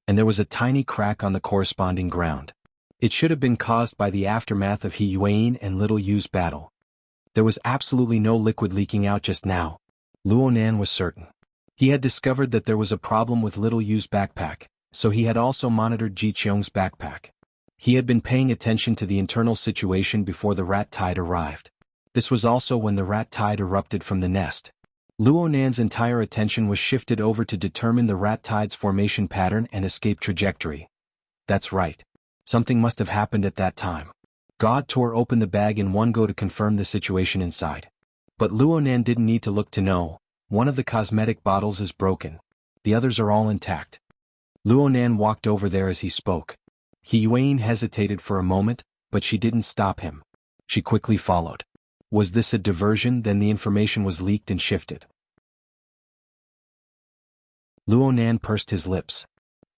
and there was a tiny crack on the corresponding ground. It should have been caused by the aftermath of He Yuan and Little Yu's battle. There was absolutely no liquid leaking out just now. Luo Nan was certain. He had discovered that there was a problem with Little Yu's backpack, so he had also monitored Ji Qiong's backpack. He had been paying attention to the internal situation before the rat tide arrived. This was also when the rat tide erupted from the nest. Luo Nan's entire attention was shifted over to determine the rat tide's formation pattern and escape trajectory. That's right. Something must have happened at that time. God tore open the bag in one go to confirm the situation inside. But Luo Nan didn't need to look to know. One of the cosmetic bottles is broken. The others are all intact. Luo Nan walked over there as he spoke. He Yuan hesitated for a moment, but she didn't stop him. She quickly followed. Was this a diversion? Then the information was leaked and shifted. Luo Nan pursed his lips.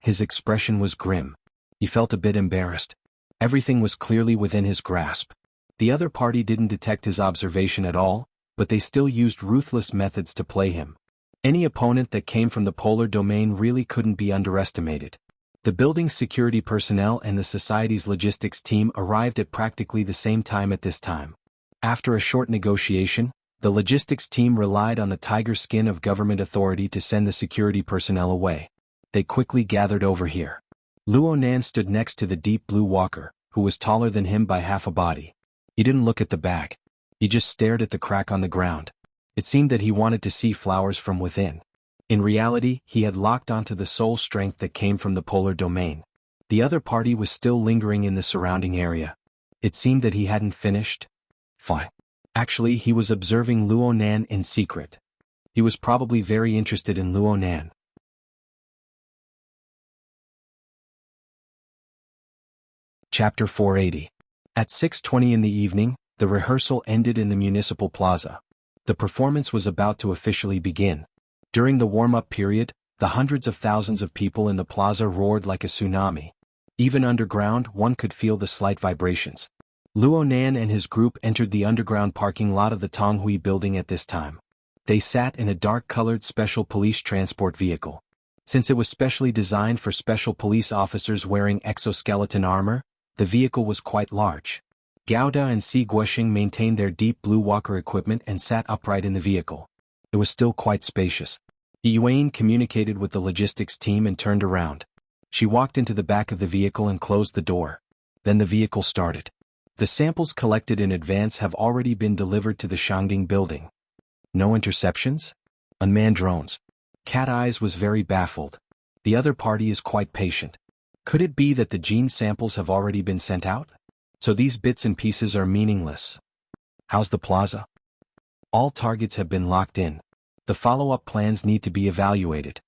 His expression was grim. He felt a bit embarrassed. Everything was clearly within his grasp. The other party didn't detect his observation at all, but they still used ruthless methods to play him. Any opponent that came from the polar domain really couldn't be underestimated. The building's security personnel and the society's logistics team arrived at practically the same time at this time. After a short negotiation, the logistics team relied on the tiger skin of government authority to send the security personnel away. They quickly gathered over here. Luo Nan stood next to the deep blue walker, who was taller than him by half a body. He didn't look at the bag. He just stared at the crack on the ground. It seemed that he wanted to see flowers from within. In reality, he had locked onto the soul strength that came from the polar domain. The other party was still lingering in the surrounding area. It seemed that he hadn't finished. Fine. Actually, he was observing Luo Nan in secret. He was probably very interested in Luo Nan. Chapter 480. At 6:20 in the evening, the rehearsal ended in the municipal plaza. The performance was about to officially begin. During the warm-up period, the hundreds of thousands of people in the plaza roared like a tsunami. Even underground, one could feel the slight vibrations. Luo Nan and his group entered the underground parking lot of the Tonghui building at this time. They sat in a dark-colored special police transport vehicle. Since it was specially designed for special police officers wearing exoskeleton armor, the vehicle was quite large. Gouda and Si Guoxing maintained their deep blue walker equipment and sat upright in the vehicle. It was still quite spacious. Yuan communicated with the logistics team and turned around. She walked into the back of the vehicle and closed the door. Then the vehicle started. The samples collected in advance have already been delivered to the Shangding building. No interceptions? Unmanned drones. Cat Eyes was very baffled. The other party is quite patient. Could it be that the gene samples have already been sent out? So these bits and pieces are meaningless. How's the plaza? All targets have been locked in. The follow-up plans need to be evaluated.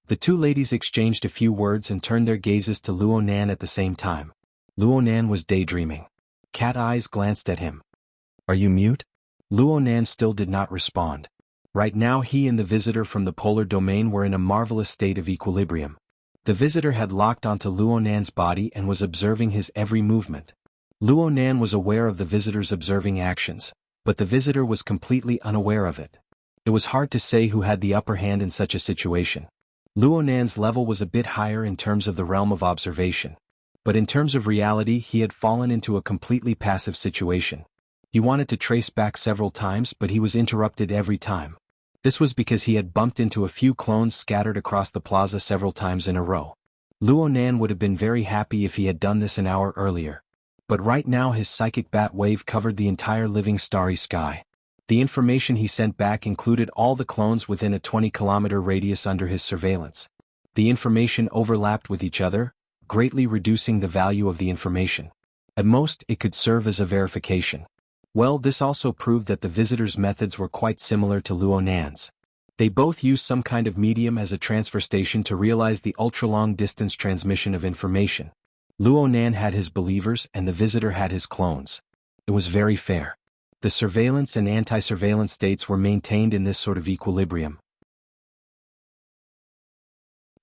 The two ladies exchanged a few words and turned their gazes to Luo Nan at the same time. Luo Nan was daydreaming. Cat Eyes glanced at him. Are you mute? Luo Nan still did not respond. Right now he and the visitor from the polar domain were in a marvelous state of equilibrium. The visitor had locked onto Luo Nan's body and was observing his every movement. Luo Nan was aware of the visitor's observing actions, but the visitor was completely unaware of it. It was hard to say who had the upper hand in such a situation. Luo Nan's level was a bit higher in terms of the realm of observation. But in terms of reality he had fallen into a completely passive situation. He wanted to trace back several times but he was interrupted every time. This was because he had bumped into a few clones scattered across the plaza several times in a row. Luo Nan would have been very happy if he had done this an hour earlier. But right now his psychic bat wave covered the entire living starry sky. The information he sent back included all the clones within a 20-kilometer radius under his surveillance. The information overlapped with each other, greatly reducing the value of the information. At most, it could serve as a verification. Well, this also proved that the visitor's methods were quite similar to Luo Nan's. They both used some kind of medium as a transfer station to realize the ultra-long distance transmission of information. Luo Nan had his believers and the visitor had his clones. It was very fair. The surveillance and anti-surveillance states were maintained in this sort of equilibrium.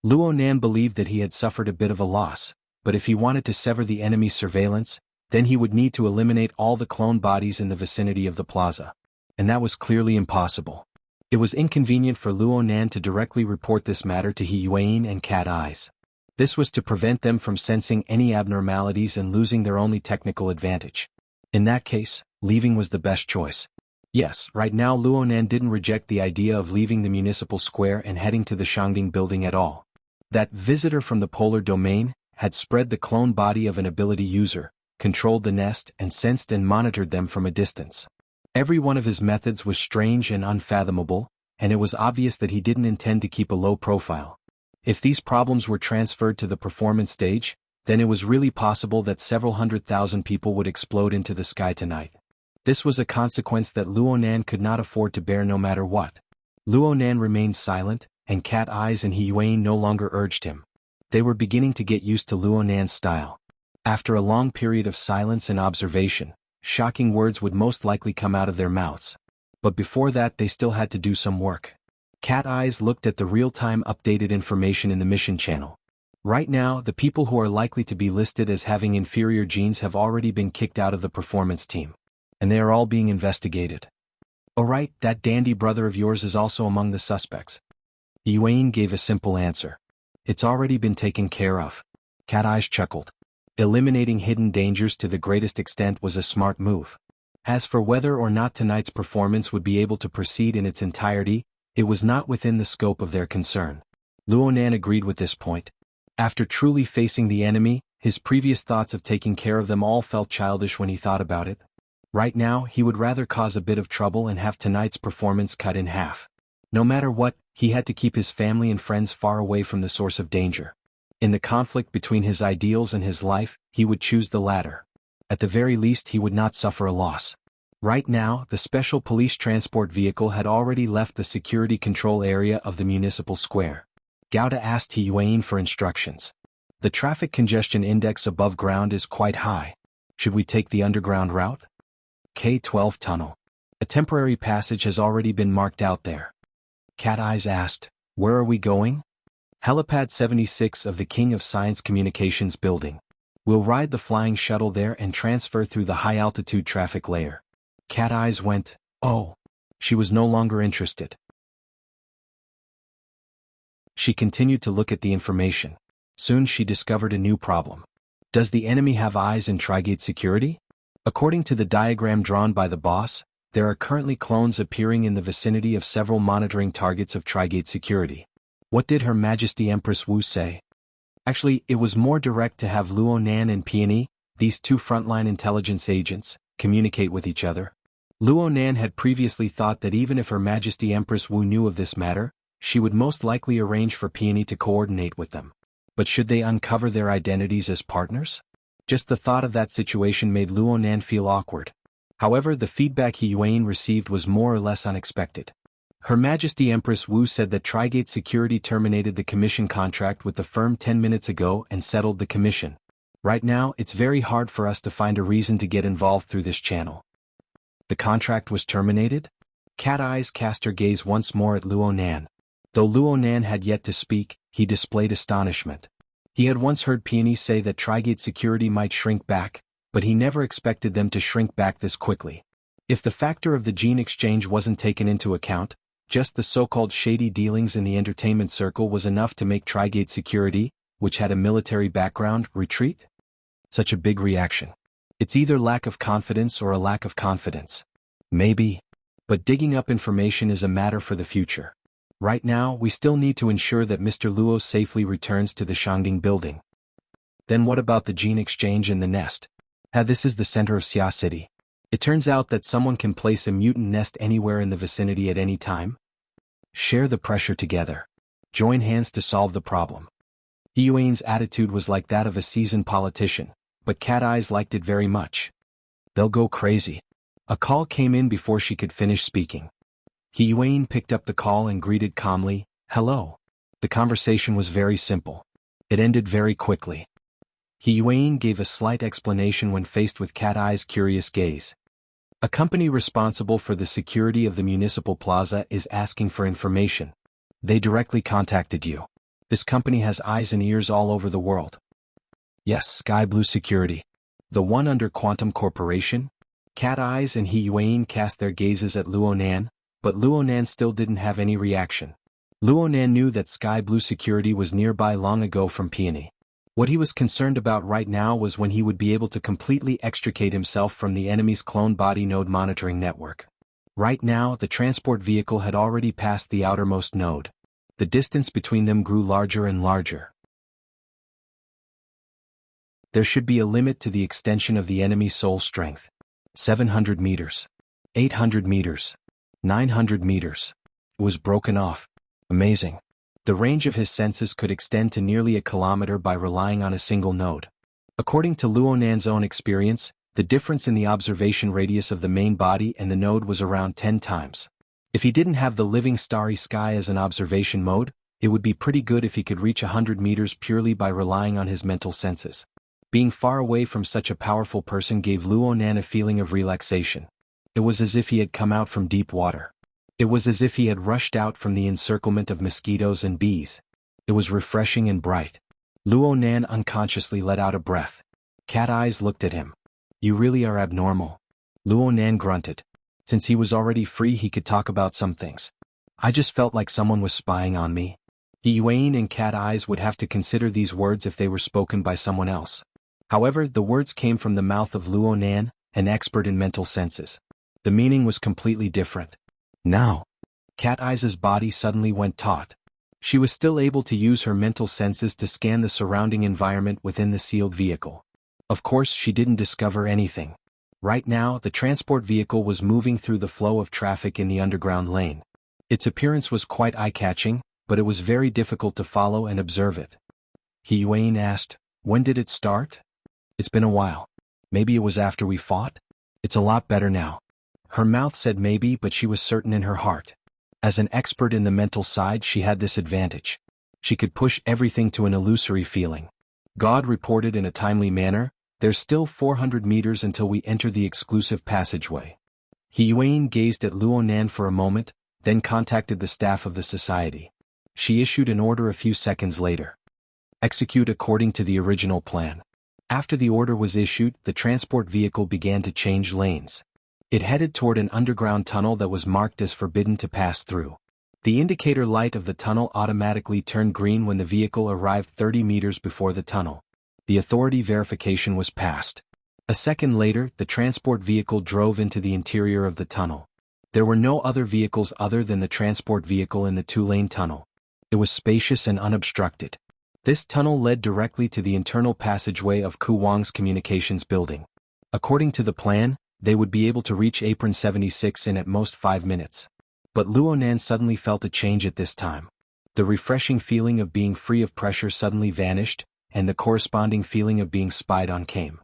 Luo Nan believed that he had suffered a bit of a loss, but if he wanted to sever the enemy's surveillance, then he would need to eliminate all the clone bodies in the vicinity of the plaza. And that was clearly impossible. It was inconvenient for Luo Nan to directly report this matter to He Yuan and Cat Eyes. This was to prevent them from sensing any abnormalities and losing their only technical advantage. In that case, leaving was the best choice. Yes, right now Luo Nan didn't reject the idea of leaving the municipal square and heading to the Shangding building at all. That visitor from the polar domain had spread the clone body of an ability user, controlled the nest and sensed and monitored them from a distance. Every one of his methods was strange and unfathomable, and it was obvious that he didn't intend to keep a low profile. If these problems were transferred to the performance stage, then it was really possible that several 100,000 people would explode into the sky tonight. This was a consequence that Luo Nan could not afford to bear no matter what. Luo Nan remained silent, and Cat Eyes and He Yuan no longer urged him. They were beginning to get used to Luo Nan's style. After a long period of silence and observation, shocking words would most likely come out of their mouths. But before that they still had to do some work. Cat Eyes looked at the real-time updated information in the mission channel. Right now, the people who are likely to be listed as having inferior genes have already been kicked out of the performance team. And they are all being investigated. Oh right, that dandy brother of yours is also among the suspects. Yuan gave a simple answer. It's already been taken care of. Cat Eyes chuckled. Eliminating hidden dangers to the greatest extent was a smart move. As for whether or not tonight's performance would be able to proceed in its entirety, it was not within the scope of their concern. Luo Nan agreed with this point. After truly facing the enemy, his previous thoughts of taking care of them all felt childish when he thought about it. Right now, he would rather cause a bit of trouble and have tonight's performance cut in half. No matter what, he had to keep his family and friends far away from the source of danger. In the conflict between his ideals and his life, he would choose the latter. At the very least he would not suffer a loss. Right now, the special police transport vehicle had already left the security control area of the municipal square. Gauda asked He Yuan for instructions. The traffic congestion index above ground is quite high. Should we take the underground route? K-12 tunnel. A temporary passage has already been marked out there. Cat Eyes asked, where are we going? Helipad 76 of the King of Science Communications building. We'll ride the flying shuttle there and transfer through the high-altitude traffic layer. Cat Eyes went, oh. She was no longer interested. She continued to look at the information. Soon she discovered a new problem. Does the enemy have eyes in Trigate security? According to the diagram drawn by the boss, there are currently clones appearing in the vicinity of several monitoring targets of Trigate security. What did Her Majesty Empress Wu say? Actually, it was more direct to have Luo Nan and Peony, these two frontline intelligence agents, communicate with each other. Luo Nan had previously thought that even if Her Majesty Empress Wu knew of this matter, she would most likely arrange for Peony to coordinate with them. But should they uncover their identities as partners? Just the thought of that situation made Luo Nan feel awkward. However, the feedback He Yuan received was more or less unexpected. Her Majesty Empress Wu said that Trigate Security terminated the commission contract with the firm 10 minutes ago and settled the commission. Right now, it's very hard for us to find a reason to get involved through this channel. The contract was terminated? Cat Eyes cast her gaze once more at Luo Nan. Though Luo Nan had yet to speak, he displayed astonishment. He had once heard Peony say that Trigate Security might shrink back, but he never expected them to shrink back this quickly. If the factor of the gene exchange wasn't taken into account, just the so-called shady dealings in the entertainment circle was enough to make Trigate Security, which had a military background, retreat? Such a big reaction. It's either lack of confidence or a lack of confidence. Maybe. But digging up information is a matter for the future. Right now, we still need to ensure that Mr. Luo safely returns to the Shangding building. Then what about the gene exchange in the nest? This is the center of Xia City. It turns out that someone can place a mutant nest anywhere in the vicinity at any time. Share the pressure together. Join hands to solve the problem. He Yuan's attitude was like that of a seasoned politician, but Cat Eyes liked it very much. They'll go crazy. A call came in before she could finish speaking. He Yuan picked up the call and greeted calmly, "Hello." The conversation was very simple. It ended very quickly. He Yuan gave a slight explanation when faced with Cat Eye's curious gaze. A company responsible for the security of the municipal plaza is asking for information. They directly contacted you. This company has eyes and ears all over the world. Yes, Sky Blue Security. The one under Quantum Corporation? Cat Eyes and He Yuan cast their gazes at Luo Nan, but Luo Nan still didn't have any reaction. Luo Nan knew that Sky Blue Security was nearby long ago from Peony. What he was concerned about right now was when he would be able to completely extricate himself from the enemy's clone body node monitoring network. Right now, the transport vehicle had already passed the outermost node. The distance between them grew larger and larger. There should be a limit to the extension of the enemy's soul strength. 700 meters. 800 meters. 900 meters. It was broken off. Amazing. The range of his senses could extend to nearly a kilometer by relying on a single node. According to Luo Nan's own experience, the difference in the observation radius of the main body and the node was around 10 times. If he didn't have the living starry sky as an observation mode, it would be pretty good if he could reach 100 meters purely by relying on his mental senses. Being far away from such a powerful person gave Luo Nan a feeling of relaxation. It was as if he had come out from deep water. It was as if he had rushed out from the encirclement of mosquitoes and bees. It was refreshing and bright. Luo Nan unconsciously let out a breath. Cat Eyes looked at him. "You really are abnormal." Luo Nan grunted. Since he was already free, he could talk about some things. "I just felt like someone was spying on me." He Yuan and Cat Eyes would have to consider these words if they were spoken by someone else. However, the words came from the mouth of Luo Nan, an expert in mental senses. The meaning was completely different. Now, Cat Eyes' body suddenly went taut. She was still able to use her mental senses to scan the surrounding environment within the sealed vehicle. Of course, she didn't discover anything. Right now, the transport vehicle was moving through the flow of traffic in the underground lane. Its appearance was quite eye-catching, but it was very difficult to follow and observe it. He Yuan asked, "When did it start?" "It's been a while. Maybe it was after we fought?" "It's a lot better now." Her mouth said maybe, but she was certain in her heart. As an expert in the mental side, she had this advantage. She could push everything to an illusory feeling. God reported in a timely manner, "There's still 400 meters until we enter the exclusive passageway." He Yuan gazed at Luo Nan for a moment, then contacted the staff of the society. She issued an order a few seconds later. Execute according to the original plan. After the order was issued, the transport vehicle began to change lanes. It headed toward an underground tunnel that was marked as forbidden to pass through. The indicator light of the tunnel automatically turned green when the vehicle arrived 30 meters before the tunnel. The authority verification was passed. A second later, the transport vehicle drove into the interior of the tunnel. There were no other vehicles other than the transport vehicle in the two-lane tunnel. It was spacious and unobstructed. This tunnel led directly to the internal passageway of Ku Wang's communications building. According to the plan, they would be able to reach Apron 76 in at most 5 minutes. But Luonan suddenly felt a change at this time. The refreshing feeling of being free of pressure suddenly vanished, and the corresponding feeling of being spied on came.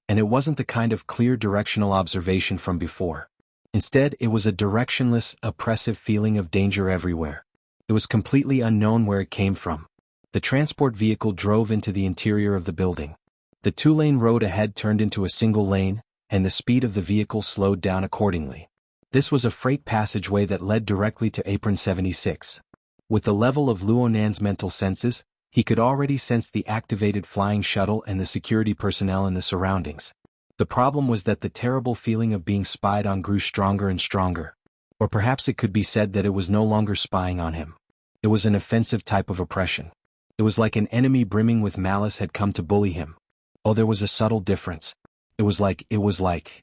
And it wasn't the kind of clear directional observation from before. Instead, it was a directionless, oppressive feeling of danger everywhere. It was completely unknown where it came from. The transport vehicle drove into the interior of the building. The two-lane road ahead turned into a single lane, and the speed of the vehicle slowed down accordingly. This was a freight passageway that led directly to Apron 76. With the level of Luonan's mental senses, he could already sense the activated flying shuttle and the security personnel in the surroundings. The problem was that the terrible feeling of being spied on grew stronger and stronger. Or perhaps it could be said that it was no longer spying on him. It was an offensive type of oppression. It was like an enemy brimming with malice had come to bully him. Oh, there was a subtle difference. It was like.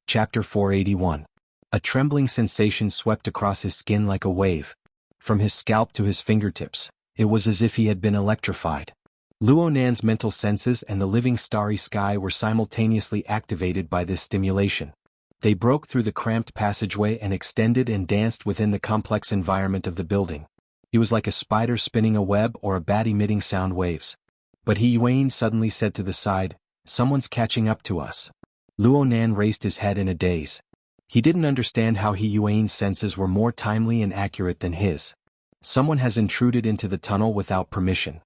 Chapter 481. A trembling sensation swept across his skin like a wave. From his scalp to his fingertips, it was as if he had been electrified. Luonan's mental senses and the living starry sky were simultaneously activated by this stimulation. They broke through the cramped passageway and extended and danced within the complex environment of the building. He was like a spider spinning a web or a bat emitting sound waves. But Yuan suddenly said to the side, "Someone's catching up to us." Luonan raised his head in a daze. He didn't understand how Yuan's senses were more timely and accurate than his. Someone has intruded into the tunnel without permission.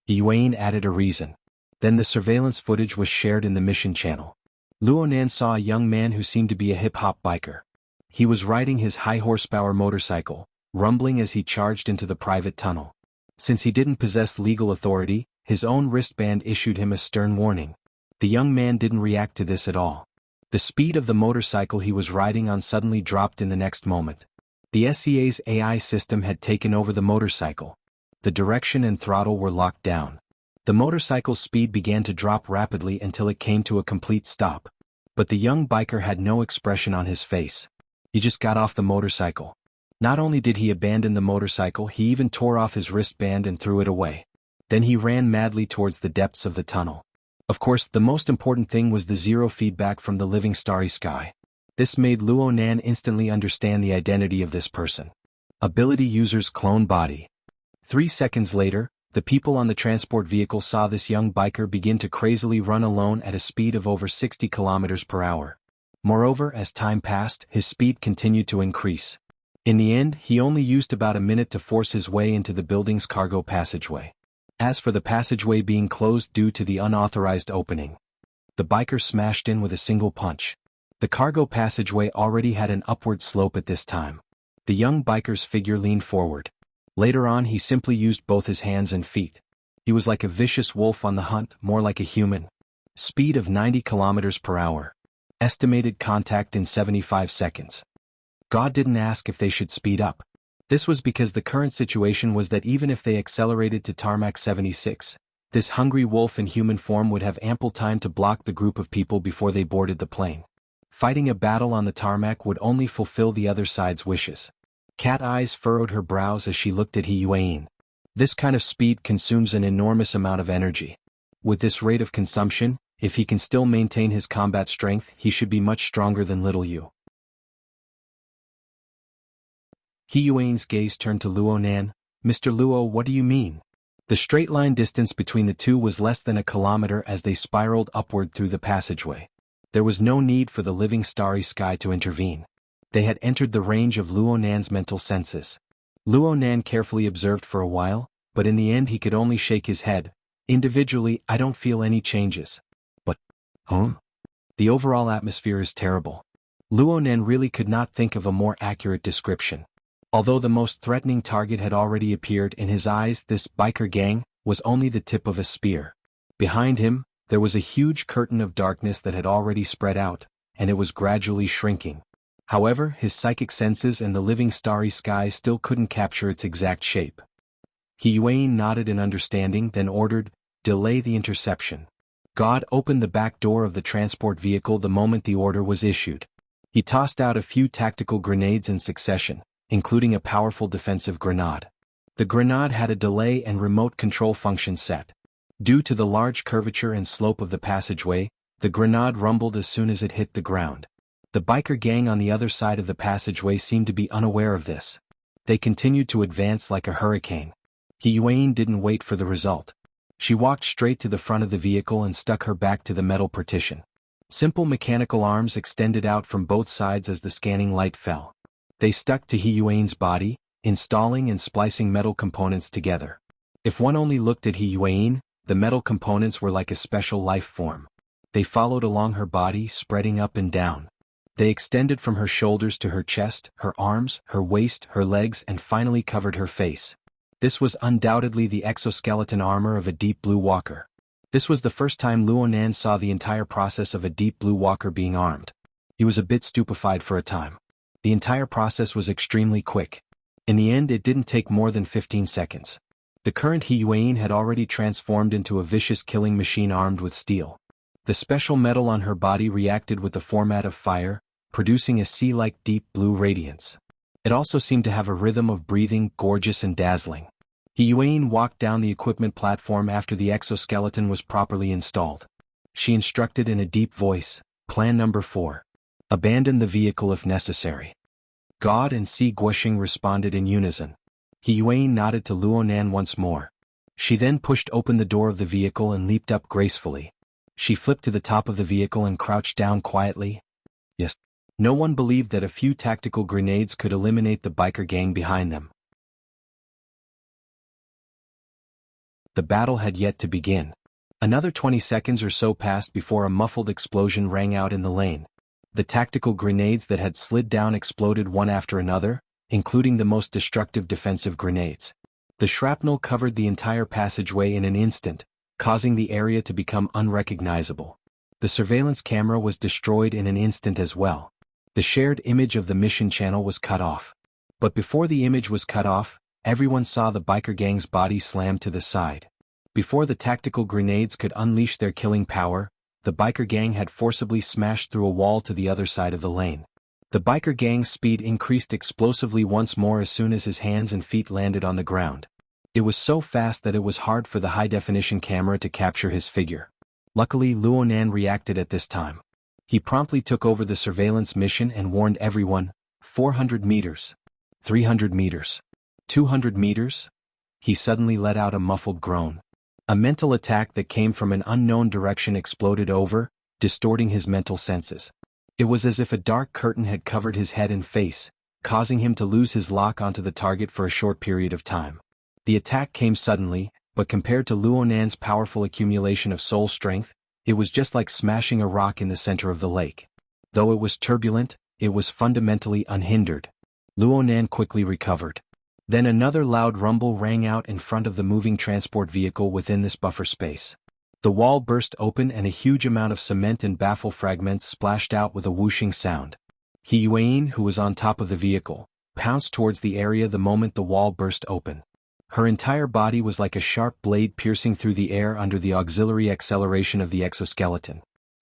Yuan added a reason. Then the surveillance footage was shared in the mission channel. Luonan saw a young man who seemed to be a hip-hop biker. He was riding his high-horsepower motorcycle, rumbling as he charged into the private tunnel. Since he didn't possess legal authority, his own wristband issued him a stern warning. The young man didn't react to this at all. The speed of the motorcycle he was riding on suddenly dropped in the next moment. The SCA's AI system had taken over the motorcycle. The direction and throttle were locked down. The motorcycle's speed began to drop rapidly until it came to a complete stop. But the young biker had no expression on his face. He just got off the motorcycle. Not only did he abandon the motorcycle, he even tore off his wristband and threw it away. Then he ran madly towards the depths of the tunnel. Of course, the most important thing was the zero feedback from the living starry sky. This made Luonan instantly understand the identity of this person. Ability user's clone body. 3 seconds later, the people on the transport vehicle saw this young biker begin to crazily run alone at a speed of over 60 kilometers per hour. Moreover, as time passed, his speed continued to increase. In the end, he only used about a minute to force his way into the building's cargo passageway. As for the passageway being closed due to the unauthorized opening, the biker smashed in with a single punch. The cargo passageway already had an upward slope at this time. The young biker's figure leaned forward. Later on, he simply used both his hands and feet. He was like a vicious wolf on the hunt, more like a human. Speed of 90 kilometers per hour. Estimated contact in 75 seconds. God didn't ask if they should speed up. This was because the current situation was that even if they accelerated to tarmac 76, this hungry wolf in human form would have ample time to block the group of people before they boarded the plane. Fighting a battle on the tarmac would only fulfill the other side's wishes. Cat eyes furrowed her brows as she looked at Yuan. This kind of speed consumes an enormous amount of energy. With this rate of consumption, if he can still maintain his combat strength, he should be much stronger than little Yu. Yuan's gaze turned to Luonan. "Mr. Luo, what do you mean?" The straight line distance between the two was less than a kilometer as they spiraled upward through the passageway. There was no need for the living starry sky to intervene. They had entered the range of Luonan's mental senses. Luonan carefully observed for a while, but in the end he could only shake his head. "Individually, I don't feel any changes. But, the overall atmosphere is terrible." Luonan really could not think of a more accurate description. Although the most threatening target had already appeared in his eyes, this biker gang was only the tip of a spear. Behind him, there was a huge curtain of darkness that had already spread out, and it was gradually shrinking. However, his psychic senses and the living starry sky still couldn't capture its exact shape. Yuan nodded in understanding, then ordered, "Delay the interception." God opened the back door of the transport vehicle the moment the order was issued. He tossed out a few tactical grenades in succession, including a powerful defensive grenade. The grenade had a delay and remote control function set. Due to the large curvature and slope of the passageway, the grenade rumbled as soon as it hit the ground. The biker gang on the other side of the passageway seemed to be unaware of this. They continued to advance like a hurricane. Yuan didn't wait for the result. She walked straight to the front of the vehicle and stuck her back to the metal partition. Simple mechanical arms extended out from both sides as the scanning light fell. They stuck to Yuan's body, installing and splicing metal components together. If one only looked at Yuan, the metal components were like a special life form. They followed along her body, spreading up and down. They extended from her shoulders to her chest, her arms, her waist, her legs, and finally covered her face. This was undoubtedly the exoskeleton armor of a Deep Blue Walker. This was the first time Luonan saw the entire process of a Deep Blue Walker being armed. He was a bit stupefied for a time. The entire process was extremely quick. In the end, it didn't take more than 15 seconds. The current Yuan had already transformed into a vicious killing machine armed with steel. The special metal on her body reacted with the format of fire, producing a sea-like deep blue radiance. It also seemed to have a rhythm of breathing, gorgeous and dazzling. Yuan walked down the equipment platform after the exoskeleton was properly installed. She instructed in a deep voice, Plan number 4. Abandon the vehicle if necessary. God and Si Guoxing responded in unison. Yuan nodded to Luonan once more. She then pushed open the door of the vehicle and leaped up gracefully. She flipped to the top of the vehicle and crouched down quietly. Yes. No one believed that a few tactical grenades could eliminate the biker gang behind them. The battle had yet to begin. Another 20 seconds or so passed before a muffled explosion rang out in the lane. The tactical grenades that had slid down exploded one after another, including the most destructive defensive grenades. The shrapnel covered the entire passageway in an instant, causing the area to become unrecognizable. The surveillance camera was destroyed in an instant as well. The shared image of the mission channel was cut off. But before the image was cut off, everyone saw the biker gang's body slam to the side. Before the tactical grenades could unleash their killing power, the biker gang had forcibly smashed through a wall to the other side of the lane. The biker gang's speed increased explosively once more as soon as his hands and feet landed on the ground. It was so fast that it was hard for the high-definition camera to capture his figure. Luckily, Luonan reacted at this time. He promptly took over the surveillance mission and warned everyone, 400 meters, 300 meters, 200 meters. He suddenly let out a muffled groan. A mental attack that came from an unknown direction exploded over, distorting his mental senses. It was as if a dark curtain had covered his head and face, causing him to lose his lock onto the target for a short period of time. The attack came suddenly, but compared to Luonan's powerful accumulation of soul strength, it was just like smashing a rock in the center of the lake. Though it was turbulent, it was fundamentally unhindered. Luonan quickly recovered. Then another loud rumble rang out in front of the moving transport vehicle within this buffer space. The wall burst open and a huge amount of cement and baffle fragments splashed out with a whooshing sound. Yuan, who was on top of the vehicle, pounced towards the area the moment the wall burst open. Her entire body was like a sharp blade piercing through the air under the auxiliary acceleration of the exoskeleton.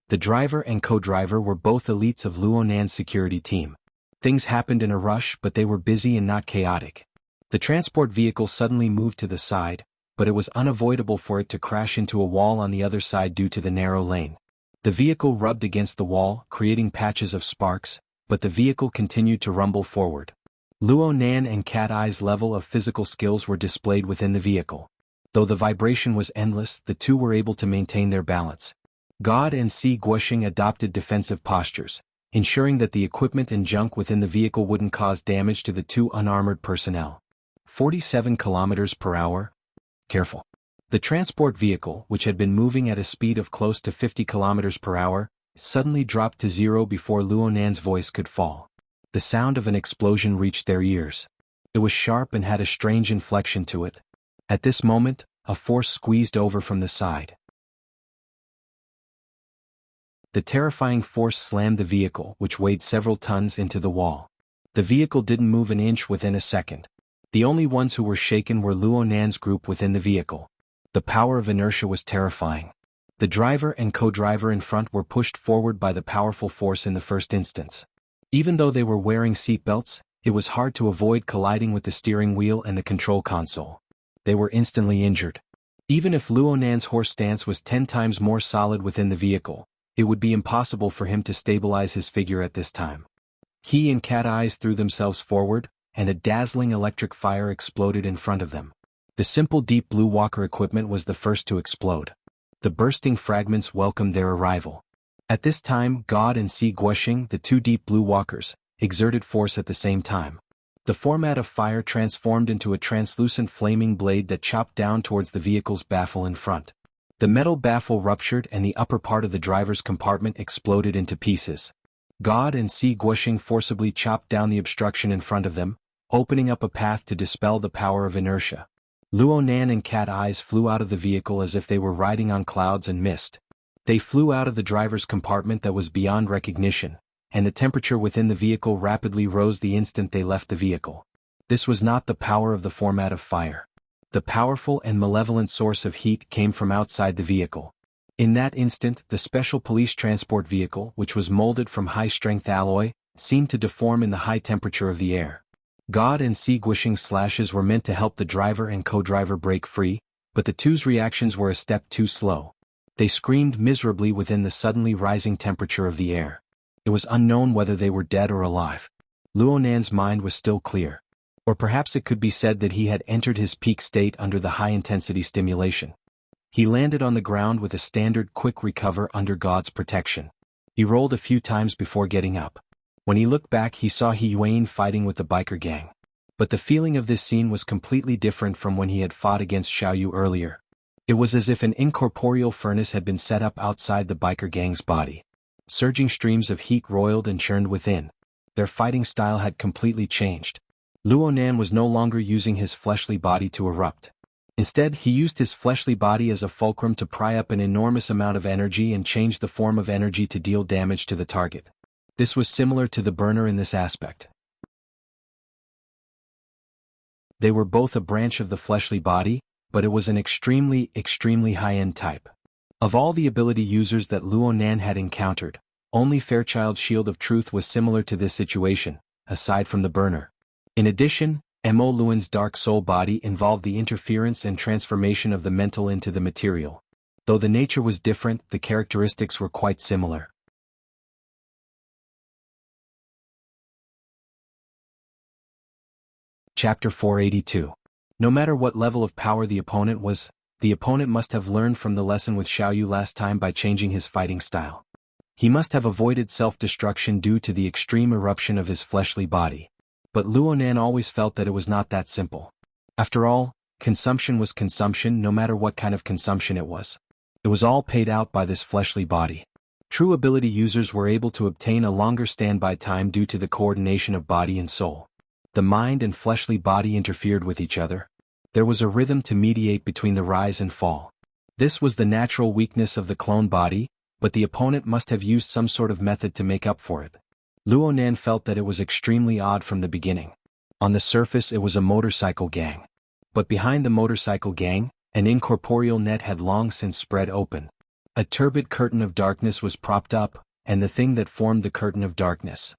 The driver and co-driver were both elites of Luonan's security team. Things happened in a rush, but they were busy and not chaotic. The transport vehicle suddenly moved to the side, but it was unavoidable for it to crash into a wall on the other side due to the narrow lane. The vehicle rubbed against the wall, creating patches of sparks, but the vehicle continued to rumble forward. Luonan and Cat Eye's level of physical skills were displayed within the vehicle. Though the vibration was endless, the two were able to maintain their balance. God and Si Guoxing adopted defensive postures, ensuring that the equipment and junk within the vehicle wouldn't cause damage to the two unarmored personnel. 47 kilometers per hour? Careful. The transport vehicle, which had been moving at a speed of close to 50 kilometers per hour, suddenly dropped to zero before Luonan's voice could fall. The sound of an explosion reached their ears. It was sharp and had a strange inflection to it. At this moment, a force squeezed over from the side. The terrifying force slammed the vehicle, which weighed several tons, into the wall. The vehicle didn't move an inch within a second. The only ones who were shaken were Luonan's group within the vehicle. The power of inertia was terrifying. The driver and co-driver in front were pushed forward by the powerful force in the first instance. Even though they were wearing seatbelts, it was hard to avoid colliding with the steering wheel and the control console. They were instantly injured. Even if Luonan's horse stance was 10 times more solid within the vehicle, it would be impossible for him to stabilize his figure at this time. He and Cat Eyes threw themselves forward, and a dazzling electric fire exploded in front of them. The simple deep blue walker equipment was the first to explode. The bursting fragments welcomed their arrival. At this time, God and Si Guoxing, the two deep blue walkers, exerted force at the same time. The format of fire transformed into a translucent flaming blade that chopped down towards the vehicle's baffle in front. The metal baffle ruptured and the upper part of the driver's compartment exploded into pieces. God and Si Guoxing forcibly chopped down the obstruction in front of them, opening up a path to dispel the power of inertia. Luonan and Cat Eyes flew out of the vehicle as if they were riding on clouds and mist. They flew out of the driver's compartment that was beyond recognition, and the temperature within the vehicle rapidly rose the instant they left the vehicle. This was not the power of the format of fire. The powerful and malevolent source of heat came from outside the vehicle. In that instant, the special police transport vehicle, which was molded from high-strength alloy, seemed to deform in the high temperature of the air. God and Si Guoxing's slashes were meant to help the driver and co-driver break free, but the two's reactions were a step too slow. They screamed miserably within the suddenly rising temperature of the air. It was unknown whether they were dead or alive. Luonan's mind was still clear. Or perhaps it could be said that he had entered his peak state under the high-intensity stimulation. He landed on the ground with a standard quick recover under God's protection. He rolled a few times before getting up. When he looked back, he saw He Yuan fighting with the biker gang. But the feeling of this scene was completely different from when he had fought against Xiaoyu earlier. It was as if an incorporeal furnace had been set up outside the biker gang's body. Surging streams of heat roiled and churned within. Their fighting style had completely changed. Luonan was no longer using his fleshly body to erupt. Instead, he used his fleshly body as a fulcrum to pry up an enormous amount of energy and change the form of energy to deal damage to the target. This was similar to the burner in this aspect. They were both a branch of the fleshly body, but it was an extremely high-end type. Of all the ability users that Luonan had encountered, only Fairchild's Shield of Truth was similar to this situation, aside from the burner. In addition, Mo Luan's Dark Soul body involved the interference and transformation of the mental into the material. Though the nature was different, the characteristics were quite similar. Chapter 482. No matter what level of power the opponent was, the opponent must have learned from the lesson with Xiaoyu last time by changing his fighting style. He must have avoided self-destruction due to the extreme eruption of his fleshly body. But Luonan always felt that it was not that simple. After all, consumption was consumption no matter what kind of consumption it was. It was all paid out by this fleshly body. True ability users were able to obtain a longer standby time due to the coordination of body and soul. The mind and fleshly body interfered with each other. There was a rhythm to mediate between the rise and fall. This was the natural weakness of the clone body, but the opponent must have used some sort of method to make up for it. Luonan felt that it was extremely odd from the beginning. On the surface it was a motorcycle gang. But behind the motorcycle gang, an incorporeal net had long since spread open. A turbid curtain of darkness was propped up, and the thing that formed the curtain of darkness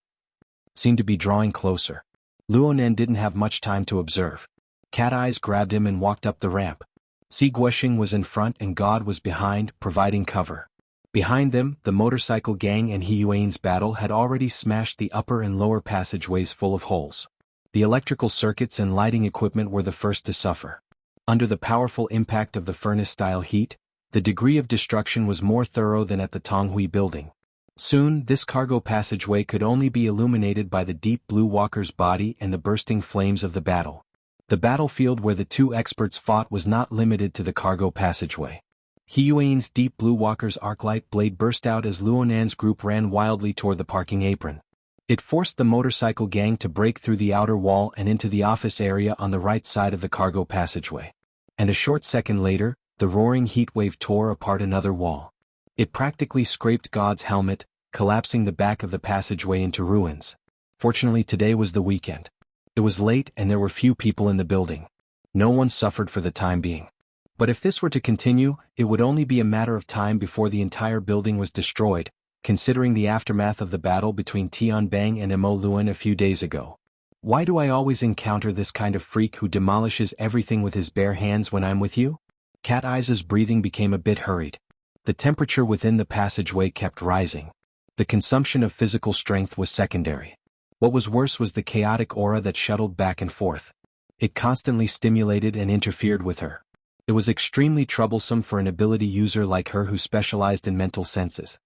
seemed to be drawing closer. Luonan didn't have much time to observe. Cat Eyes grabbed him and walked up the ramp. Si Guoxing was in front and God was behind, providing cover. Behind them, the motorcycle gang and He Yuan's battle had already smashed the upper and lower passageways full of holes. The electrical circuits and lighting equipment were the first to suffer. Under the powerful impact of the furnace-style heat, the degree of destruction was more thorough than at the Tonghui building. Soon, this cargo passageway could only be illuminated by the deep blue walker's body and the bursting flames of the battle. The battlefield where the two experts fought was not limited to the cargo passageway. He Yuan's deep blue walker's arclight blade burst out as Luonan's group ran wildly toward the parking apron. It forced the motorcycle gang to break through the outer wall and into the office area on the right side of the cargo passageway. And a short second later, the roaring heat wave tore apart another wall. It practically scraped God's helmet, collapsing the back of the passageway into ruins. Fortunately, today was the weekend. It was late and there were few people in the building. No one suffered for the time being. But if this were to continue, it would only be a matter of time before the entire building was destroyed, considering the aftermath of the battle between Tianbang and Mo Luan a few days ago. Why do I always encounter this kind of freak who demolishes everything with his bare hands when I'm with you? Cat Eye's breathing became a bit hurried. The temperature within the passageway kept rising. The consumption of physical strength was secondary. What was worse was the chaotic aura that shuttled back and forth. It constantly stimulated and interfered with her. It was extremely troublesome for an ability user like her who specialized in mental senses.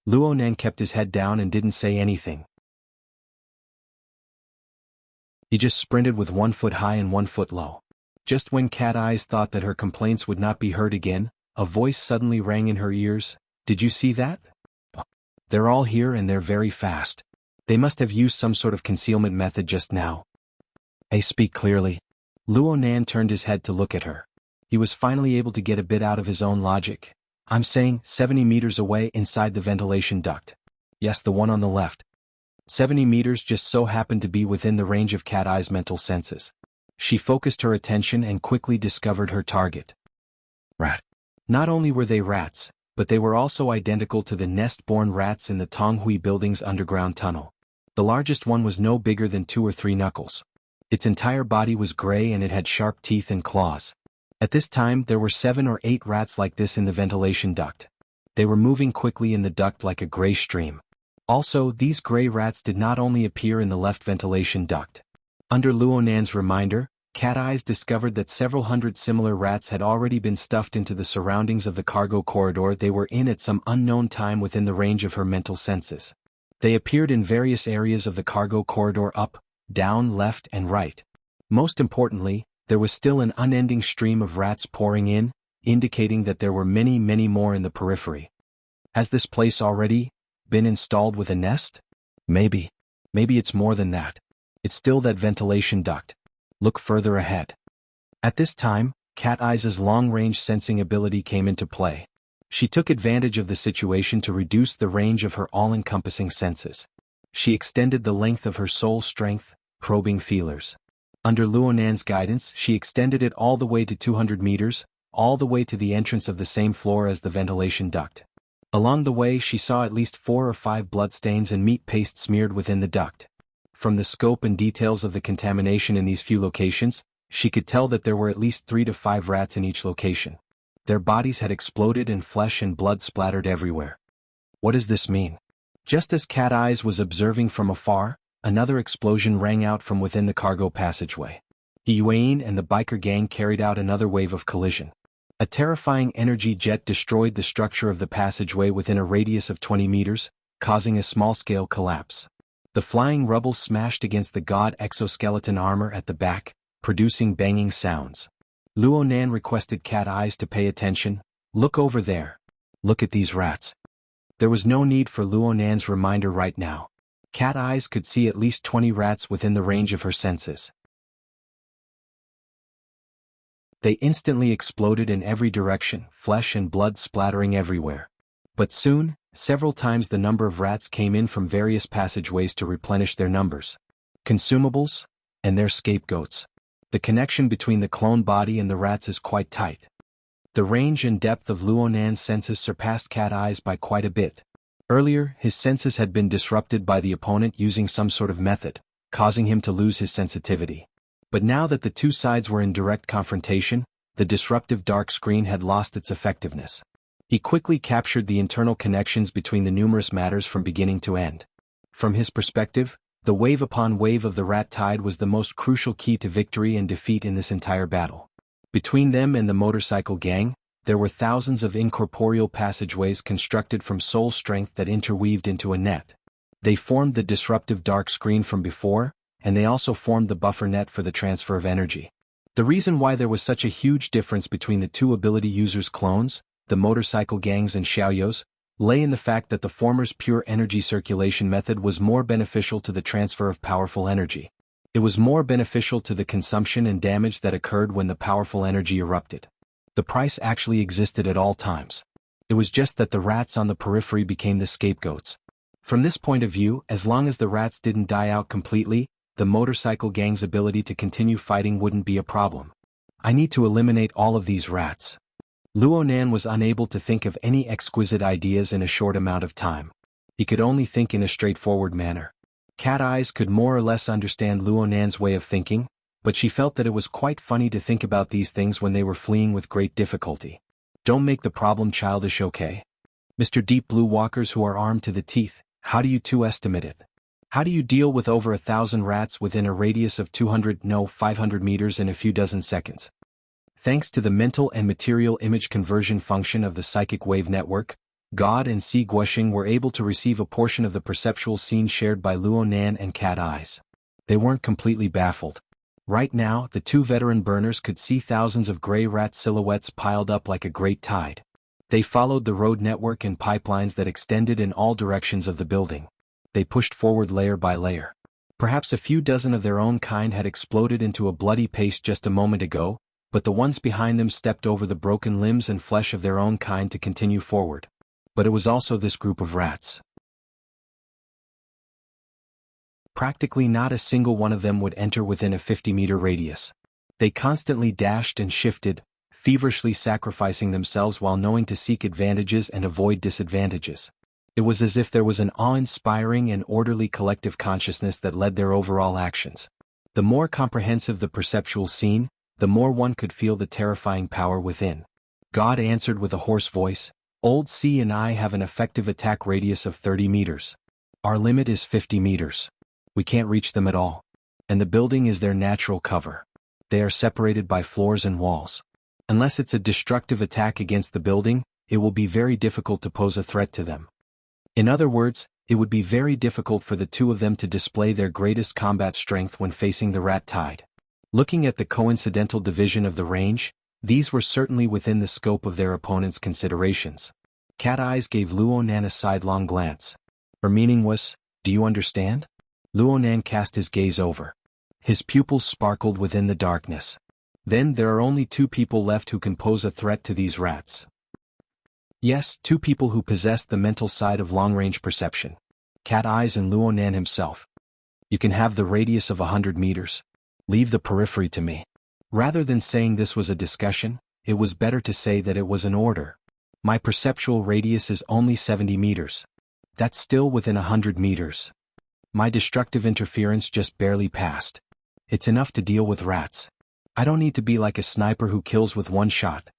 Luo Nan kept his head down and didn't say anything. He just sprinted with 1 foot high and 1 foot low. Just when Cat Eyes thought that her complaints would not be heard again, a voice suddenly rang in her ears. Did you see that? They're all here and they're very fast. They must have used some sort of concealment method just now. Hey, speak clearly. Luo Nan turned his head to look at her. He was finally able to get a bit out of his own logic. I'm saying 70 meters away inside the ventilation duct. Yes, the one on the left. 70 meters just so happened to be within the range of Cat Eye's mental senses. She focused her attention and quickly discovered her target. Rat. Not only were they rats, but they were also identical to the nest-born rats in the Tonghui building's underground tunnel. The largest one was no bigger than 2 or 3 knuckles. Its entire body was gray and it had sharp teeth and claws. At this time there were 7 or 8 rats like this in the ventilation duct. They were moving quickly in the duct like a gray stream. Also, these gray rats did not only appear in the left ventilation duct. Under Luo Nan's reminder, Cat Eyes discovered that several hundred similar rats had already been stuffed into the surroundings of the cargo corridor they were in at some unknown time within the range of her mental senses. They appeared in various areas of the cargo corridor up, down, left, and right. Most importantly, there was still an unending stream of rats pouring in, indicating that there were many more in the periphery. Has this place already been installed with a nest? Maybe. Maybe it's more than that. It's still that ventilation duct. Look further ahead. At this time, Cat Eyes' long-range sensing ability came into play. She took advantage of the situation to reduce the range of her all-encompassing senses. She extended the length of her soul strength, probing feelers. Under Luo Nan's guidance, she extended it all the way to 200 meters, all the way to the entrance of the same floor as the ventilation duct. Along the way she saw at least 4 or 5 bloodstains and meat paste smeared within the duct. From the scope and details of the contamination in these few locations, she could tell that there were at least 3 to 5 rats in each location. Their bodies had exploded and flesh and blood splattered everywhere. What does this mean? Just as Cat Eyes was observing from afar, another explosion rang out from within the cargo passageway. Yuan and the biker gang carried out another wave of collision. A terrifying energy jet destroyed the structure of the passageway within a radius of 20 meters, causing a small-scale collapse. The flying rubble smashed against the god exoskeleton armor at the back, producing banging sounds. Luo Nan requested Cat Eyes to pay attention. Look over there. Look at these rats. There was no need for Luo Nan's reminder right now. Cat Eyes could see at least 20 rats within the range of her senses. They instantly exploded in every direction, flesh and blood splattering everywhere. But soon, several times the number of rats came in from various passageways to replenish their numbers. Consumables, and their scapegoats. The connection between the clone body and the rats is quite tight. The range and depth of Luo Nan's senses surpassed Cat Eyes by quite a bit. Earlier, his senses had been disrupted by the opponent using some sort of method, causing him to lose his sensitivity. But now that the two sides were in direct confrontation, the disruptive dark screen had lost its effectiveness. He quickly captured the internal connections between the numerous matters from beginning to end. From his perspective, the wave upon wave of the rat tide was the most crucial key to victory and defeat in this entire battle. Between them and the motorcycle gang, there were thousands of incorporeal passageways constructed from soul strength that interweaved into a net. They formed the disruptive dark screen from before, and they also formed the buffer net for the transfer of energy. The reason why there was such a huge difference between the two ability users' clones, the motorcycle gangs and Xiaoyos, lay in the fact that the former's pure energy circulation method was more beneficial to the transfer of powerful energy. It was more beneficial to the consumption and damage that occurred when the powerful energy erupted. The price actually existed at all times. It was just that the rats on the periphery became the scapegoats. From this point of view, as long as the rats didn't die out completely, the motorcycle gang's ability to continue fighting wouldn't be a problem. I need to eliminate all of these rats. Luo Nan was unable to think of any exquisite ideas in a short amount of time. He could only think in a straightforward manner. Cat Eyes could more or less understand Luo Nan's way of thinking, but she felt that it was quite funny to think about these things when they were fleeing with great difficulty. Don't make the problem childish, okay? Mr. Deep Blue Walkers who are armed to the teeth, how do you two estimate it? How do you deal with over 1,000 rats within a radius of 500 meters in a few dozen seconds? Thanks to the mental and material image conversion function of the psychic wave network, God and Si Guoxing were able to receive a portion of the perceptual scene shared by Luo Nan and Cat Eyes. They weren't completely baffled. Right now, the two veteran burners could see thousands of gray rat silhouettes piled up like a great tide. They followed the road network and pipelines that extended in all directions of the building. They pushed forward layer by layer. Perhaps a few dozen of their own kind had exploded into a bloody paste just a moment ago, but the ones behind them stepped over the broken limbs and flesh of their own kind to continue forward. But it was also this group of rats. Practically not a single one of them would enter within a 50-meter radius. They constantly dashed and shifted, feverishly sacrificing themselves while knowing to seek advantages and avoid disadvantages. It was as if there was an awe-inspiring and orderly collective consciousness that led their overall actions. The more comprehensive the perceptual scene, the more one could feel the terrifying power within. God answered with a hoarse voice, "Old C and I have an effective attack radius of 30 meters. Our limit is 50 meters. We can't reach them at all. And the building is their natural cover. They are separated by floors and walls. Unless it's a destructive attack against the building, it will be very difficult to pose a threat to them. In other words, it would be very difficult for the two of them to display their greatest combat strength when facing the rat tide." Looking at the coincidental division of the range, these were certainly within the scope of their opponent's considerations. Cat Eyes gave Luo Nan a sidelong glance. Her meaning was, "Do you understand?" Luo Nan cast his gaze over. His pupils sparkled within the darkness. "Then there are only two people left who can pose a threat to these rats." Yes, two people who possessed the mental side of long-range perception. Cat Eyes and Luo Nan himself. "You can have the radius of 100 meters. Leave the periphery to me." Rather than saying this was a discussion, it was better to say that it was an order. "My perceptual radius is only 70 meters. That's still within 100 meters. My destructive interference just barely passed. It's enough to deal with rats. I don't need to be like a sniper who kills with one shot."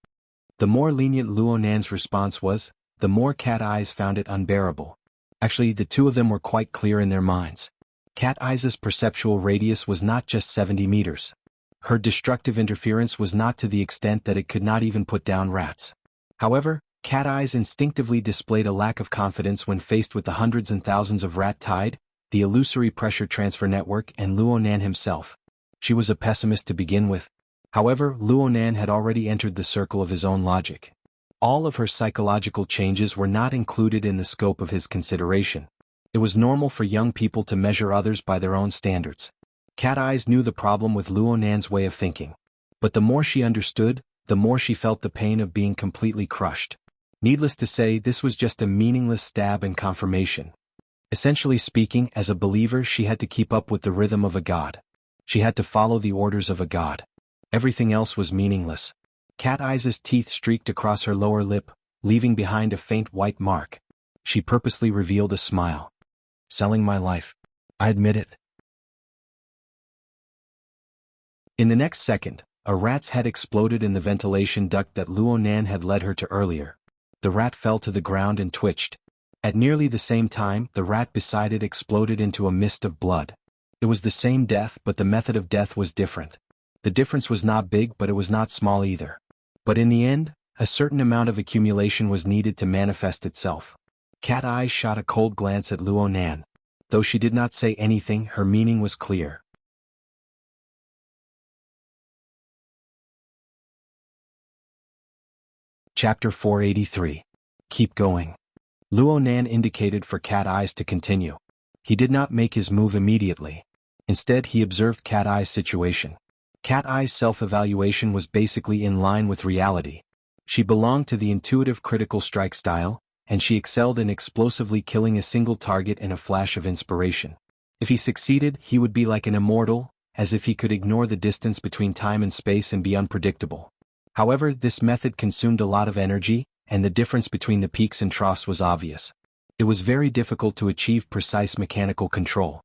The more lenient Luo Nan's response was, the more Cat Eyes found it unbearable. Actually, the two of them were quite clear in their minds. Cat Eyes' perceptual radius was not just 70 meters. Her destructive interference was not to the extent that it could not even put down rats. However, Cat Eyes instinctively displayed a lack of confidence when faced with the hundreds and thousands of rat tide, the illusory pressure transfer network, and Luo Nan himself. She was a pessimist to begin with. However, Luo Nan had already entered the circle of his own logic. All of her psychological changes were not included in the scope of his consideration. It was normal for young people to measure others by their own standards. Cat Eyes knew the problem with Luo Nan's way of thinking. But the more she understood, the more she felt the pain of being completely crushed. Needless to say, this was just a meaningless stab and confirmation. Essentially speaking, as a believer she had to keep up with the rhythm of a god. She had to follow the orders of a god. Everything else was meaningless. Cat Eyes' teeth streaked across her lower lip, leaving behind a faint white mark. She purposely revealed a smile. "Selling my life. I admit it." In the next second, a rat's head exploded in the ventilation duct that Luo Nan had led her to earlier. The rat fell to the ground and twitched. At nearly the same time, the rat beside it exploded into a mist of blood. It was the same death, but the method of death was different. The difference was not big, but it was not small either. But in the end, a certain amount of accumulation was needed to manifest itself. Cat Eyes shot a cold glance at Luo Nan. Though she did not say anything, her meaning was clear. Chapter 483. Keep going. Luo Nan indicated for Cat Eyes to continue. He did not make his move immediately. Instead, he observed Cat Eyes' situation. Cat Eyes' self-evaluation was basically in line with reality. She belonged to the intuitive critical strike style, and she excelled in explosively killing a single target in a flash of inspiration. If he succeeded, he would be like an immortal, as if he could ignore the distance between time and space and be unpredictable. However, this method consumed a lot of energy, and the difference between the peaks and troughs was obvious. It was very difficult to achieve precise mechanical control.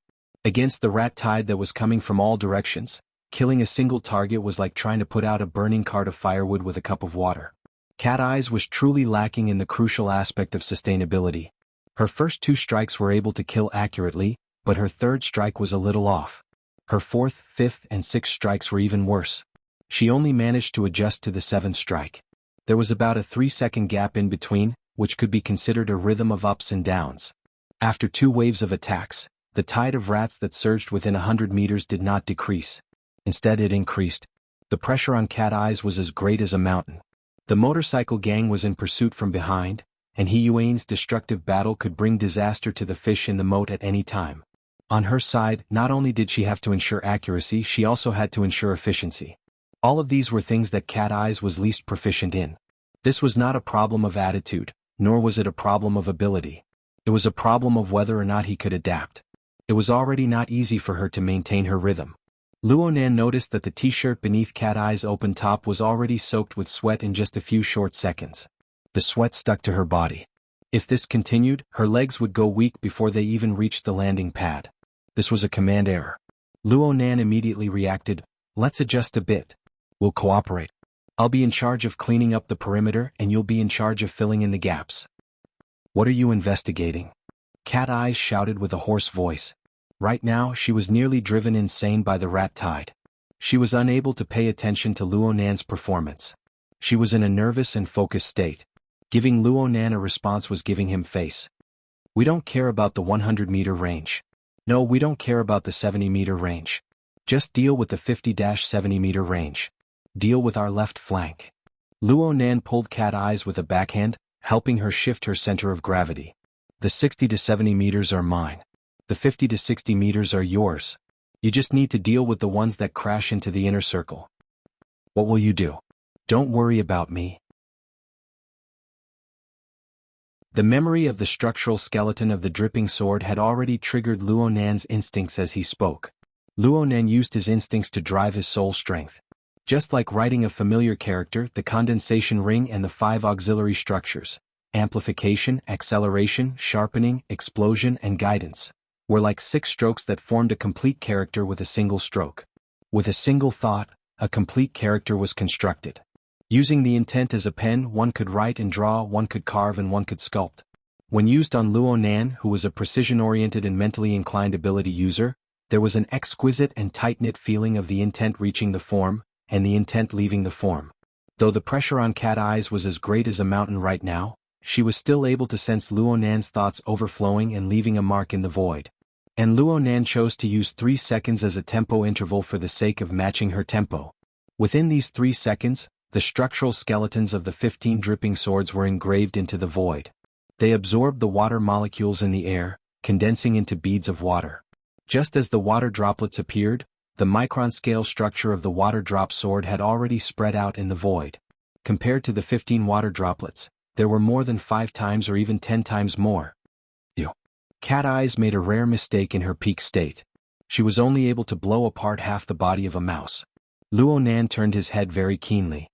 Against the rat tide that was coming from all directions, killing a single target was like trying to put out a burning cart of firewood with a cup of water. Cat Eyes was truly lacking in the crucial aspect of sustainability. Her first 2 strikes were able to kill accurately, but her 3rd strike was a little off. Her 4th, 5th, and 6th strikes were even worse. She only managed to adjust to the 7th strike. There was about a 3-second gap in between, which could be considered a rhythm of ups and downs. After 2 waves of attacks, the tide of rats that surged within 100 meters did not decrease. Instead it increased. The pressure on Cat Eyes was as great as a mountain. The motorcycle gang was in pursuit from behind, and He Yuan's destructive battle could bring disaster to the fish in the moat at any time. On her side, not only did she have to ensure accuracy, she also had to ensure efficiency. All of these were things that Cat Eyes was least proficient in. This was not a problem of attitude, nor was it a problem of ability. It was a problem of whether or not he could adapt. It was already not easy for her to maintain her rhythm. Luonan noticed that the t-shirt beneath Cat Eye's open top was already soaked with sweat in just a few short seconds. The sweat stuck to her body. If this continued, her legs would go weak before they even reached the landing pad. This was a command error. Luonan immediately reacted, "Let's adjust a bit. We'll cooperate. I'll be in charge of cleaning up the perimeter and you'll be in charge of filling in the gaps." "What are you investigating?" Cat Eyes shouted with a hoarse voice. Right now she was nearly driven insane by the rat tide. She was unable to pay attention to Luonan's performance. She was in a nervous and focused state. Giving Luonan a response was giving him face. "We don't care about the 100-meter range. No, we don't care about the 70-meter range. Just deal with the 50-70-meter range. Deal with our left flank." Luonan pulled Cat Eyes with a backhand, helping her shift her center of gravity. "The 60 to 70 meters are mine. The 50 to 60 meters are yours. You just need to deal with the ones that crash into the inner circle." "What will you do?" "Don't worry about me." The memory of the structural skeleton of the dripping sword had already triggered Luonan's instincts as he spoke. Luonan used his instincts to drive his soul strength. Just like writing a familiar character, the condensation ring and the 5 auxiliary structures, amplification, acceleration, sharpening, explosion, and guidance, were like 6 strokes that formed a complete character with a single stroke. With a single thought, a complete character was constructed. Using the intent as a pen, one could write and draw, one could carve, and one could sculpt. When used on Luonan, who was a precision-oriented and mentally inclined ability user, there was an exquisite and tight-knit feeling of the intent reaching the form, and the intent leaving the form. Though the pressure on Cat Eyes was as great as a mountain right now, she was still able to sense Luonan's thoughts overflowing and leaving a mark in the void. And Luonan chose to use 3 seconds as a tempo interval for the sake of matching her tempo. Within these 3 seconds, the structural skeletons of the 15 dripping swords were engraved into the void. They absorbed the water molecules in the air, condensing into beads of water. Just as the water droplets appeared, the micron-scale structure of the water drop sword had already spread out in the void. Compared to the 15 water droplets, there were more than 5 times or even 10 times more. Cat Eyes made a rare mistake in her peak state. She was only able to blow apart half the body of a mouse. Luonan turned his head very keenly.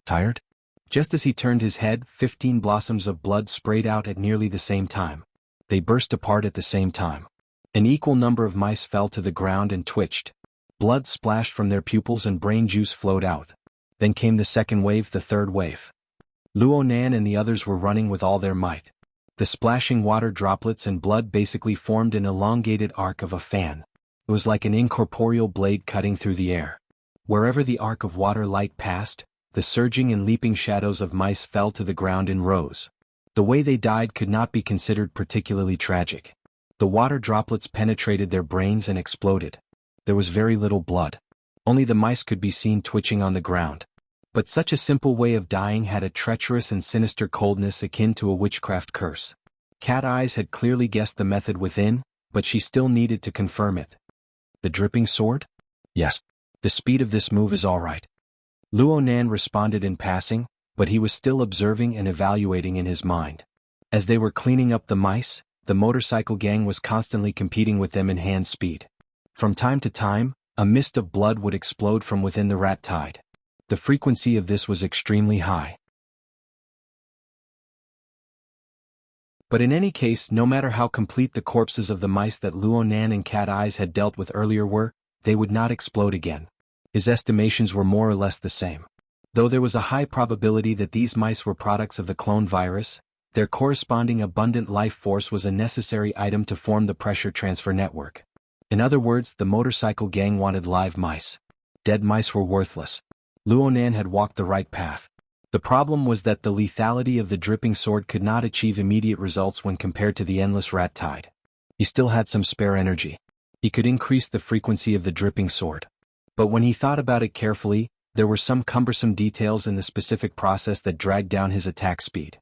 "Tired?" Just as he turned his head, 15 blossoms of blood sprayed out at nearly the same time. They burst apart at the same time. An equal number of mice fell to the ground and twitched. Blood splashed from their pupils and brain juice flowed out. Then came the second wave, the third wave. Luonan and the others were running with all their might. The splashing water droplets and blood basically formed an elongated arc of a fan. It was like an incorporeal blade cutting through the air. Wherever the arc of water light passed, the surging and leaping shadows of mice fell to the ground in rows. The way they died could not be considered particularly tragic. The water droplets penetrated their brains and exploded. There was very little blood. Only the mice could be seen twitching on the ground. But such a simple way of dying had a treacherous and sinister coldness akin to a witchcraft curse. Cat Eyes had clearly guessed the method within, but she still needed to confirm it. "The dripping sword?" "Yes. The speed of this move is all right." Luonan responded in passing, but he was still observing and evaluating in his mind. As they were cleaning up the mice, the motorcycle gang was constantly competing with them in hand speed. From time to time, a mist of blood would explode from within the rat tide. The frequency of this was extremely high. But in any case, no matter how complete the corpses of the mice that Luo Nan and Cat Eyes had dealt with earlier were, they would not explode again. His estimations were more or less the same. Though there was a high probability that these mice were products of the clone virus, their corresponding abundant life force was a necessary item to form the pressure transfer network. In other words, the motorcycle gang wanted live mice. Dead mice were worthless. Luo Nan had walked the right path. The problem was that the lethality of the dripping sword could not achieve immediate results when compared to the endless rat tide. He still had some spare energy. He could increase the frequency of the dripping sword. But when he thought about it carefully, there were some cumbersome details in the specific process that dragged down his attack speed.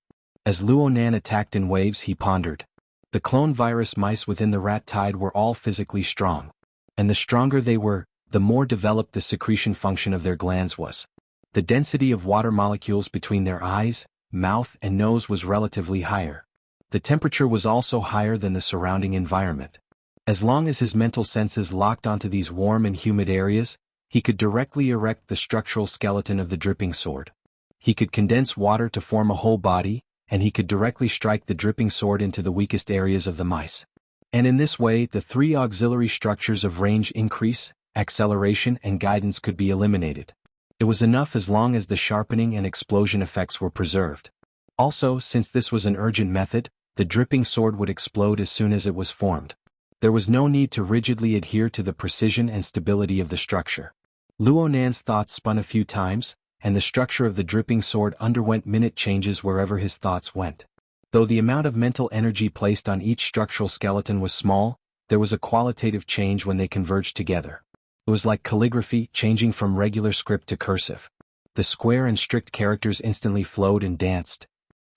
As Luo Nan attacked in waves, he pondered. The clone virus mice within the rat tide were all physically strong. And the stronger they were, the more developed the secretion function of their glands was. The density of water molecules between their eyes, mouth, and nose was relatively higher. The temperature was also higher than the surrounding environment. As long as his mental senses locked onto these warm and humid areas, he could directly erect the structural skeleton of the dripping sword. He could condense water to form a whole body, and he could directly strike the dripping sword into the weakest areas of the mice. And in this way, the three auxiliary structures of range increase, acceleration, and guidance could be eliminated. It was enough as long as the sharpening and explosion effects were preserved. Also, since this was an urgent method, the dripping sword would explode as soon as it was formed. There was no need to rigidly adhere to the precision and stability of the structure. Luo Nan's thoughts spun a few times, and the structure of the dripping sword underwent minute changes wherever his thoughts went. Though the amount of mental energy placed on each structural skeleton was small, there was a qualitative change when they converged together. It was like calligraphy changing from regular script to cursive. The square and strict characters instantly flowed and danced.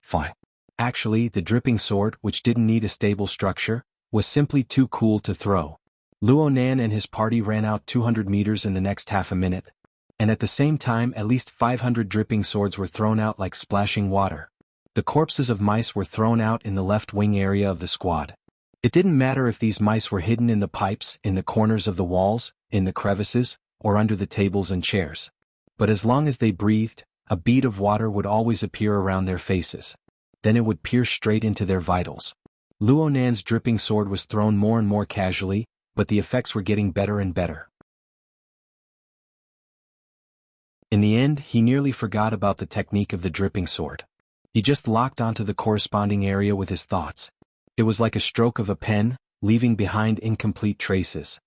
Fine. Actually, the dripping sword, which didn't need a stable structure, was simply too cool to throw. Luo Nan and his party ran out 200 meters in the next half a minute. And at the same time, at least 500 dripping swords were thrown out like splashing water. The corpses of mice were thrown out in the left wing area of the squad. It didn't matter if these mice were hidden in the pipes, in the corners of the walls, in the crevices, or under the tables and chairs. But as long as they breathed, a bead of water would always appear around their faces. Then it would pierce straight into their vitals. Luo Nan's dripping sword was thrown more and more casually, but the effects were getting better and better. In the end, he nearly forgot about the technique of the dripping sword. He just locked onto the corresponding area with his thoughts. It was like a stroke of a pen, leaving behind incomplete traces.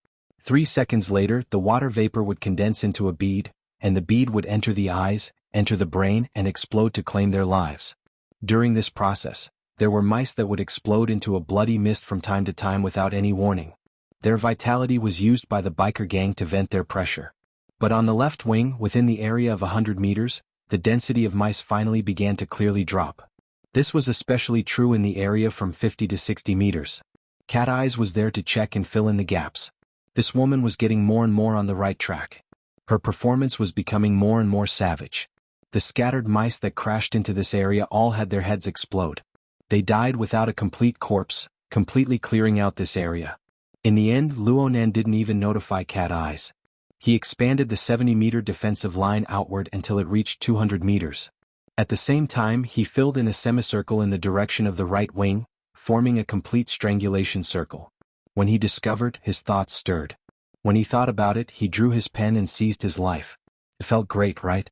3 seconds later, the water vapor would condense into a bead, and the bead would enter the eyes, enter the brain, and explode to claim their lives. During this process, there were mice that would explode into a bloody mist from time to time without any warning. Their vitality was used by the biker gang to vent their pressure. But on the left wing, within the area of 100 meters, the density of mice finally began to clearly drop. This was especially true in the area from 50 to 60 meters. Cat Eyes was there to check and fill in the gaps. This woman was getting more and more on the right track. Her performance was becoming more and more savage. The scattered mice that crashed into this area all had their heads explode. They died without a complete corpse, completely clearing out this area. In the end, Luo Nan didn't even notify Cat Eyes. He expanded the 70-meter defensive line outward until it reached 200 meters. At the same time, he filled in a semicircle in the direction of the right wing, forming a complete strangulation circle. When he discovered, his thoughts stirred. When he thought about it, he drew his pen and seized his life. It felt great, right?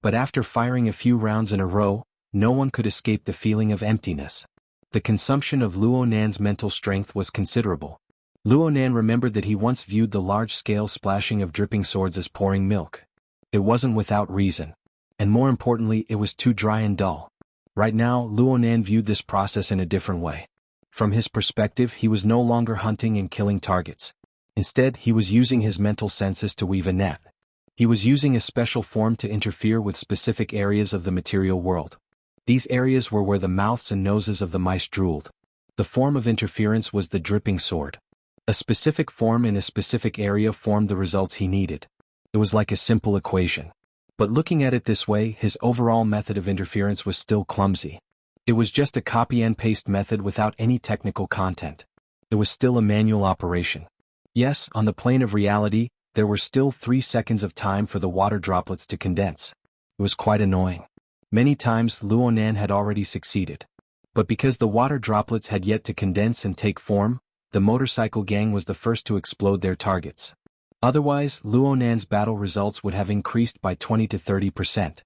But after firing a few rounds in a row, no one could escape the feeling of emptiness. The consumption of Luo Nan's mental strength was considerable. Luo Nan remembered that he once viewed the large-scale splashing of dripping swords as pouring milk. It wasn't without reason. And more importantly, it was too dry and dull. Right now, Luo Nan viewed this process in a different way. From his perspective, he was no longer hunting and killing targets. Instead, he was using his mental senses to weave a net. He was using a special form to interfere with specific areas of the material world. These areas were where the mouths and noses of the mice drooled. The form of interference was the dripping sword. A specific form in a specific area formed the results he needed. It was like a simple equation. But looking at it this way, his overall method of interference was still clumsy. It was just a copy and paste method without any technical content. It was still a manual operation. Yes, on the plane of reality, there were still 3 seconds of time for the water droplets to condense. It was quite annoying. Many times Luo Nan had already succeeded. But because the water droplets had yet to condense and take form, the motorcycle gang was the first to explode their targets. Otherwise, Luonan's battle results would have increased by 20 to 30%.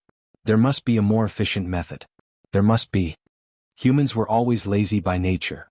There must be a more efficient method. There must be. Humans were always lazy by nature.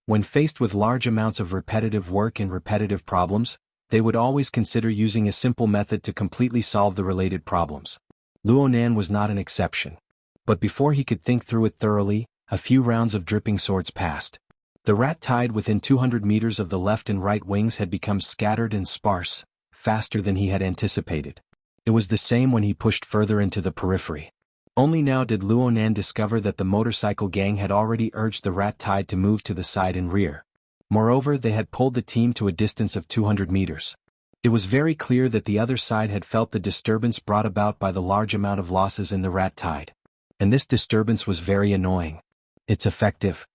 When faced with large amounts of repetitive work and repetitive problems, they would always consider using a simple method to completely solve the related problems. Luonan was not an exception. But before he could think through it thoroughly, a few rounds of dripping swords passed. The rat tide within 200 meters of the left and right wings had become scattered and sparse, faster than he had anticipated. It was the same when he pushed further into the periphery. Only now did Luonan discover that the motorcycle gang had already urged the rat tide to move to the side and rear. Moreover, they had pulled the team to a distance of 200 meters. It was very clear that the other side had felt the disturbance brought about by the large amount of losses in the rat tide. And this disturbance was very annoying. It's effective.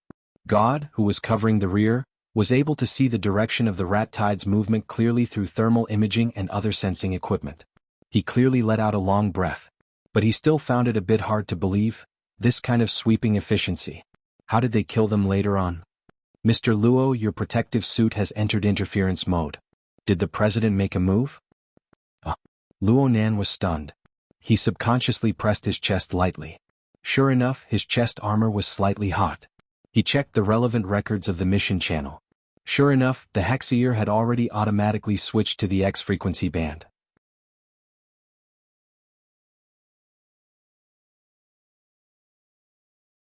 God, who was covering the rear, was able to see the direction of the rat tide's movement clearly through thermal imaging and other sensing equipment. He clearly let out a long breath. But he still found it a bit hard to believe, this kind of sweeping efficiency. How did they kill them later on? Mr. Luo, your protective suit has entered interference mode. Did the president make a move? Luonan was stunned. He subconsciously pressed his chest lightly. Sure enough, his chest armor was slightly hot. He checked the relevant records of the mission channel. Sure enough, the hexaear had already automatically switched to the X frequency band.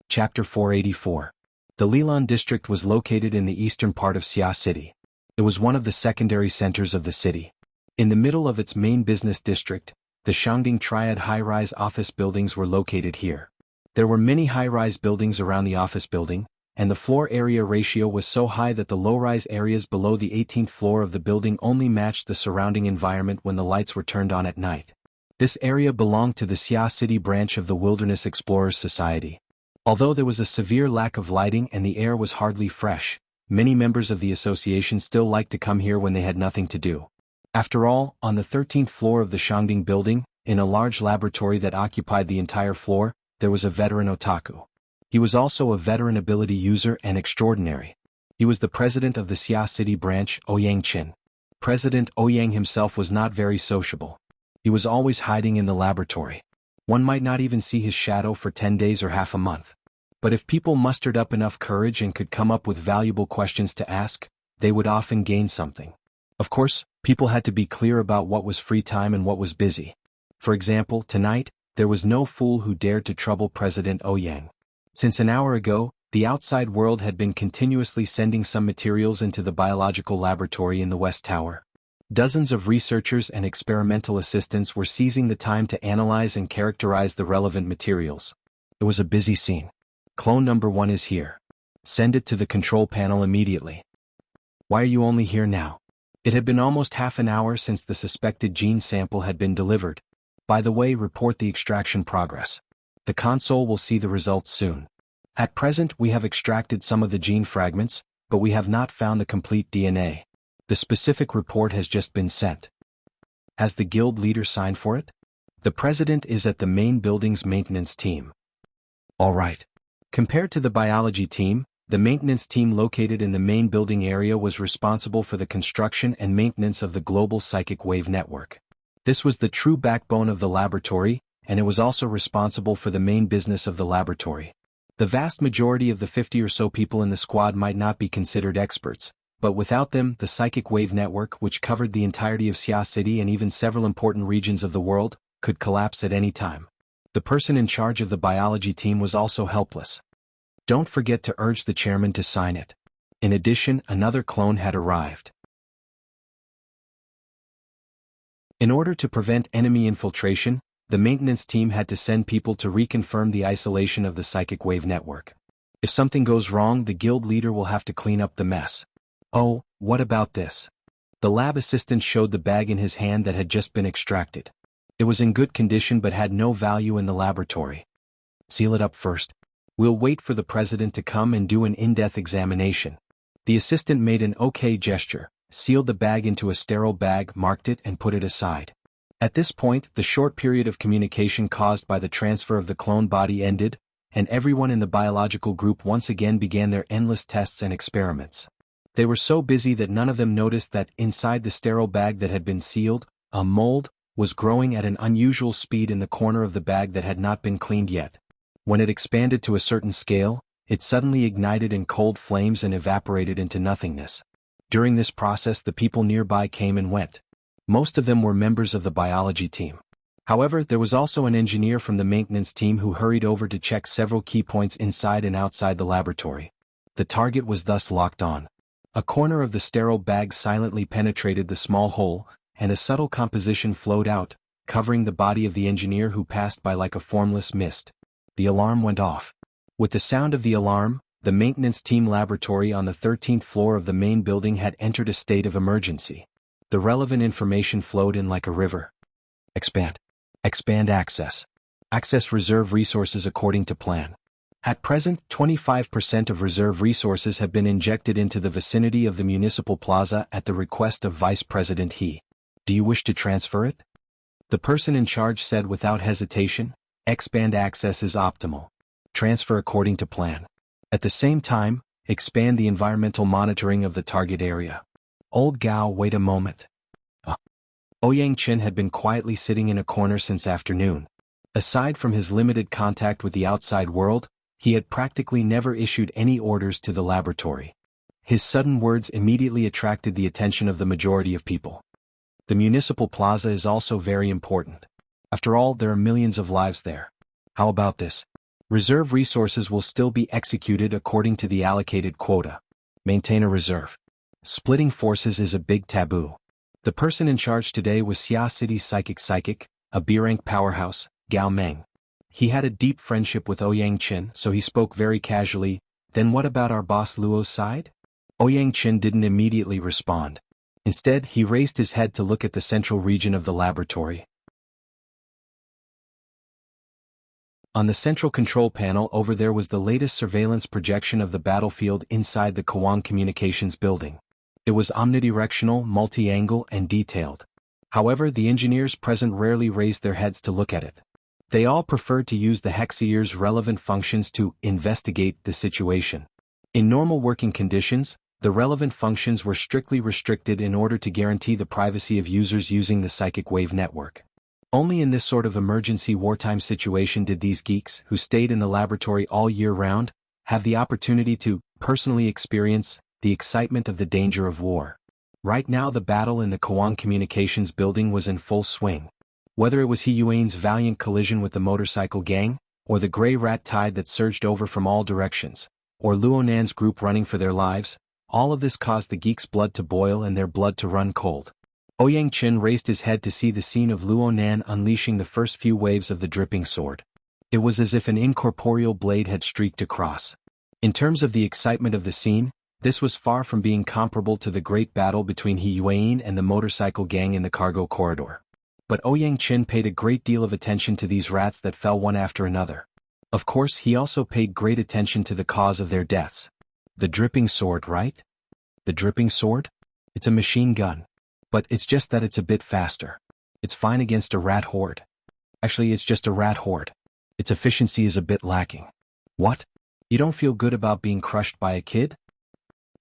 Chapter 484. The Lilan district was located in the eastern part of Xia City. It was one of the secondary centers of the city. In the middle of its main business district, the Shangding Triad high-rise office buildings were located here. There were many high-rise buildings around the office building, and the floor area ratio was so high that the low-rise areas below the 18th floor of the building only matched the surrounding environment when the lights were turned on at night. This area belonged to the Xia City branch of the Wilderness Explorers Society. Although there was a severe lack of lighting and the air was hardly fresh, many members of the association still liked to come here when they had nothing to do. After all, on the 13th floor of the Shangding building, in a large laboratory that occupied the entire floor, there was a veteran otaku. He was also a veteran ability user and extraordinary. He was the president of the Xia City branch, Ouyang Qin. President Ouyang himself was not very sociable. He was always hiding in the laboratory. One might not even see his shadow for 10 days or half a month. But if people mustered up enough courage and could come up with valuable questions to ask, they would often gain something. Of course, people had to be clear about what was free time and what was busy. For example, tonight, there was no fool who dared to trouble President Ouyang. Since an hour ago, the outside world had been continuously sending some materials into the biological laboratory in the West Tower. Dozens of researchers and experimental assistants were seizing the time to analyze and characterize the relevant materials. It was a busy scene. Clone number 1 is here. Send it to the control panel immediately. Why are you only here now? It had been almost half an hour since the suspected gene sample had been delivered. By the way, report the extraction progress. The console will see the results soon. At present, we have extracted some of the gene fragments, but we have not found the complete DNA. The specific report has just been sent. Has the guild leader signed for it? The president is at the main building's maintenance team. All right. Compared to the biology team, the maintenance team located in the main building area was responsible for the construction and maintenance of the global psychic wave network. This was the true backbone of the laboratory, and it was also responsible for the main business of the laboratory. The vast majority of the 50 or so people in the squad might not be considered experts, but without them, the psychic wave network, which covered the entirety of Xia City and even several important regions of the world, could collapse at any time. The person in charge of the biology team was also helpless. Don't forget to urge the chairman to sign it. In addition, another clone had arrived. In order to prevent enemy infiltration, the maintenance team had to send people to reconfirm the isolation of the psychic wave network. If something goes wrong, the guild leader will have to clean up the mess. Oh, what about this? The lab assistant showed the bag in his hand that had just been extracted. It was in good condition but had no value in the laboratory. Seal it up first. We'll wait for the president to come and do an in-depth examination. The assistant made an okay gesture, sealed the bag into a sterile bag, marked it and put it aside. At this point, the short period of communication caused by the transfer of the clone body ended, and everyone in the biological group once again began their endless tests and experiments. They were so busy that none of them noticed that inside the sterile bag that had been sealed, a mold was growing at an unusual speed in the corner of the bag that had not been cleaned yet. When it expanded to a certain scale, it suddenly ignited in cold flames and evaporated into nothingness. During this process, the people nearby came and went. Most of them were members of the biology team. However, there was also an engineer from the maintenance team who hurried over to check several key points inside and outside the laboratory. The target was thus locked on. A corner of the sterile bag silently penetrated the small hole, and a subtle composition flowed out, covering the body of the engineer who passed by like a formless mist. The alarm went off. With the sound of the alarm, the maintenance team laboratory on the 13th floor of the main building had entered a state of emergency. The relevant information flowed in like a river. Expand. Expand access. Access reserve resources according to plan. At present, 25% of reserve resources have been injected into the vicinity of the municipal plaza at the request of Vice President He. Do you wish to transfer it? The person in charge said without hesitation. Expand access is optimal. Transfer according to plan. At the same time, expand the environmental monitoring of the target area. Old Gao, wait a moment. Ouyang Chen had been quietly sitting in a corner since afternoon. Aside from his limited contact with the outside world, he had practically never issued any orders to the laboratory. His sudden words immediately attracted the attention of the majority of people. The municipal plaza is also very important. After all, there are millions of lives there. How about this? Reserve resources will still be executed according to the allocated quota. Maintain a reserve. Splitting forces is a big taboo. The person in charge today was Xia City's psychic, a B-rank powerhouse, Gao Meng. He had a deep friendship with Ouyang Chen, so he spoke very casually. Then what about our boss Luo's side? Ouyang Chen didn't immediately respond. Instead, he raised his head to look at the central region of the laboratory. On the central control panel over there was the latest surveillance projection of the battlefield inside the Kawang Communications building. It was omnidirectional, multi-angle, and detailed. However, the engineers present rarely raised their heads to look at it. They all preferred to use the Hexier's relevant functions to investigate the situation. In normal working conditions, the relevant functions were strictly restricted in order to guarantee the privacy of users using the psychic wave network. Only in this sort of emergency wartime situation did these geeks, who stayed in the laboratory all year round, have the opportunity to personally experience the excitement of the danger of war. Right now the battle in the Kawang Communications building was in full swing. Whether it was He Yuan's valiant collision with the motorcycle gang, or the gray rat tide that surged over from all directions, or Luo Nan's group running for their lives, all of this caused the geeks' blood to boil and their blood to run cold. Ouyang Chen raised his head to see the scene of Luo Nan unleashing the first few waves of the dripping sword. It was as if an incorporeal blade had streaked across. In terms of the excitement of the scene, this was far from being comparable to the great battle between He Yuan and the motorcycle gang in the cargo corridor. But Ouyang Chen paid a great deal of attention to these rats that fell one after another. Of course, he also paid great attention to the cause of their deaths. The dripping sword, right? The dripping sword? It's a machine gun. But it's just that it's a bit faster. It's fine against a rat horde. Actually, it's just a rat horde. Its efficiency is a bit lacking. What? You don't feel good about being crushed by a kid?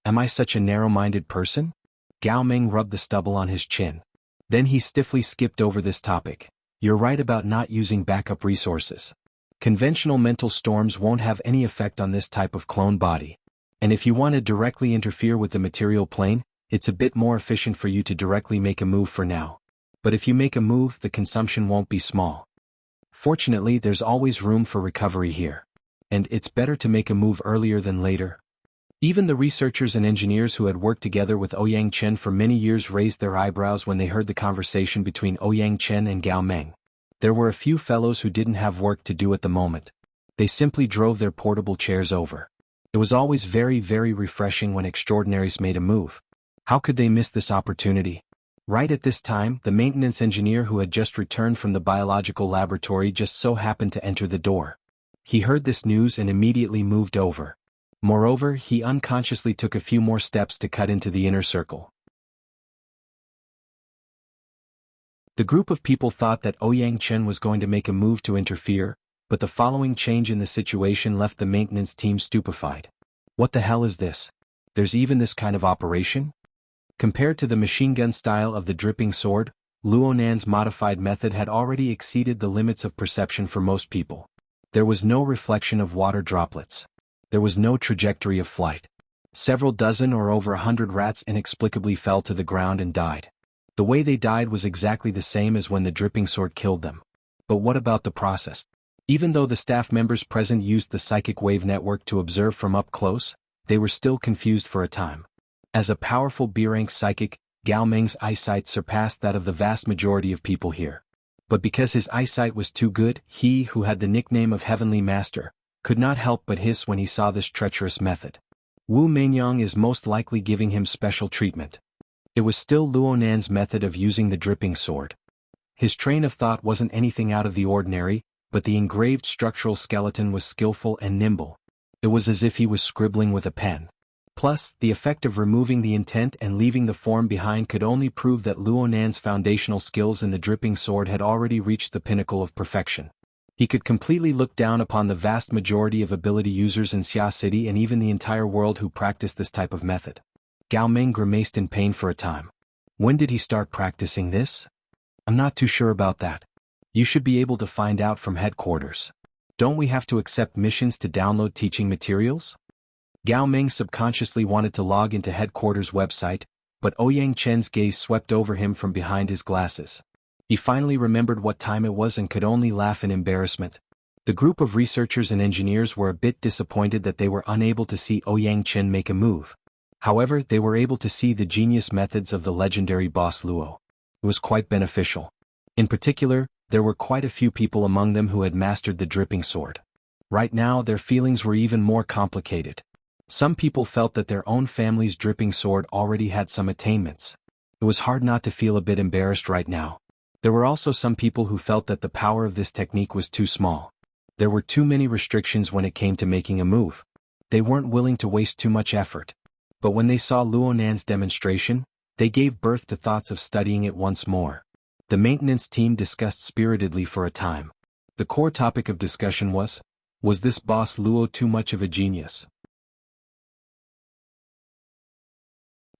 Am I such a narrow-minded person? Gao Meng rubbed the stubble on his chin. Then he stiffly skipped over this topic. You're right about not using backup resources. Conventional mental storms won't have any effect on this type of clone body. And if you want to directly interfere with the material plane, it's a bit more efficient for you to directly make a move for now. But if you make a move, the consumption won't be small. Fortunately, there's always room for recovery here. And it's better to make a move earlier than later. Even the researchers and engineers who had worked together with Ouyang Chen for many years raised their eyebrows when they heard the conversation between Ouyang Chen and Gao Meng. There were a few fellows who didn't have work to do at the moment. They simply drove their portable chairs over. It was always very, very refreshing when extraordinaries made a move. How could they miss this opportunity? Right at this time, the maintenance engineer who had just returned from the biological laboratory just so happened to enter the door. He heard this news and immediately moved over. Moreover, he unconsciously took a few more steps to cut into the inner circle. The group of people thought that Ouyang Chen was going to make a move to interfere, but the following change in the situation left the maintenance team stupefied. What the hell is this? There's even this kind of operation? Compared to the machine gun style of the dripping sword, Luo Nan's modified method had already exceeded the limits of perception for most people. There was no reflection of water droplets. There was no trajectory of flight. Several dozen or over 100 rats inexplicably fell to the ground and died. The way they died was exactly the same as when the dripping sword killed them. But what about the process? Even though the staff members present used the psychic wave network to observe from up close, they were still confused for a time. As a powerful B-rank psychic, Gao Meng's eyesight surpassed that of the vast majority of people here. But because his eyesight was too good, he, who had the nickname of Heavenly Master, could not help but hiss when he saw this treacherous method. Wu Mengyang is most likely giving him special treatment. It was still Luo Nan's method of using the dripping sword. His train of thought wasn't anything out of the ordinary, but the engraved structural skeleton was skillful and nimble. It was as if he was scribbling with a pen. Plus, the effect of removing the intent and leaving the form behind could only prove that Luo Nan's foundational skills in the dripping sword had already reached the pinnacle of perfection. He could completely look down upon the vast majority of ability users in Xia City and even the entire world who practiced this type of method. Gao Meng grimaced in pain for a time. When did he start practicing this? I'm not too sure about that. You should be able to find out from headquarters. Don't we have to accept missions to download teaching materials? Gao Meng subconsciously wanted to log into headquarters' website, but Ouyang Chen's gaze swept over him from behind his glasses. He finally remembered what time it was and could only laugh in embarrassment. The group of researchers and engineers were a bit disappointed that they were unable to see Ouyang Chen make a move. However, they were able to see the genius methods of the legendary boss Luo. It was quite beneficial. In particular, there were quite a few people among them who had mastered the dripping sword. Right now, their feelings were even more complicated. Some people felt that their own family's dripping sword already had some attainments. It was hard not to feel a bit embarrassed right now. There were also some people who felt that the power of this technique was too small. There were too many restrictions when it came to making a move. They weren't willing to waste too much effort. But when they saw Luo Nan's demonstration, they gave birth to thoughts of studying it once more. The maintenance team discussed spiritedly for a time. The core topic of discussion was this boss Luo too much of a genius?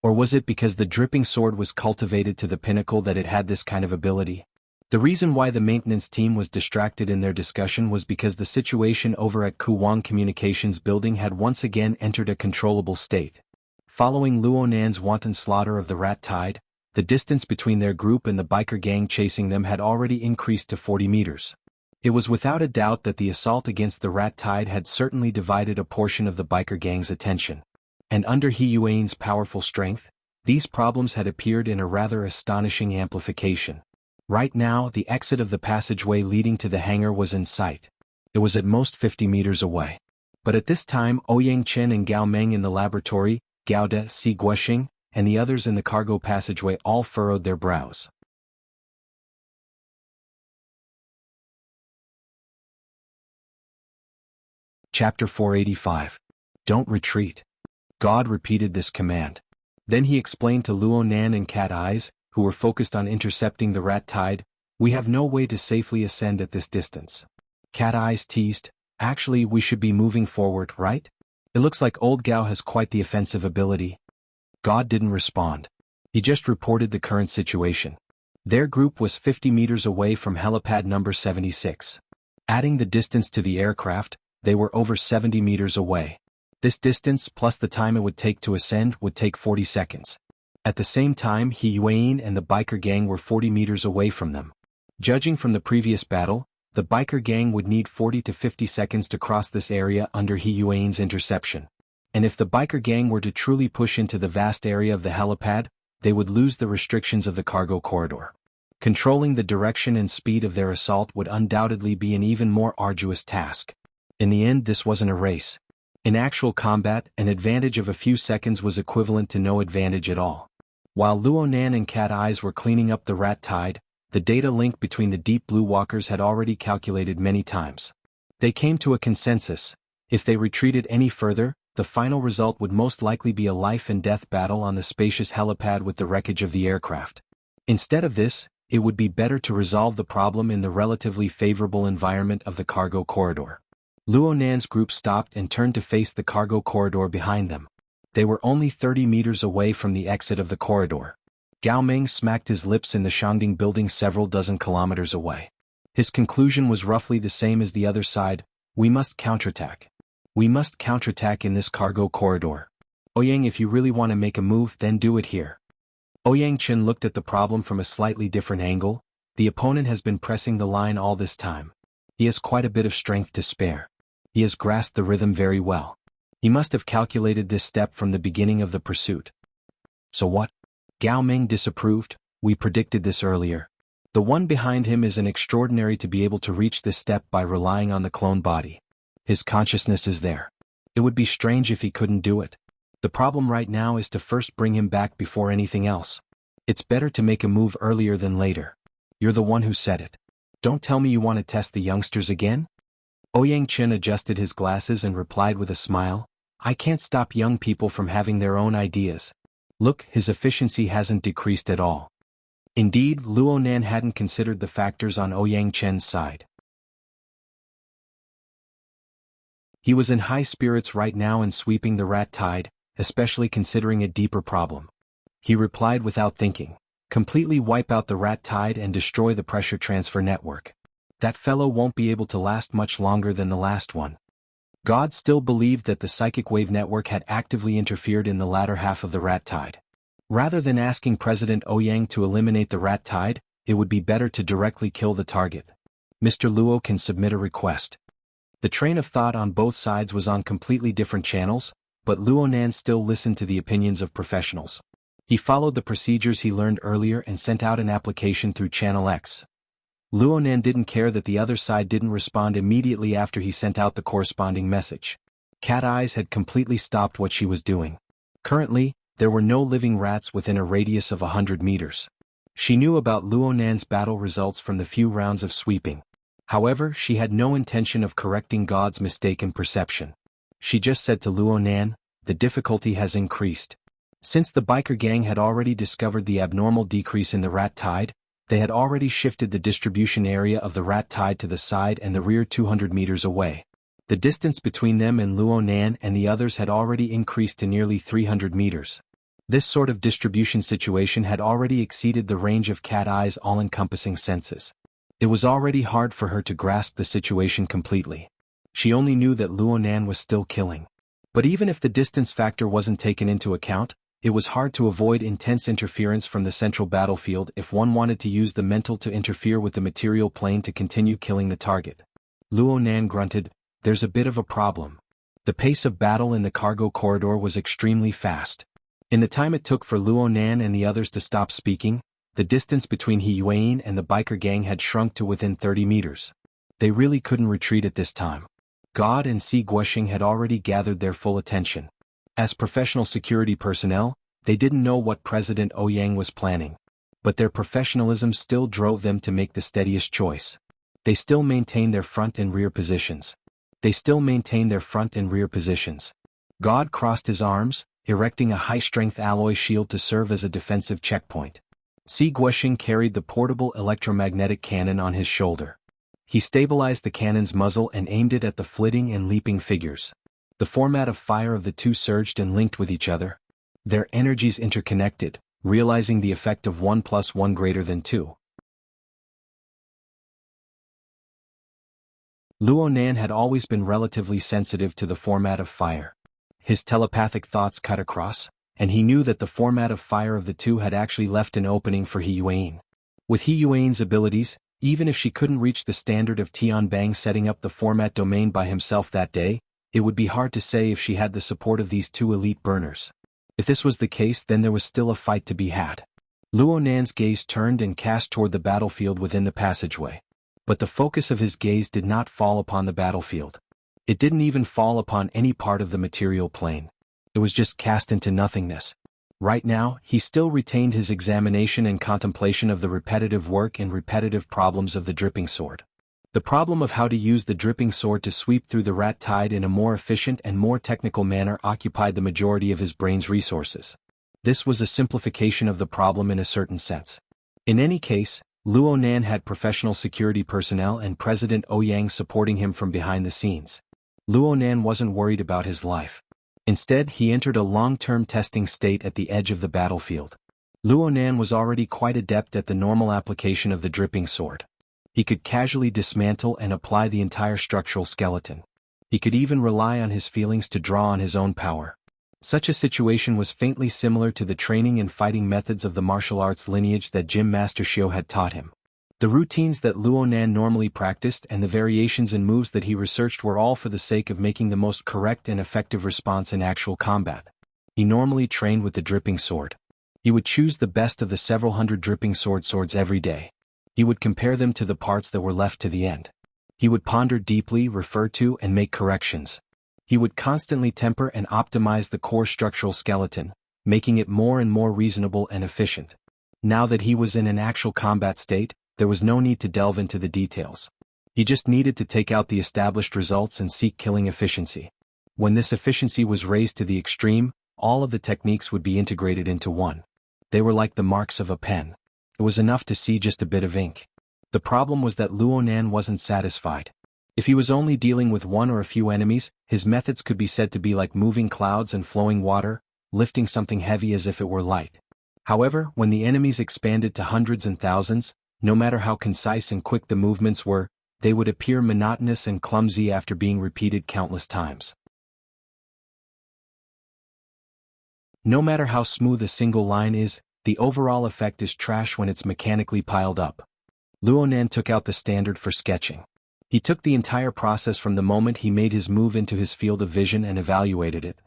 Or was it because the dripping sword was cultivated to the pinnacle that it had this kind of ability? The reason why the maintenance team was distracted in their discussion was because the situation over at Kuwang Communications Building had once again entered a controllable state. Following Luo Nan's wanton slaughter of the rat tide, the distance between their group and the biker gang chasing them had already increased to 40 meters. It was without a doubt that the assault against the rat tide had certainly divided a portion of the biker gang's attention. And under He Yuan's powerful strength, these problems had appeared in a rather astonishing amplification. Right now, the exit of the passageway leading to the hangar was in sight. It was at most 50 meters away. But at this time, Ouyang Chen and Gao Meng in the laboratory, Gao De, Si Guoxing, and the others in the cargo passageway all furrowed their brows. Chapter 485. Don't retreat. God repeated this command. Then he explained to Luo Nan and Cat Eyes, who were focused on intercepting the rat tide, "We have no way to safely ascend at this distance." Cat Eyes teased, "Actually, we should be moving forward, right? It looks like old Gao has quite the offensive ability." God didn't respond. He just reported the current situation. Their group was 50 meters away from helipad number 76. Adding the distance to the aircraft, they were over 70 meters away. This distance plus the time it would take to ascend would take 40 seconds. At the same time, He Yuan and the biker gang were 40 meters away from them. Judging from the previous battle, the biker gang would need 40 to 50 seconds to cross this area under He Yuan's interception. And if the biker gang were to truly push into the vast area of the helipad, they would lose the restrictions of the cargo corridor. Controlling the direction and speed of their assault would undoubtedly be an even more arduous task. In the end, this wasn't a race. In actual combat, an advantage of a few seconds was equivalent to no advantage at all. While Luo Nan and Cat Eyes were cleaning up the rat tide, the data link between the Deep Blue Walkers had already calculated many times. They came to a consensus. If they retreated any further, the final result would most likely be a life-and-death battle on the spacious helipad with the wreckage of the aircraft. Instead of this, it would be better to resolve the problem in the relatively favorable environment of the cargo corridor. Luo Nan's group stopped and turned to face the cargo corridor behind them. They were only 30 meters away from the exit of the corridor. Gao Ming smacked his lips in the Shangding building several dozen kilometers away. His conclusion was roughly the same as the other side: we must counterattack. We must counterattack in this cargo corridor. Ouyang, if you really want to make a move, then do it here. Ouyang Chen looked at the problem from a slightly different angle. The opponent has been pressing the line all this time. He has quite a bit of strength to spare. He has grasped the rhythm very well. He must have calculated this step from the beginning of the pursuit. So what? Gao Ming disapproved. We predicted this earlier. The one behind him is an extraordinary to be able to reach this step by relying on the clone body. His consciousness is there. It would be strange if he couldn't do it. The problem right now is to first bring him back before anything else. It's better to make a move earlier than later. You're the one who said it. Don't tell me you want to test the youngsters again? Ouyang Chen adjusted his glasses and replied with a smile. I can't stop young people from having their own ideas. Look, his efficiency hasn't decreased at all. Indeed, Luo Nan hadn't considered the factors on Ouyang Chen's side. He was in high spirits right now in sweeping the rat tide, especially considering a deeper problem. He replied without thinking. Completely wipe out the rat tide and destroy the pressure transfer network. That fellow won't be able to last much longer than the last one. God still believed that the psychic wave network had actively interfered in the latter half of the rat tide. Rather than asking President Ouyang to eliminate the rat tide, it would be better to directly kill the target. Mr. Luo can submit a request. The train of thought on both sides was on completely different channels, but Luo Nan still listened to the opinions of professionals. He followed the procedures he learned earlier and sent out an application through Channel X. Luo Nan didn't care that the other side didn't respond immediately after he sent out the corresponding message. Cat Eyes had completely stopped what she was doing. Currently, there were no living rats within a radius of 100 meters. She knew about Luo Nan's battle results from the few rounds of sweeping. However, she had no intention of correcting God's mistaken perception. She just said to Luo Nan, the difficulty has increased. Since the biker gang had already discovered the abnormal decrease in the rat tide, they had already shifted the distribution area of the rat tide to the side and the rear 200 meters away. The distance between them and Luo Nan and the others had already increased to nearly 300 meters. This sort of distribution situation had already exceeded the range of Cat Eye's all-encompassing senses. It was already hard for her to grasp the situation completely. She only knew that Luo Nan was still killing. But even if the distance factor wasn't taken into account, it was hard to avoid intense interference from the central battlefield if one wanted to use the mental to interfere with the material plane to continue killing the target. Luo Nan grunted, there's a bit of a problem. The pace of battle in the cargo corridor was extremely fast. In the time it took for Luo Nan and the others to stop speaking, the distance between He Yuan and the biker gang had shrunk to within 30 meters. They really couldn't retreat at this time. God and Si Guoxing had already gathered their full attention. As professional security personnel, they didn't know what President Ouyang was planning. But their professionalism still drove them to make the steadiest choice. They still maintained their front and rear positions. God crossed his arms, erecting a high-strength alloy shield to serve as a defensive checkpoint. Si Guoxing carried the portable electromagnetic cannon on his shoulder. He stabilized the cannon's muzzle and aimed it at the flitting and leaping figures. The format of fire of the two surged and linked with each other. Their energies interconnected, realizing the effect of 1 + 1 > 2. Luo Nan had always been relatively sensitive to the format of fire. His telepathic thoughts cut across, and he knew that the format of fire of the two had actually left an opening for He Yuan. With He Yuan's abilities, even if she couldn't reach the standard of Tianbang setting up the format domain by himself that day, it would be hard to say if she had the support of these two elite burners. If this was the case, then there was still a fight to be had. Luo Nan's gaze turned and cast toward the battlefield within the passageway. But the focus of his gaze did not fall upon the battlefield. It didn't even fall upon any part of the material plane. It was just cast into nothingness. Right now, he still retained his examination and contemplation of the repetitive work and repetitive problems of the dripping sword. The problem of how to use the dripping sword to sweep through the rat tide in a more efficient and more technical manner occupied the majority of his brain's resources. This was a simplification of the problem in a certain sense. In any case, Luo Nan had professional security personnel and President Ouyang supporting him from behind the scenes. Luo Nan wasn't worried about his life. Instead, he entered a long-term testing state at the edge of the battlefield. Luo Nan was already quite adept at the normal application of the dripping sword. He could casually dismantle and apply the entire structural skeleton. He could even rely on his feelings to draw on his own power. Such a situation was faintly similar to the training and fighting methods of the martial arts lineage that Gym Master Xiao had taught him. The routines that Luo Nan normally practiced and the variations in moves that he researched were all for the sake of making the most correct and effective response in actual combat. He normally trained with the dripping sword. He would choose the best of the several hundred dripping swords every day. He would compare them to the parts that were left to the end. He would ponder deeply, refer to, and make corrections. He would constantly temper and optimize the core structural skeleton, making it more and more reasonable and efficient. Now that he was in an actual combat state, there was no need to delve into the details. He just needed to take out the established results and seek killing efficiency. When this efficiency was raised to the extreme, all of the techniques would be integrated into one. They were like the marks of a pen. It was enough to see just a bit of ink. The problem was that Luo Nan wasn't satisfied. If he was only dealing with one or a few enemies, his methods could be said to be like moving clouds and flowing water, lifting something heavy as if it were light. However, when the enemies expanded to hundreds and thousands, no matter how concise and quick the movements were, they would appear monotonous and clumsy after being repeated countless times. No matter how smooth a single line is, the overall effect is trash when it's mechanically piled up. Luo Nan took out the standard for sketching. He took the entire process from the moment he made his move into his field of vision and evaluated it.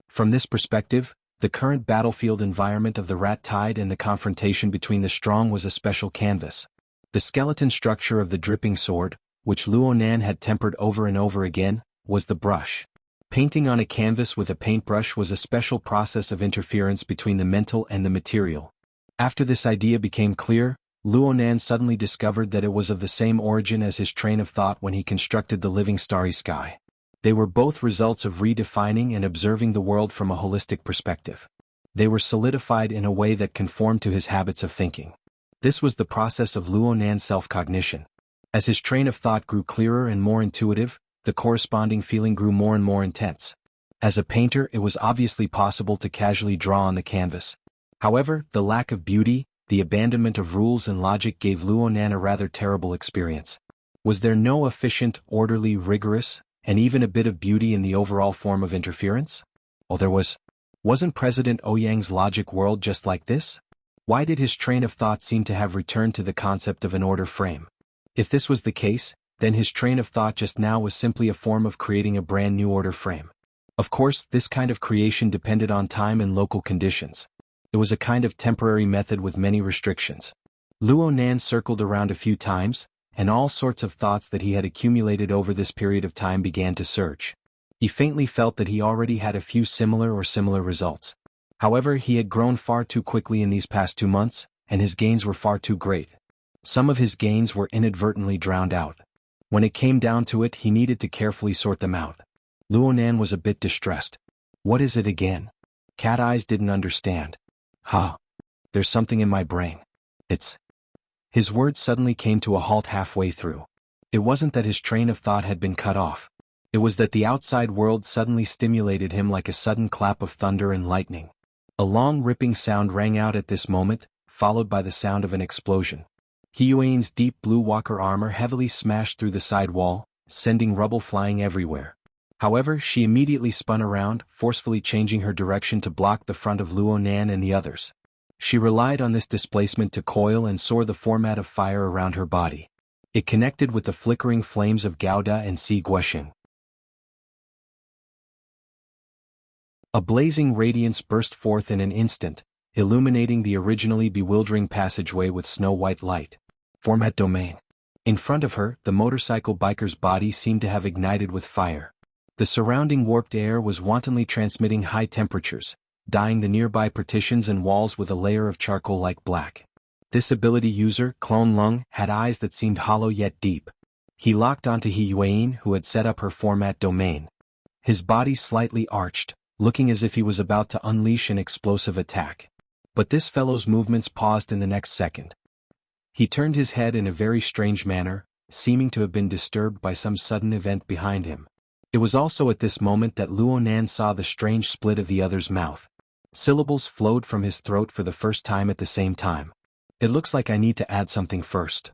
From this perspective, the current battlefield environment of the Rat Tide and the confrontation between the strong was a special canvas. The skeleton structure of the dripping sword, which Luo Nan had tempered over and over again, was the brush. Painting on a canvas with a paintbrush was a special process of interference between the mental and the material. After this idea became clear, Luo Nan suddenly discovered that it was of the same origin as his train of thought when he constructed the living starry sky. They were both results of redefining and observing the world from a holistic perspective. They were solidified in a way that conformed to his habits of thinking. This was the process of Luo Nan's self-cognition. As his train of thought grew clearer and more intuitive, the corresponding feeling grew more and more intense. As a painter, it was obviously possible to casually draw on the canvas. However, the lack of beauty, the abandonment of rules and logic gave Luo Nan a rather terrible experience. Was there no efficient, orderly, rigorous, and even a bit of beauty in the overall form of interference? Oh, there was. Wasn't President Ouyang's logic world just like this? Why did his train of thought seem to have returned to the concept of an order frame? If this was the case, then his train of thought just now was simply a form of creating a brand new order frame. Of course, this kind of creation depended on time and local conditions. It was a kind of temporary method with many restrictions. Luo Nan circled around a few times, and all sorts of thoughts that he had accumulated over this period of time began to surge. He faintly felt that he already had a few similar results. However, he had grown far too quickly in these past 2 months, and his gains were far too great. Some of his gains were inadvertently drowned out. When it came down to it, he needed to carefully sort them out. Luo Nan was a bit distressed. What is it again? Cat Eyes didn't understand. There's something in my brain. His words suddenly came to a halt halfway through. It wasn't that his train of thought had been cut off. It was that the outside world suddenly stimulated him like a sudden clap of thunder and lightning. A long ripping sound rang out at this moment, followed by the sound of an explosion. Hiyuane's deep blue walker armor heavily smashed through the side wall, sending rubble flying everywhere. However, she immediately spun around, forcefully changing her direction to block the front of Luo Nan and the others. She relied on this displacement to coil and soar the format of fire around her body. It connected with the flickering flames of Gouda and Si Guoxing. A blazing radiance burst forth in an instant, illuminating the originally bewildering passageway with snow-white light. Format domain. In front of her, the motorcycle biker's body seemed to have ignited with fire. The surrounding warped air was wantonly transmitting high temperatures, dyeing the nearby partitions and walls with a layer of charcoal-like black. This ability user, Clone Lung, had eyes that seemed hollow yet deep. He locked onto Hiyuane, who had set up her format domain. His body slightly arched, looking as if he was about to unleash an explosive attack. But this fellow's movements paused in the next second. He turned his head in a very strange manner, seeming to have been disturbed by some sudden event behind him. It was also at this moment that Luo Nan saw the strange split of the other's mouth. Syllables flowed from his throat for the first time at the same time. It looks like I need to add something first.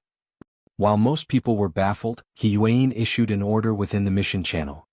While most people were baffled, He Yuan issued an order within the mission channel.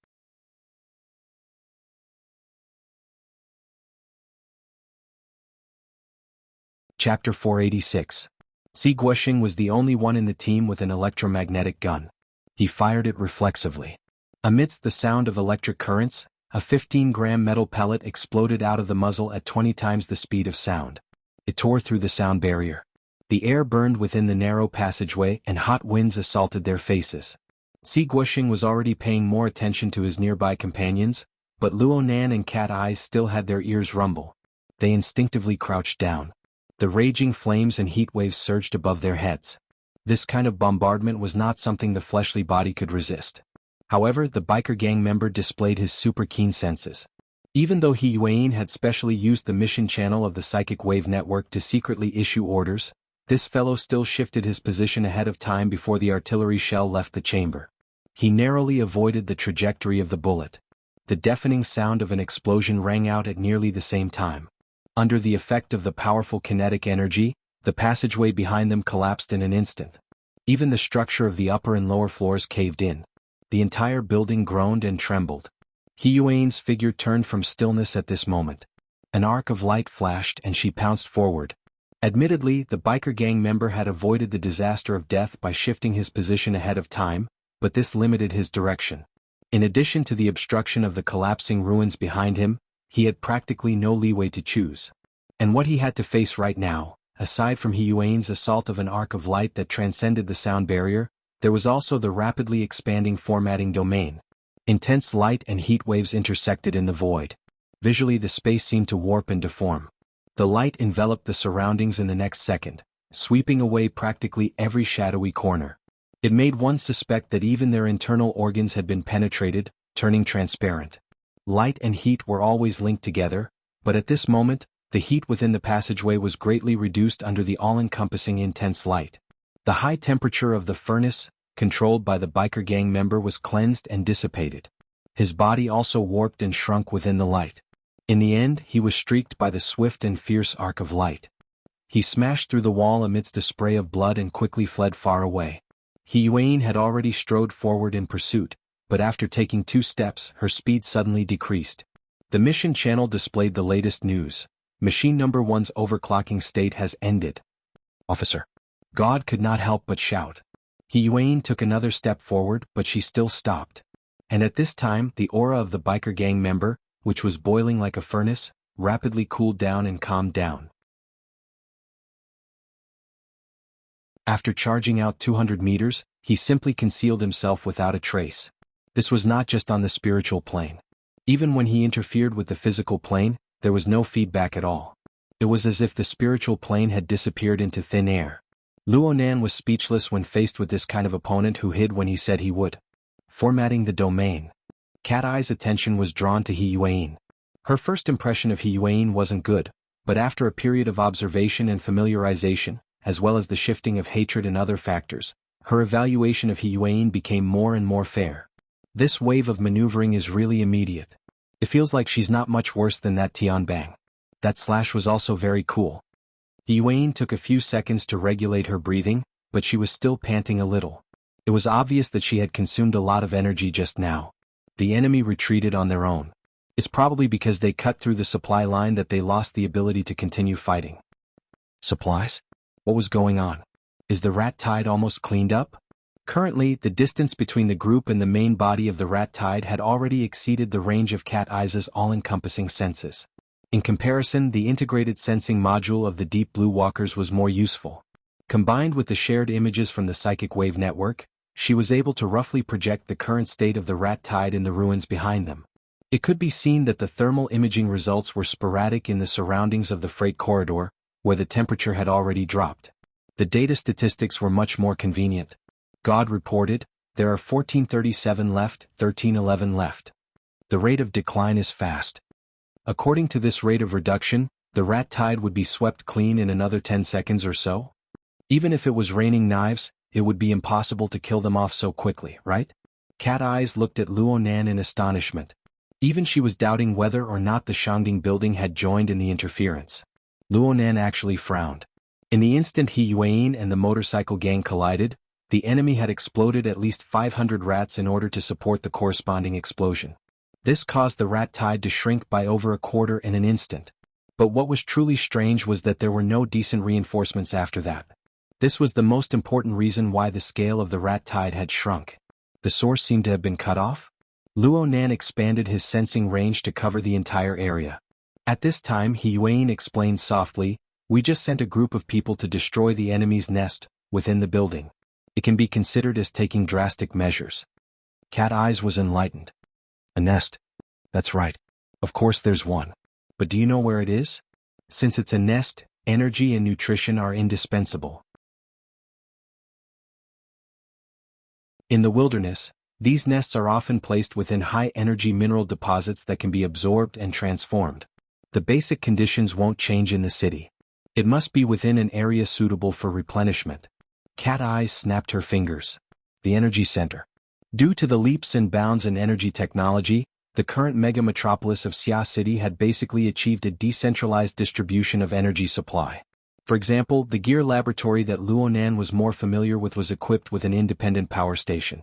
Chapter 486. Si Guoxing was the only one in the team with an electromagnetic gun. He fired it reflexively. Amidst the sound of electric currents, a 15-gram metal pellet exploded out of the muzzle at 20 times the speed of sound. It tore through the sound barrier. The air burned within the narrow passageway and hot winds assaulted their faces. Si Guoxing was already paying more attention to his nearby companions, but Luo Nan and Cat Eyes still had their ears rumble. They instinctively crouched down. The raging flames and heat waves surged above their heads. This kind of bombardment was not something the fleshly body could resist. However, the biker gang member displayed his super keen senses. Even though He Yuan had specially used the mission channel of the psychic wave network to secretly issue orders, this fellow still shifted his position ahead of time before the artillery shell left the chamber. He narrowly avoided the trajectory of the bullet. The deafening sound of an explosion rang out at nearly the same time. Under the effect of the powerful kinetic energy, the passageway behind them collapsed in an instant. Even the structure of the upper and lower floors caved in. The entire building groaned and trembled. He Yuan's figure turned from stillness at this moment. An arc of light flashed and she pounced forward. Admittedly, the biker gang member had avoided the disaster of death by shifting his position ahead of time, but this limited his direction. In addition to the obstruction of the collapsing ruins behind him, he had practically no leeway to choose. And what he had to face right now, aside from He Yuan's assault of an arc of light that transcended the sound barrier, there was also the rapidly expanding formatting domain. Intense light and heat waves intersected in the void. Visually the space seemed to warp and deform. The light enveloped the surroundings in the next second, sweeping away practically every shadowy corner. It made one suspect that even their internal organs had been penetrated, turning transparent. Light and heat were always linked together, but at this moment, the heat within the passageway was greatly reduced under the all-encompassing intense light. The high temperature of the furnace, controlled by the biker gang member, was cleansed and dissipated. His body also warped and shrunk within the light. In the end, he was streaked by the swift and fierce arc of light. He smashed through the wall amidst a spray of blood and quickly fled far away. He Yuan had already strode forward in pursuit, but after taking 2 steps, her speed suddenly decreased. The mission channel displayed the latest news. Machine number 1's overclocking state has ended. Officer. God could not help but shout. He Yuan took another step forward, but she still stopped. And at this time, the aura of the biker gang member, which was boiling like a furnace, rapidly cooled down and calmed down. After charging out 200 meters, he simply concealed himself without a trace. This was not just on the spiritual plane. Even when he interfered with the physical plane, there was no feedback at all. It was as if the spiritual plane had disappeared into thin air. Luo Nan was speechless when faced with this kind of opponent who hid when he said he would. Formatting the domain. Cat Eye's attention was drawn to He Yuan. Her first impression of He Yuan wasn't good, but after a period of observation and familiarization, as well as the shifting of hatred and other factors, her evaluation of He Yuan became more and more fair. This wave of maneuvering is really immediate. It feels like she's not much worse than that Tianbang. That slash was also very cool. He Yuan took a few seconds to regulate her breathing, but she was still panting a little. It was obvious that she had consumed a lot of energy just now. The enemy retreated on their own. It's probably because they cut through the supply line that they lost the ability to continue fighting. Supplies? What was going on? Is the rat tide almost cleaned up? Currently, the distance between the group and the main body of the rat tide had already exceeded the range of Cat Eye's all-encompassing senses. In comparison, the integrated sensing module of the Deep Blue Walkers was more useful. Combined with the shared images from the psychic wave network, she was able to roughly project the current state of the rat tide in the ruins behind them. It could be seen that the thermal imaging results were sporadic in the surroundings of the freight corridor, where the temperature had already dropped. The data statistics were much more convenient. God reported, there are 1437 left, 1311 left. The rate of decline is fast. According to this rate of reduction, the rat tide would be swept clean in another 10 seconds or so. Even if it was raining knives, it would be impossible to kill them off so quickly, right? Cat Eyes looked at Luo Nan in astonishment. Even she was doubting whether or not the Shangding building had joined in the interference. Luo Nan actually frowned. In the instant He Yuan and the motorcycle gang collided, the enemy had exploded at least 500 rats in order to support the corresponding explosion. This caused the rat tide to shrink by over a quarter in an instant. But what was truly strange was that there were no decent reinforcements after that. This was the most important reason why the scale of the rat tide had shrunk. The source seemed to have been cut off. Luo Nan expanded his sensing range to cover the entire area. At this time He Yuan explained softly, "We just sent a group of people to destroy the enemy's nest within the building. It can be considered as taking drastic measures." Cat Eyes was enlightened. "A nest? That's right. Of course there's one. But do you know where it is? Since it's a nest, energy and nutrition are indispensable. In the wilderness, these nests are often placed within high-energy mineral deposits that can be absorbed and transformed. The basic conditions won't change in the city. It must be within an area suitable for replenishment." Cat Eyes snapped her fingers. The energy center. Due to the leaps and bounds in energy technology, the current mega-metropolis of Xia City had basically achieved a decentralized distribution of energy supply. For example, the gear laboratory that Luo Nan was more familiar with was equipped with an independent power station.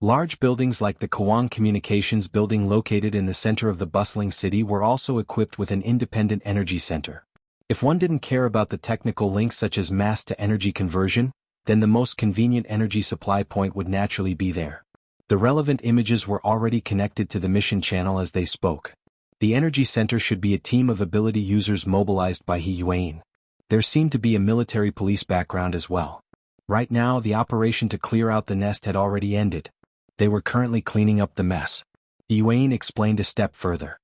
Large buildings like the Kawang Communications building located in the center of the bustling city were also equipped with an independent energy center. If one didn't care about the technical links such as mass-to-energy conversion, then the most convenient energy supply point would naturally be there. The relevant images were already connected to the mission channel as they spoke. The energy center should be a team of ability users mobilized by He Yuan. There seemed to be a military police background as well. Right now the operation to clear out the nest had already ended. They were currently cleaning up the mess. He Yuan explained a step further.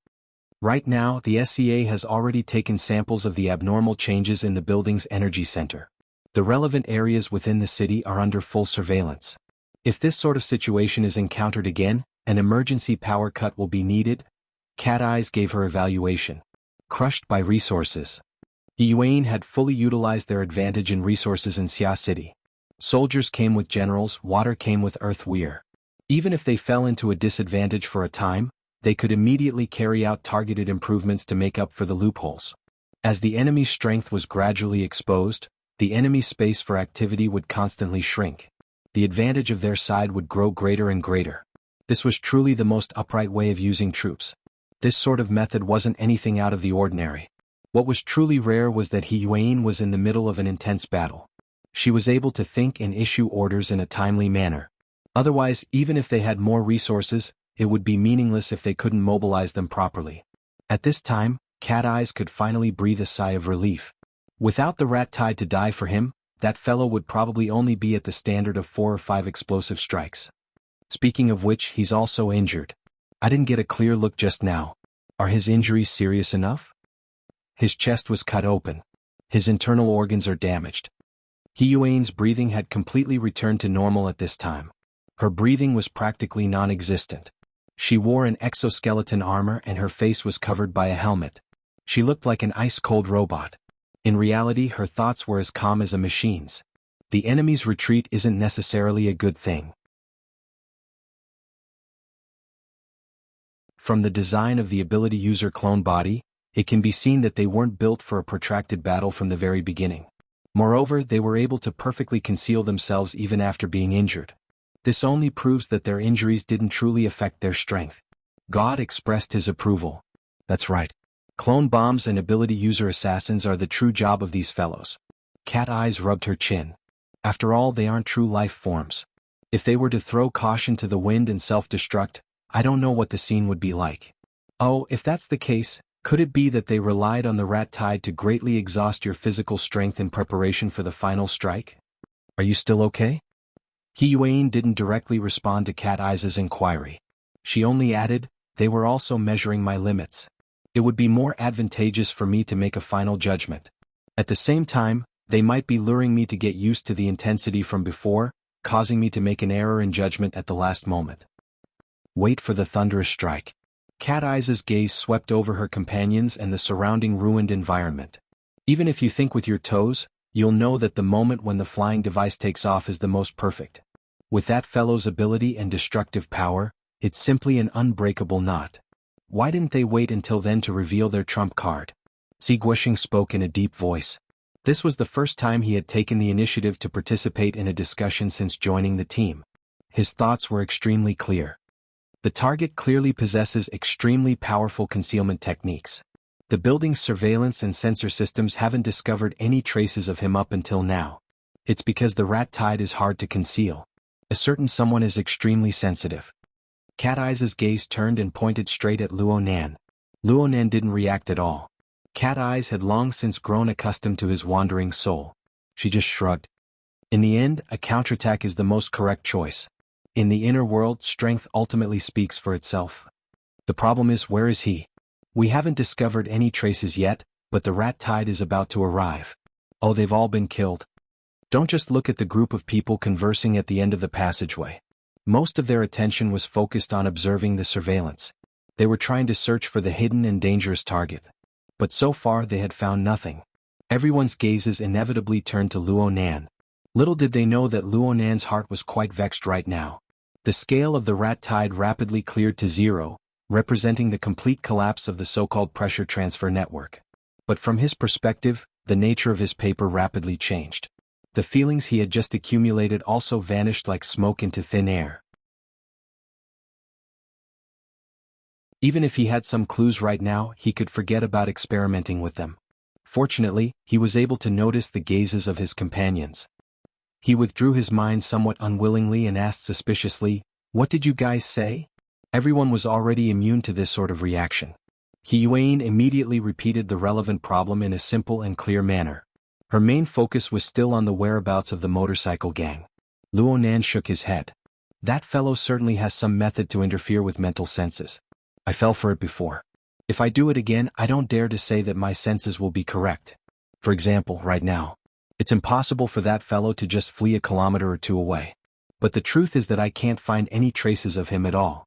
Right now the SCA has already taken samples of the abnormal changes in the building's energy center. The relevant areas within the city are under full surveillance. If this sort of situation is encountered again, an emergency power cut will be needed. Cat Eyes gave her evaluation. Crushed by resources. He Yuan had fully utilized their advantage in resources in Xia City. Soldiers came with generals, water came with earth weir. Even if they fell into a disadvantage for a time, they could immediately carry out targeted improvements to make up for the loopholes. As the enemy's strength was gradually exposed, the enemy's space for activity would constantly shrink. The advantage of their side would grow greater and greater. This was truly the most upright way of using troops. This sort of method wasn't anything out of the ordinary. What was truly rare was that He Yuan was in the middle of an intense battle. She was able to think and issue orders in a timely manner. Otherwise, even if they had more resources, it would be meaningless if they couldn't mobilize them properly. At this time, Cat Eyes could finally breathe a sigh of relief. Without the rat tide to die for him, that fellow would probably only be at the standard of 4 or 5 explosive strikes. Speaking of which, he's also injured. I didn't get a clear look just now. Are his injuries serious enough? His chest was cut open. His internal organs are damaged. He Yuan's breathing had completely returned to normal at this time. Her breathing was practically non-existent. She wore an exoskeleton armor and her face was covered by a helmet. She looked like an ice-cold robot. In reality, her thoughts were as calm as a machine's. The enemy's retreat isn't necessarily a good thing. From the design of the ability user clone body, it can be seen that they weren't built for a protracted battle from the very beginning. Moreover, they were able to perfectly conceal themselves even after being injured. This only proves that their injuries didn't truly affect their strength. God expressed his approval. That's right. Clone bombs and ability user assassins are the true job of these fellows. Cat Eyes rubbed her chin. After all, they aren't true life forms. If they were to throw caution to the wind and self-destruct, I don't know what the scene would be like. Oh, if that's the case, could it be that they relied on the rat tide to greatly exhaust your physical strength in preparation for the final strike? Are you still okay? He Yuan didn't directly respond to Cat Eyes' inquiry. She only added, they were also measuring my limits. It would be more advantageous for me to make a final judgment. At the same time, they might be luring me to get used to the intensity from before, causing me to make an error in judgment at the last moment. Wait for the thunderous strike. Cat Eyes' gaze swept over her companions and the surrounding ruined environment. Even if you think with your toes, You'll know that the moment when the flying device takes off is the most perfect. With that fellow's ability and destructive power, it's simply an unbreakable knot. Why didn't they wait until then to reveal their trump card? Guoxing spoke in a deep voice. This was the first time he had taken the initiative to participate in a discussion since joining the team. His thoughts were extremely clear. The target clearly possesses extremely powerful concealment techniques. The building's surveillance and sensor systems haven't discovered any traces of him up until now. It's because the rat tide is hard to conceal. A certain someone is extremely sensitive. Cat Eye's gaze turned and pointed straight at Luo Nan. Luo Nan didn't react at all. Cat Eyes had long since grown accustomed to his wandering soul. She just shrugged. In the end, a counterattack is the most correct choice. In the inner world, strength ultimately speaks for itself. The problem is, where is he? We haven't discovered any traces yet, but the rat tide is about to arrive. Oh, they've all been killed. Don't just look at the group of people conversing at the end of the passageway. Most of their attention was focused on observing the surveillance. They were trying to search for the hidden and dangerous target. But so far they had found nothing. Everyone's gazes inevitably turned to Luo Nan. Little did they know that Luo Nan's heart was quite vexed right now. The scale of the rat tide rapidly cleared to zero, representing the complete collapse of the so-called pressure transfer network. But from his perspective, the nature of his paper rapidly changed. The feelings he had just accumulated also vanished like smoke into thin air. Even if he had some clues right now, he could forget about experimenting with them. Fortunately, he was able to notice the gazes of his companions. He withdrew his mind somewhat unwillingly and asked suspiciously, "What did you guys say?" Everyone was already immune to this sort of reaction. Yuan immediately repeated the relevant problem in a simple and clear manner. Her main focus was still on the whereabouts of the motorcycle gang. Luo Nan shook his head. That fellow certainly has some method to interfere with mental senses. I fell for it before. If I do it again, I don't dare to say that my senses will be correct. For example, right now, it's impossible for that fellow to just flee a kilometer or two away. But the truth is that I can't find any traces of him at all.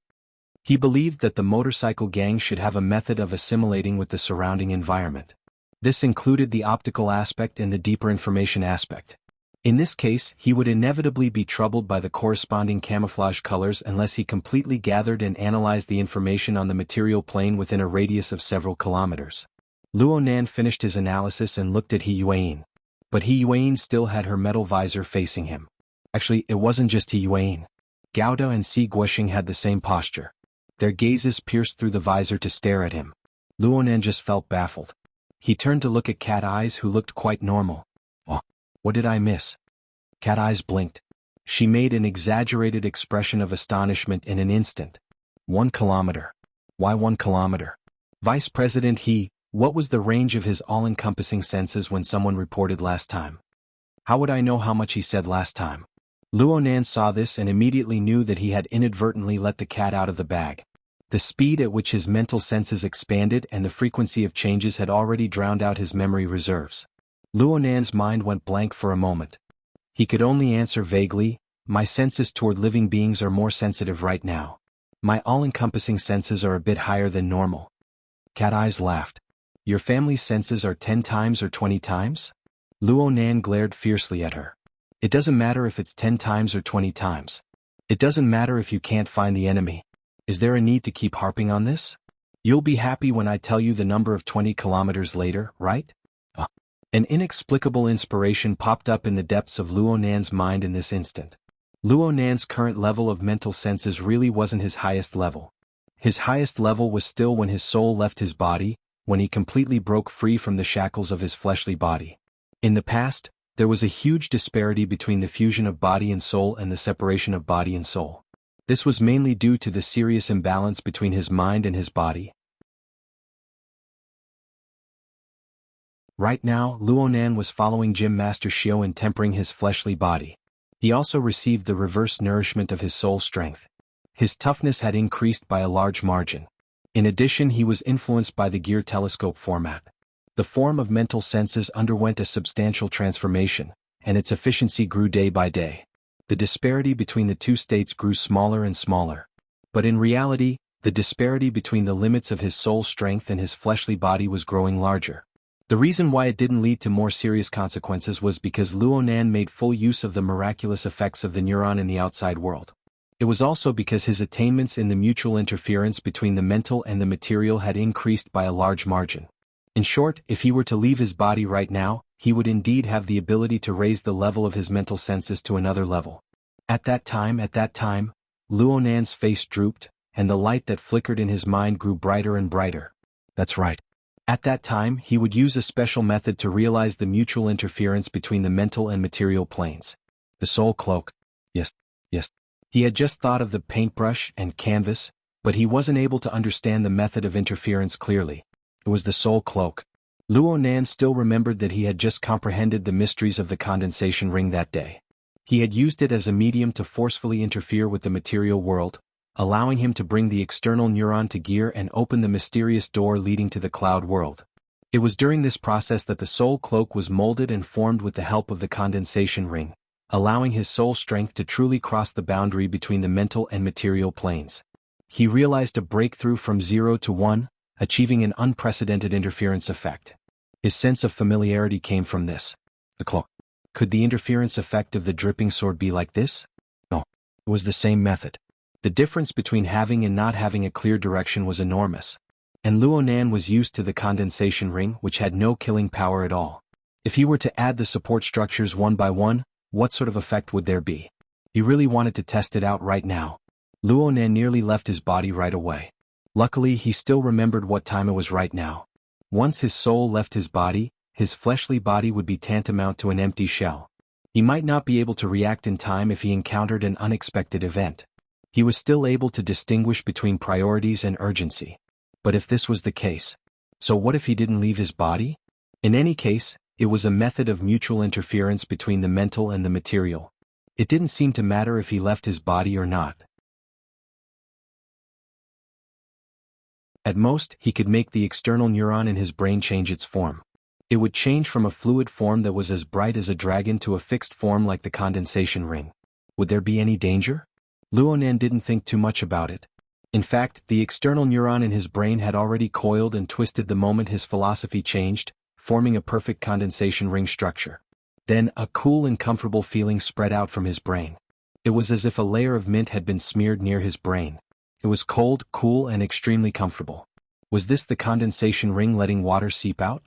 He believed that the motorcycle gang should have a method of assimilating with the surrounding environment. This included the optical aspect and the deeper information aspect. In this case, he would inevitably be troubled by the corresponding camouflage colors unless he completely gathered and analyzed the information on the material plane within a radius of several kilometers. Luo Nan finished his analysis and looked at Yuan. But Yuan still had her metal visor facing him. Actually, it wasn't just Yuan. Gouda and Guoxing had the same posture. Their gazes pierced through the visor to stare at him. Luo Nan just felt baffled. He turned to look at Cat Eyes, who looked quite normal. "Oh, what did I miss?" Cat Eyes blinked. She made an exaggerated expression of astonishment in an instant. 1 kilometer. Why 1 kilometer? Vice President what was the range of his all-encompassing senses when someone reported last time? How would I know how much he said last time? Luo Nan saw this and immediately knew that he had inadvertently let the cat out of the bag. The speed at which his mental senses expanded and the frequency of changes had already drowned out his memory reserves. Luo Nan's mind went blank for a moment. He could only answer vaguely, "My senses toward living beings are more sensitive right now. My all-encompassing senses are a bit higher than normal." Cat Eyes laughed. "Your family's senses are 10 times or 20 times? Luo Nan glared fiercely at her. "It doesn't matter if it's 10 times or 20 times. It doesn't matter if you can't find the enemy. Is there a need to keep harping on this? You'll be happy when I tell you the number of 20 kilometers later, right?" An inexplicable inspiration popped up in the depths of Luo Nan's mind in this instant. Luo Nan's current level of mental senses really wasn't his highest level. His highest level was still when his soul left his body, when he completely broke free from the shackles of his fleshly body. In the past, there was a huge disparity between the fusion of body and soul and the separation of body and soul. This was mainly due to the serious imbalance between his mind and his body. Right now, Luo Nan was following Gym Master Xiao in tempering his fleshly body. He also received the reverse nourishment of his soul strength. His toughness had increased by a large margin. In addition, he was influenced by the gear telescope format. The form of mental senses underwent a substantial transformation, and its efficiency grew day by day. The disparity between the two states grew smaller and smaller. But in reality, the disparity between the limits of his soul strength and his fleshly body was growing larger. The reason why it didn't lead to more serious consequences was because Luonan made full use of the miraculous effects of the neuron in the outside world. It was also because his attainments in the mutual interference between the mental and the material had increased by a large margin. In short, if he were to leave his body right now, he would indeed have the ability to raise the level of his mental senses to another level. At that time, Luonan's face drooped, and the light that flickered in his mind grew brighter and brighter. That's right. At that time, he would use a special method to realize the mutual interference between the mental and material planes. The soul cloak. Yes. He had just thought of the paintbrush and canvas, but he wasn't able to understand the method of interference clearly. It was the soul cloak. Luonan still remembered that he had just comprehended the mysteries of the condensation ring that day. He had used it as a medium to forcefully interfere with the material world, allowing him to bring the external neuron to gear and open the mysterious door leading to the cloud world. It was during this process that the soul cloak was molded and formed with the help of the condensation ring, allowing his soul strength to truly cross the boundary between the mental and material planes. He realized a breakthrough from 0 to 1, achieving an unprecedented interference effect. His sense of familiarity came from this. The cloak. Could the interference effect of the dripping sword be like this? No. It was the same method. The difference between having and not having a clear direction was enormous. And Luonan was used to the condensation ring, which had no killing power at all. If he were to add the support structures one by one, what sort of effect would there be? He really wanted to test it out right now. Luonan nearly left his body right away. Luckily, he still remembered what time it was right now. Once his soul left his body, his fleshly body would be tantamount to an empty shell. He might not be able to react in time if he encountered an unexpected event. He was still able to distinguish between priorities and urgency. But if this was the case, so what if he didn't leave his body? In any case, it was a method of mutual interference between the mental and the material. It didn't seem to matter if he left his body or not. At most, he could make the external neuron in his brain change its form. It would change from a fluid form that was as bright as a dragon to a fixed form like the condensation ring. Would there be any danger? Luonan didn't think too much about it. In fact, the external neuron in his brain had already coiled and twisted the moment his philosophy changed, forming a perfect condensation ring structure. Then, a cool and comfortable feeling spread out from his brain. It was as if a layer of mint had been smeared near his brain. It was cold, cool, and extremely comfortable. Was this the condensation ring letting water seep out?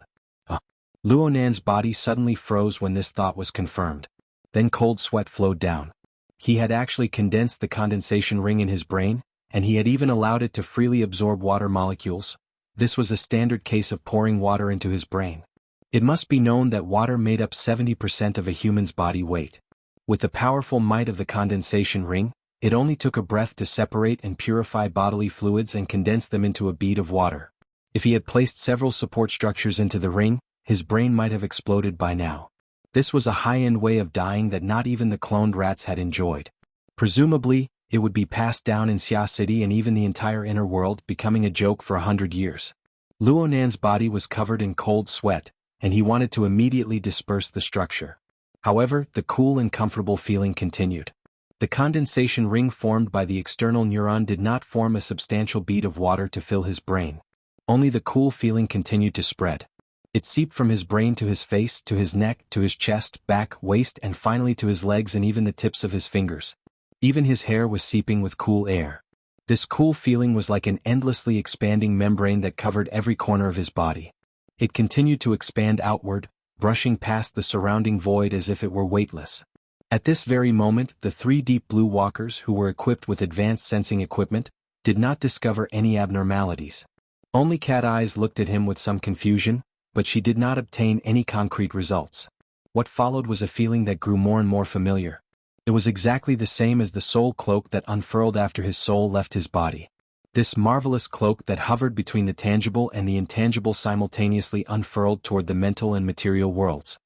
Luonan's body suddenly froze when this thought was confirmed. Then cold sweat flowed down. He had actually condensed the condensation ring in his brain, and he had even allowed it to freely absorb water molecules. This was a standard case of pouring water into his brain. It must be known that water made up 70% of a human's body weight. With the powerful might of the condensation ring, it only took a breath to separate and purify bodily fluids and condense them into a bead of water. If he had placed several support structures into the ring, his brain might have exploded by now. This was a high-end way of dying that not even the cloned rats had enjoyed. Presumably, it would be passed down in Xia City and even the entire inner world, becoming a joke for 100 years. Luonan's body was covered in cold sweat, and he wanted to immediately disperse the structure. However, the cool and comfortable feeling continued. The condensation ring formed by the external neuron did not form a substantial bead of water to fill his brain. Only the cool feeling continued to spread. It seeped from his brain to his face, to his neck, to his chest, back, waist, and finally to his legs and even the tips of his fingers. Even his hair was seeping with cool air. This cool feeling was like an endlessly expanding membrane that covered every corner of his body. It continued to expand outward, brushing past the surrounding void as if it were weightless. At this very moment, the 3 deep blue walkers, who were equipped with advanced sensing equipment, did not discover any abnormalities. Only Cat Eyes looked at him with some confusion, but she did not obtain any concrete results. What followed was a feeling that grew more and more familiar. It was exactly the same as the soul cloak that unfurled after his soul left his body. This marvelous cloak that hovered between the tangible and the intangible simultaneously unfurled toward the mental and material worlds.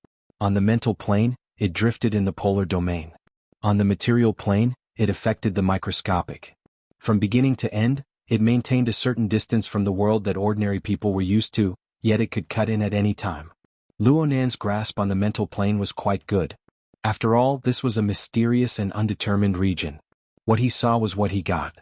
On the mental plane, it drifted in the polar domain. On the material plane, it affected the microscopic. From beginning to end, it maintained a certain distance from the world that ordinary people were used to, yet it could cut in at any time. Luonan's grasp on the mental plane was quite good. After all, this was a mysterious and undetermined region. What he saw was what he got.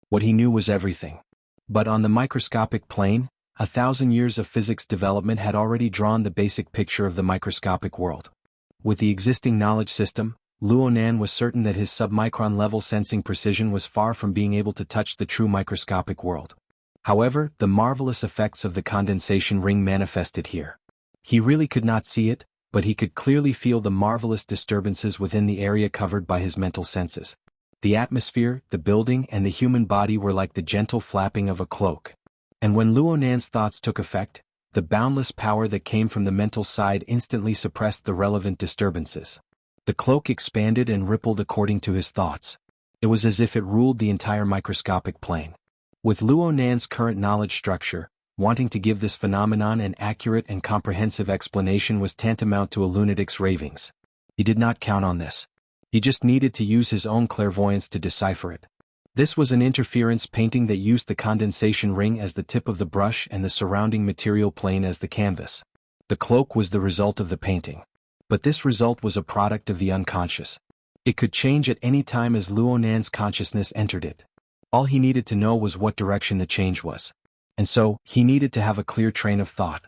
What he knew was everything. But on the microscopic plane, 1,000 years of physics development had already drawn the basic picture of the microscopic world. With the existing knowledge system, Luonan was certain that his submicron-level sensing precision was far from being able to touch the true microscopic world. However, the marvelous effects of the condensation ring manifested here. He really could not see it, but he could clearly feel the marvelous disturbances within the area covered by his mental senses. The atmosphere, the building, and the human body were like the gentle flapping of a cloak. And when Luonan's thoughts took effect, the boundless power that came from the mental side instantly suppressed the relevant disturbances. The cloak expanded and rippled according to his thoughts. It was as if it ruled the entire microscopic plane. With Luonan's current knowledge structure, wanting to give this phenomenon an accurate and comprehensive explanation was tantamount to a lunatic's ravings. He did not count on this. He just needed to use his own clairvoyance to decipher it. This was an interference painting that used the condensation ring as the tip of the brush and the surrounding material plane as the canvas. The cloak was the result of the painting. But this result was a product of the unconscious. It could change at any time as Luonan's consciousness entered it. All he needed to know was what direction the change was. And so, he needed to have a clear train of thought.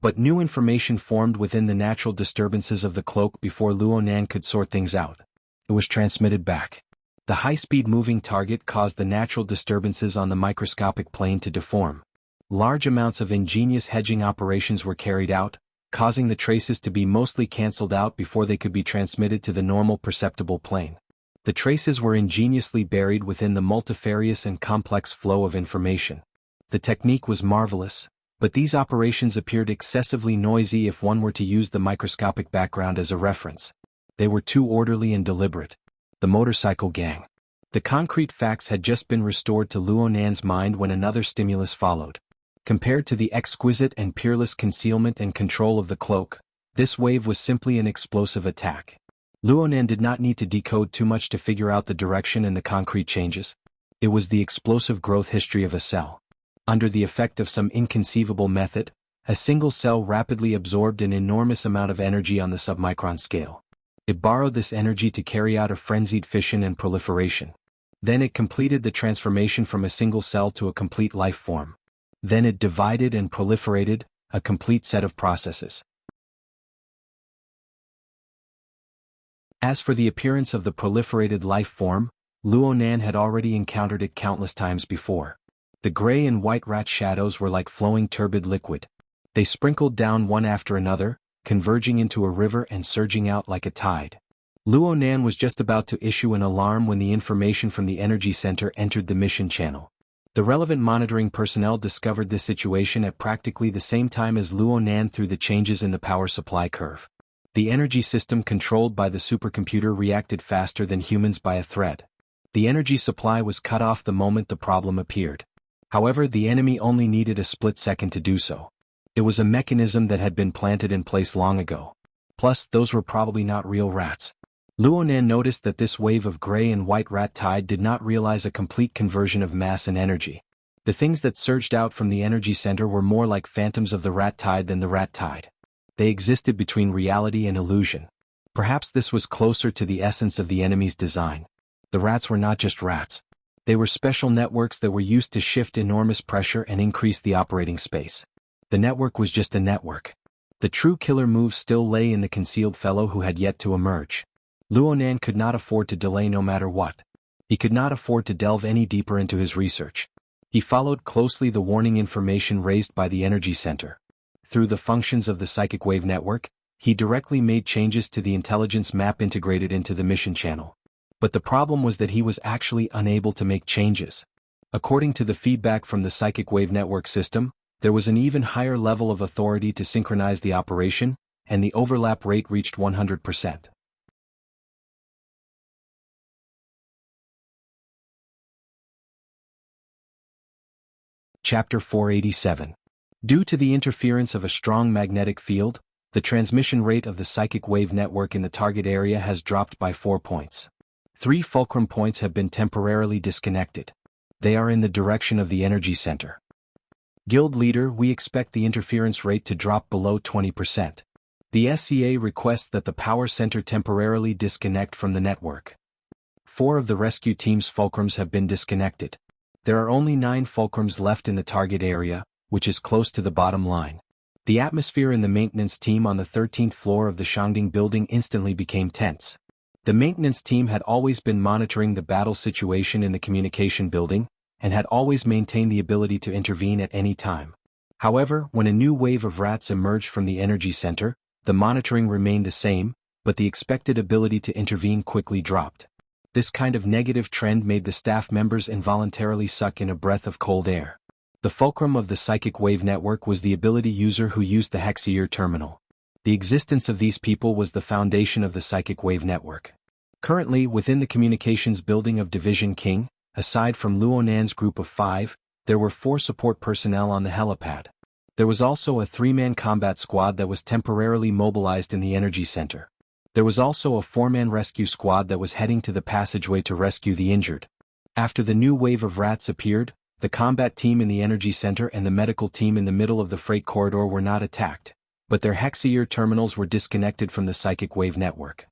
But new information formed within the natural disturbances of the cloak before Luonan could sort things out. It was transmitted back. The high-speed moving target caused the natural disturbances on the microscopic plane to deform. Large amounts of ingenious hedging operations were carried out, causing the traces to be mostly cancelled out before they could be transmitted to the normal perceptible plane. The traces were ingeniously buried within the multifarious and complex flow of information. The technique was marvelous, but these operations appeared excessively noisy if one were to use the microscopic background as a reference. They were too orderly and deliberate. The motorcycle gang. The concrete facts had just been restored to Luonan's mind when another stimulus followed. Compared to the exquisite and peerless concealment and control of the cloak, this wave was simply an explosive attack. Luonan did not need to decode too much to figure out the direction and the concrete changes. It was the explosive growth history of a cell. Under the effect of some inconceivable method, a single cell rapidly absorbed an enormous amount of energy on the submicron scale. It borrowed this energy to carry out a frenzied fission and proliferation. Then it completed the transformation from a single cell to a complete life form. Then it divided and proliferated, a complete set of processes. As for the appearance of the proliferated life form, Luonan had already encountered it countless times before. The gray and white rat shadows were like flowing turbid liquid. They sprinkled down one after another, converging into a river and surging out like a tide. Luonan was just about to issue an alarm when the information from the energy center entered the mission channel. The relevant monitoring personnel discovered this situation at practically the same time as Luonan through the changes in the power supply curve. The energy system controlled by the supercomputer reacted faster than humans by a thread. The energy supply was cut off the moment the problem appeared. However, the enemy only needed a split second to do so. It was a mechanism that had been planted in place long ago. Plus, those were probably not real rats. Luonan noticed that this wave of gray and white rat tide did not realize a complete conversion of mass and energy. The things that surged out from the energy center were more like phantoms of the rat tide than the rat tide. They existed between reality and illusion. Perhaps this was closer to the essence of the enemy's design. The rats were not just rats. They were special networks that were used to shift enormous pressure and increase the operating space. The network was just a network. The true killer move still lay in the concealed fellow who had yet to emerge. Luonan could not afford to delay no matter what. He could not afford to delve any deeper into his research. He followed closely the warning information raised by the energy center. Through the functions of the psychic wave network, he directly made changes to the intelligence map integrated into the mission channel. But the problem was that he was actually unable to make changes. According to the feedback from the psychic wave network system, there was an even higher level of authority to synchronize the operation, and the overlap rate reached 100%. Chapter 487. Due to the interference of a strong magnetic field, the transmission rate of the psychic wave network in the target area has dropped by 4 points. 3 fulcrum points have been temporarily disconnected. They are in the direction of the energy center. Guild leader, we expect the interference rate to drop below 20%. The SCA requests that the power center temporarily disconnect from the network. 4 of the rescue team's fulcrums have been disconnected. There are only 9 fulcrums left in the target area, which is close to the bottom line. The atmosphere in the maintenance team on the 13th floor of the Shangding building instantly became tense. The maintenance team had always been monitoring the battle situation in the communication building, and had always maintained the ability to intervene at any time. However, when a new wave of rats emerged from the energy center, the monitoring remained the same, but the expected ability to intervene quickly dropped. This kind of negative trend made the staff members involuntarily suck in a breath of cold air. The fulcrum of the psychic wave network was the ability user who used the Hexier terminal. The existence of these people was the foundation of the psychic wave network. Currently, within the communications building of Division King, aside from Luonan's group of 5, there were 4 support personnel on the helipad. There was also a 3-man combat squad that was temporarily mobilized in the energy center. There was also a 4-man rescue squad that was heading to the passageway to rescue the injured. After the new wave of rats appeared, the combat team in the energy center and the medical team in the middle of the freight corridor were not attacked, but their Hexier terminals were disconnected from the psychic wave network.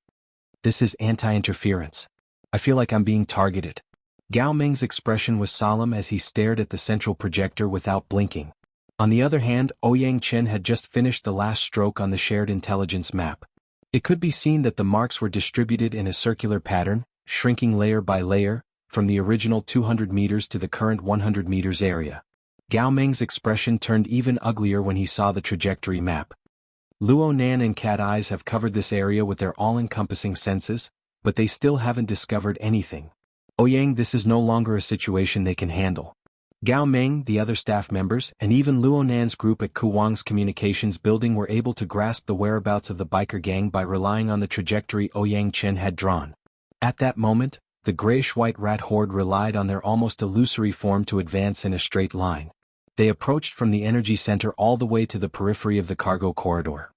This is anti-interference. I feel like I'm being targeted. Gao Meng's expression was solemn as he stared at the central projector without blinking. On the other hand, Ouyang Chen had just finished the last stroke on the shared intelligence map. It could be seen that the marks were distributed in a circular pattern, shrinking layer by layer, from the original 200 meters to the current 100 meters area. Gao Meng's expression turned even uglier when he saw the trajectory map. Luo Nan and Cat Eyes have covered this area with their all-encompassing senses, but they still haven't discovered anything. Ouyang, this is no longer a situation they can handle. Gao Meng, the other staff members, and even Luo Nan's group at Kuwang's communications building were able to grasp the whereabouts of the biker gang by relying on the trajectory Ouyang Chen had drawn. At that moment, the grayish-white rat horde relied on their almost illusory form to advance in a straight line. They approached from the energy center all the way to the periphery of the cargo corridor.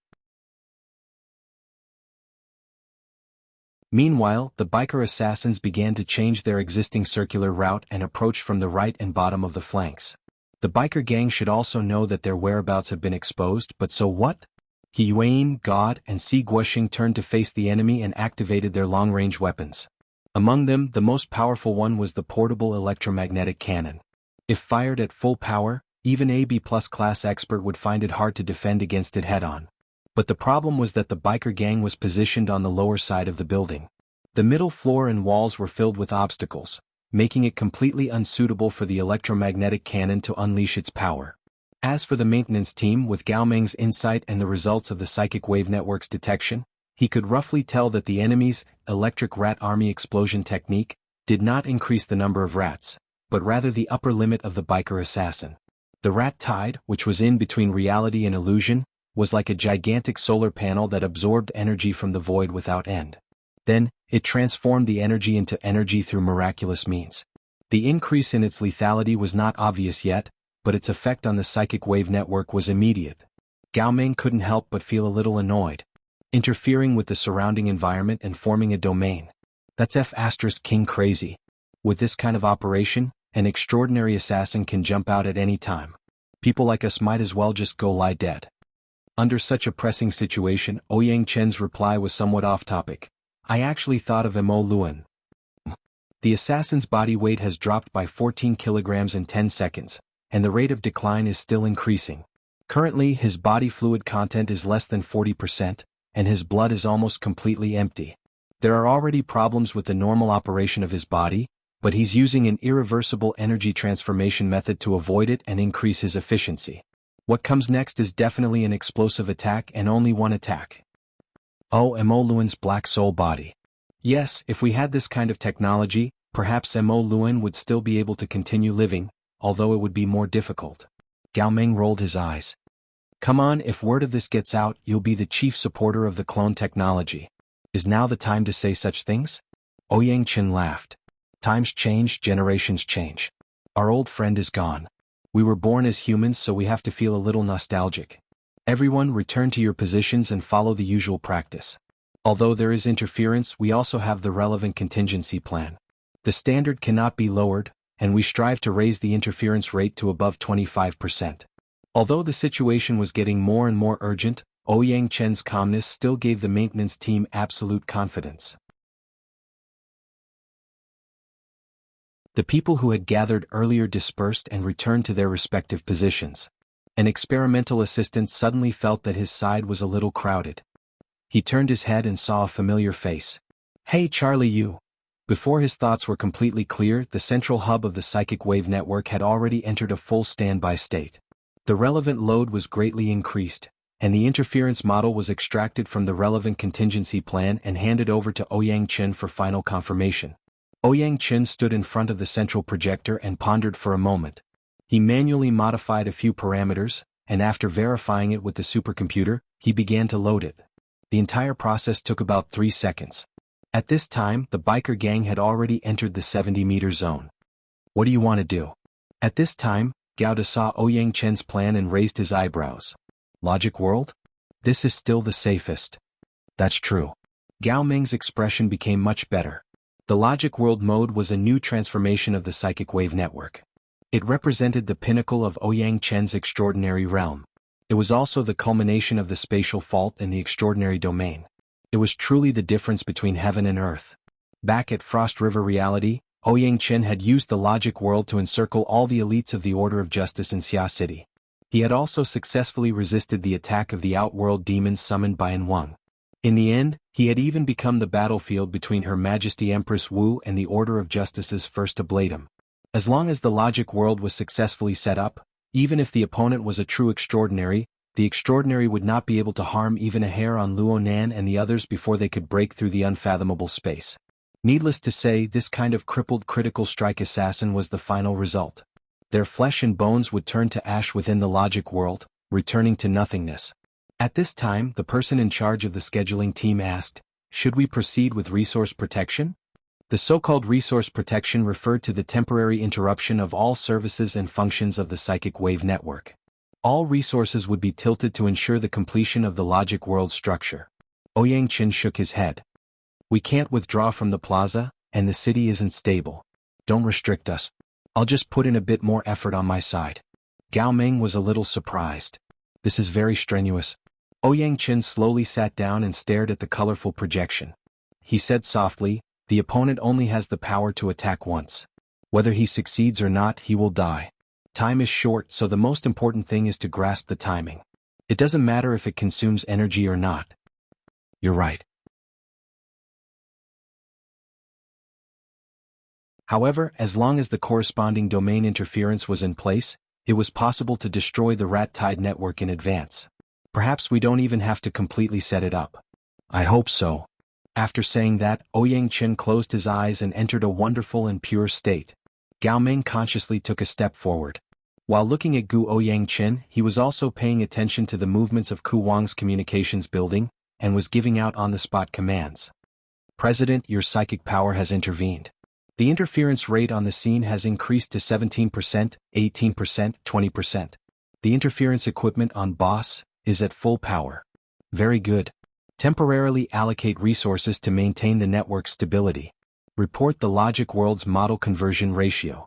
Meanwhile, the biker assassins began to change their existing circular route and approach from the right and bottom of the flanks. The biker gang should also know that their whereabouts have been exposed, but so what? He Yuan, God, and Si Guoxing turned to face the enemy and activated their long-range weapons. Among them, the most powerful one was the portable electromagnetic cannon. If fired at full power, even a B+ class expert would find it hard to defend against it head-on. But the problem was that the biker gang was positioned on the lower side of the building. The middle floor and walls were filled with obstacles, making it completely unsuitable for the electromagnetic cannon to unleash its power. As for the maintenance team, with Gao Meng's insight and the results of the psychic wave network's detection, he could roughly tell that the enemy's electric rat army explosion technique did not increase the number of rats, but rather the upper limit of the biker assassin. The rat tide, which was in between reality and illusion, was like a gigantic solar panel that absorbed energy from the void without end. Then, it transformed the energy into energy through miraculous means. The increase in its lethality was not obvious yet, but its effect on the psychic wave network was immediate. Gao Meng couldn't help but feel a little annoyed. Interfering with the surrounding environment and forming a domain. That's F*King crazy. With this kind of operation, an extraordinary assassin can jump out at any time. People like us might as well just go lie dead. Under such a pressing situation, Ouyang Chen's reply was somewhat off-topic. I actually thought of Mo Luan. The assassin's body weight has dropped by 14 kilograms in 10 seconds, and the rate of decline is still increasing. Currently, his body fluid content is less than 40%, and his blood is almost completely empty. There are already problems with the normal operation of his body, but he's using an irreversible energy transformation method to avoid it and increase his efficiency. What comes next is definitely an explosive attack and only one attack. Oh, Mo Luan's black soul body. Yes, if we had this kind of technology, perhaps Mo Luan would still be able to continue living, although it would be more difficult. Gao Meng rolled his eyes. Come on, if word of this gets out, you'll be the chief supporter of the clone technology. Is now the time to say such things? Ouyang Chen laughed. Times change, generations change. Our old friend is gone. We were born as humans, so we have to feel a little nostalgic. Everyone return to your positions and follow the usual practice. Although there is interference, we also have the relevant contingency plan. The standard cannot be lowered, and we strive to raise the interference rate to above 25%. Although the situation was getting more and more urgent, Ouyang Chen's calmness still gave the maintenance team absolute confidence. The people who had gathered earlier dispersed and returned to their respective positions. An experimental assistant suddenly felt that his side was a little crowded. He turned his head and saw a familiar face. "Hey Charlie, you." Before his thoughts were completely clear, the central hub of the psychic wave network had already entered a full standby state. The relevant load was greatly increased, and the interference model was extracted from the relevant contingency plan and handed over to Ouyang Chen for final confirmation. Ouyang Chen stood in front of the central projector and pondered for a moment. He manually modified a few parameters, and after verifying it with the supercomputer, he began to load it. The entire process took about 3 seconds. At this time, the biker gang had already entered the 70-meter zone. "What do you want to do?" At this time, Gao De saw Ouyang Chen's plan and raised his eyebrows. "Logic world? This is still the safest." "That's true." Gao Meng's expression became much better. The logic world mode was a new transformation of the psychic wave network. It represented the pinnacle of Ouyang Chen's extraordinary realm. It was also the culmination of the spatial fault and the extraordinary domain. It was truly the difference between heaven and earth. Back at Frost River Reality, Ouyang Chen had used the logic world to encircle all the elites of the Order of Justice in Xia City. He had also successfully resisted the attack of the outworld demons summoned by Wang. In the end, he had even become the battlefield between Her Majesty Empress Wu and the Order of Justice's first ablatum. As long as the logic world was successfully set up, even if the opponent was a true extraordinary, the extraordinary would not be able to harm even a hair on Luo Nan and the others before they could break through the unfathomable space. Needless to say, this kind of crippled critical strike assassin was the final result. Their flesh and bones would turn to ash within the logic world, returning to nothingness. At this time, the person in charge of the scheduling team asked, "Should we proceed with resource protection?" The so-called resource protection referred to the temporary interruption of all services and functions of the psychic wave network. All resources would be tilted to ensure the completion of the logic world structure. Ouyang Chen shook his head. "We can't withdraw from the plaza, and the city isn't stable. Don't restrict us. I'll just put in a bit more effort on my side." Gao Meng was a little surprised. "This is very strenuous." Ouyang Chen slowly sat down and stared at the colorful projection. He said softly, "The opponent only has the power to attack once. Whether he succeeds or not, he will die. Time is short, so the most important thing is to grasp the timing. It doesn't matter if it consumes energy or not." "You're right." However, as long as the corresponding domain interference was in place, it was possible to destroy the rat tide network in advance. Perhaps we don't even have to completely set it up. "I hope so." After saying that, Ouyang Chen closed his eyes and entered a wonderful and pure state. Gao Meng consciously took a step forward. While looking at Gu Ouyang Chen, he was also paying attention to the movements of Ku Wang's communications building, and was giving out on-the-spot commands. "President, your psychic power has intervened. The interference rate on the scene has increased to 17%, 18%, 20%. The interference equipment on Boss is at full power. Very good. Temporarily allocate resources to maintain the network's stability. Report the logic world's model conversion ratio."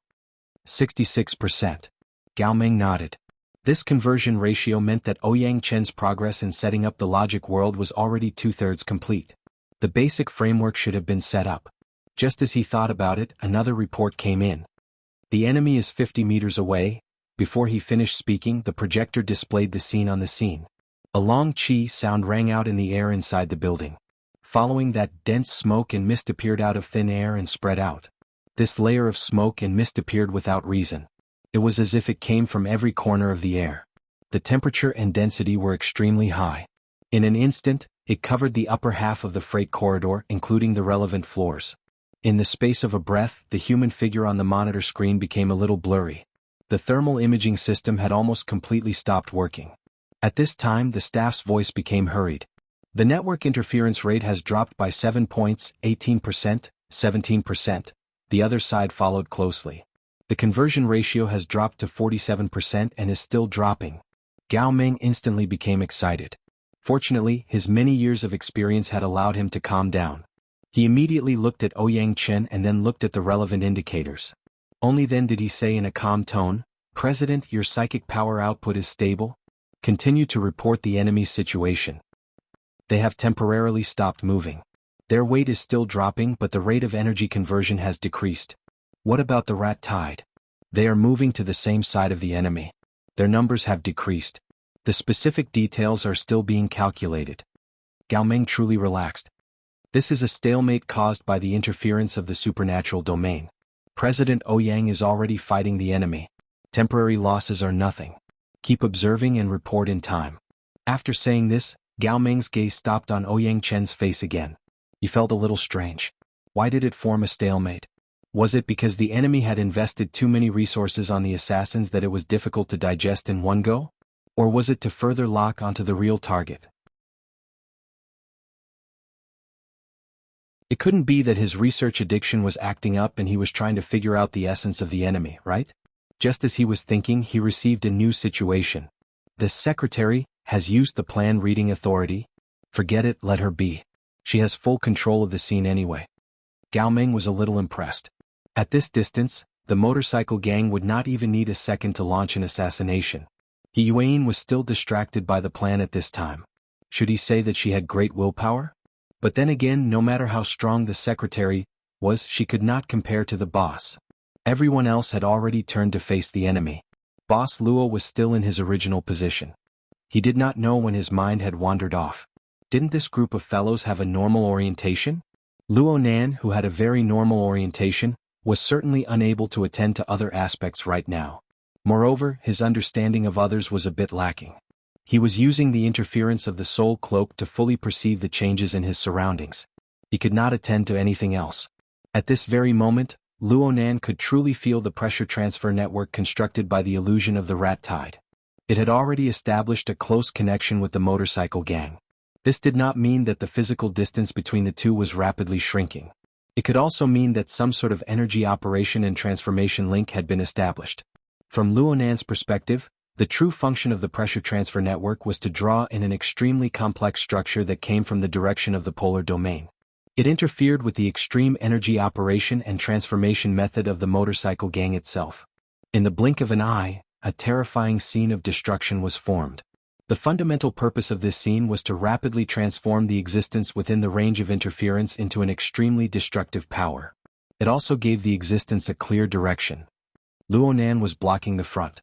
66%. Gao Meng nodded. This conversion ratio meant that Ouyang Chen's progress in setting up the logic world was already 2/3 complete. The basic framework should have been set up. Just as he thought about it, another report came in. "The enemy is 50 meters away." Before he finished speaking, the projector displayed the scene on the scene. A long chi sound rang out in the air inside the building. Following that, dense smoke and mist appeared out of thin air and spread out. This layer of smoke and mist appeared without reason. It was as if it came from every corner of the air. The temperature and density were extremely high. In an instant, it covered the upper half of the freight corridor, including the relevant floors. In the space of a breath, the human figure on the monitor screen became a little blurry. The thermal imaging system had almost completely stopped working. At this time, the staff's voice became hurried. "The network interference rate has dropped by 7 points, 18%, 17%. The other side followed closely. The conversion ratio has dropped to 47% and is still dropping." Gao Meng instantly became excited. Fortunately, his many years of experience had allowed him to calm down. He immediately looked at Ouyang Chen and then looked at the relevant indicators. Only then did he say in a calm tone, "President, your psychic power output is stable. Continue to report the enemy's situation. They have temporarily stopped moving. Their weight is still dropping, but the rate of energy conversion has decreased. What about the rat tide? They are moving to the same side of the enemy. Their numbers have decreased. The specific details are still being calculated. Gao Meng truly relaxed. This is a stalemate caused by the interference of the supernatural domain. President Ouyang is already fighting the enemy. Temporary losses are nothing. Keep observing and report in time. After saying this, Gao Meng's gaze stopped on Ouyang Chen's face again. He felt a little strange. Why did it form a stalemate? Was it because the enemy had invested too many resources on the assassins that it was difficult to digest in one go? Or was it to further lock onto the real target? It couldn't be that his research addiction was acting up and he was trying to figure out the essence of the enemy, right? Just as he was thinking, he received a new situation. The secretary has used the plan reading authority. Forget it, let her be. She has full control of the scene anyway. Gao Meng was a little impressed. At this distance, the motorcycle gang would not even need a second to launch an assassination. He Yuan was still distracted by the plan at this time. Should he say that she had great willpower? But then again, no matter how strong the secretary was, she could not compare to the boss. Everyone else had already turned to face the enemy. Boss Luo was still in his original position. He did not know when his mind had wandered off. Didn't this group of fellows have a normal orientation? Luo Nan, who had a very normal orientation, was certainly unable to attend to other aspects right now. Moreover, his understanding of others was a bit lacking. He was using the interference of the soul cloak to fully perceive the changes in his surroundings. He could not attend to anything else. At this very moment, Luo Nan could truly feel the pressure transfer network constructed by the illusion of the rat tide. It had already established a close connection with the motorcycle gang. This did not mean that the physical distance between the two was rapidly shrinking. It could also mean that some sort of energy operation and transformation link had been established. From Luo Nan's perspective, the true function of the pressure transfer network was to draw in an extremely complex structure that came from the direction of the polar domain. It interfered with the extreme energy operation and transformation method of the motorcycle gang itself. In the blink of an eye, a terrifying scene of destruction was formed. The fundamental purpose of this scene was to rapidly transform the existence within the range of interference into an extremely destructive power. It also gave the existence a clear direction. Luo Nan was blocking the front.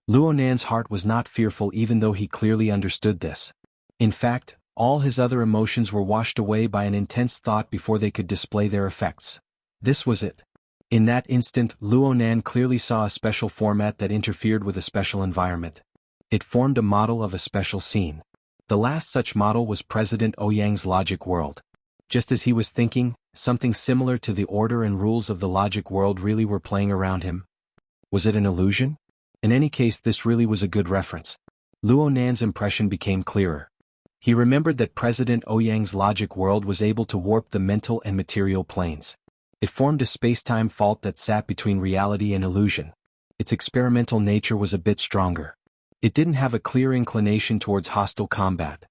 Luo Nan's heart was not fearful even though he clearly understood this. In fact, all his other emotions were washed away by an intense thought before they could display their effects. This was it. In that instant, Luo Nan clearly saw a special format that interfered with a special environment. It formed a model of a special scene. The last such model was President Ouyang's logic world. Just as he was thinking, something similar to the order and rules of the logic world really were playing around him. Was it an illusion? In any case, this really was a good reference. Luo Nan's impression became clearer. He remembered that President Ouyang's logic world was able to warp the mental and material planes. It formed a space-time fault that sat between reality and illusion. Its experimental nature was a bit stronger. It didn't have a clear inclination towards hostile combat.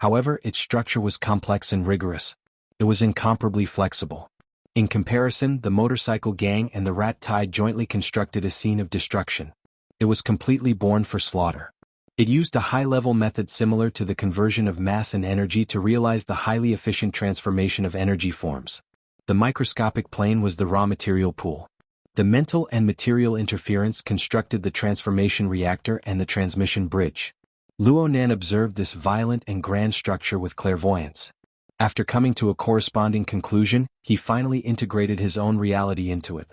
However, its structure was complex and rigorous. It was incomparably flexible. In comparison, the motorcycle gang and the rat tide jointly constructed a scene of destruction. It was completely born for slaughter. It used a high-level method similar to the conversion of mass and energy to realize the highly efficient transformation of energy forms. The microscopic plane was the raw material pool. The mental and material interference constructed the transformation reactor and the transmission bridge. Luo Nan observed this violent and grand structure with clairvoyance. After coming to a corresponding conclusion, he finally integrated his own reality into it.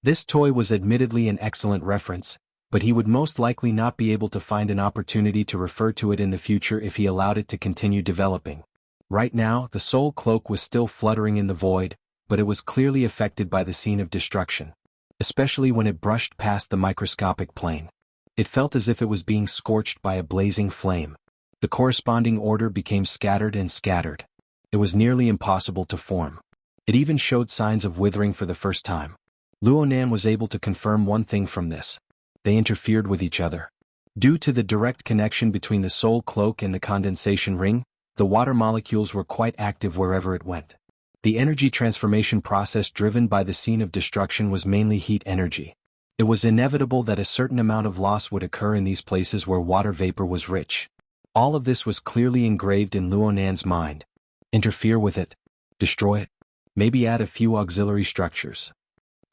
This toy was admittedly an excellent reference, but he would most likely not be able to find an opportunity to refer to it in the future if he allowed it to continue developing. Right now, the soul cloak was still fluttering in the void, but it was clearly affected by the scene of destruction. Especially when it brushed past the microscopic plane. It felt as if it was being scorched by a blazing flame. The corresponding order became scattered and scattered. It was nearly impossible to form. It even showed signs of withering for the first time. Luo Nan was able to confirm one thing from this. They interfered with each other. Due to the direct connection between the soul cloak and the condensation ring, the water molecules were quite active wherever it went. The energy transformation process driven by the scene of destruction was mainly heat energy. It was inevitable that a certain amount of loss would occur in these places where water vapor was rich. All of this was clearly engraved in Luo Nan's mind. Interfere with it. Destroy it. Maybe add a few auxiliary structures.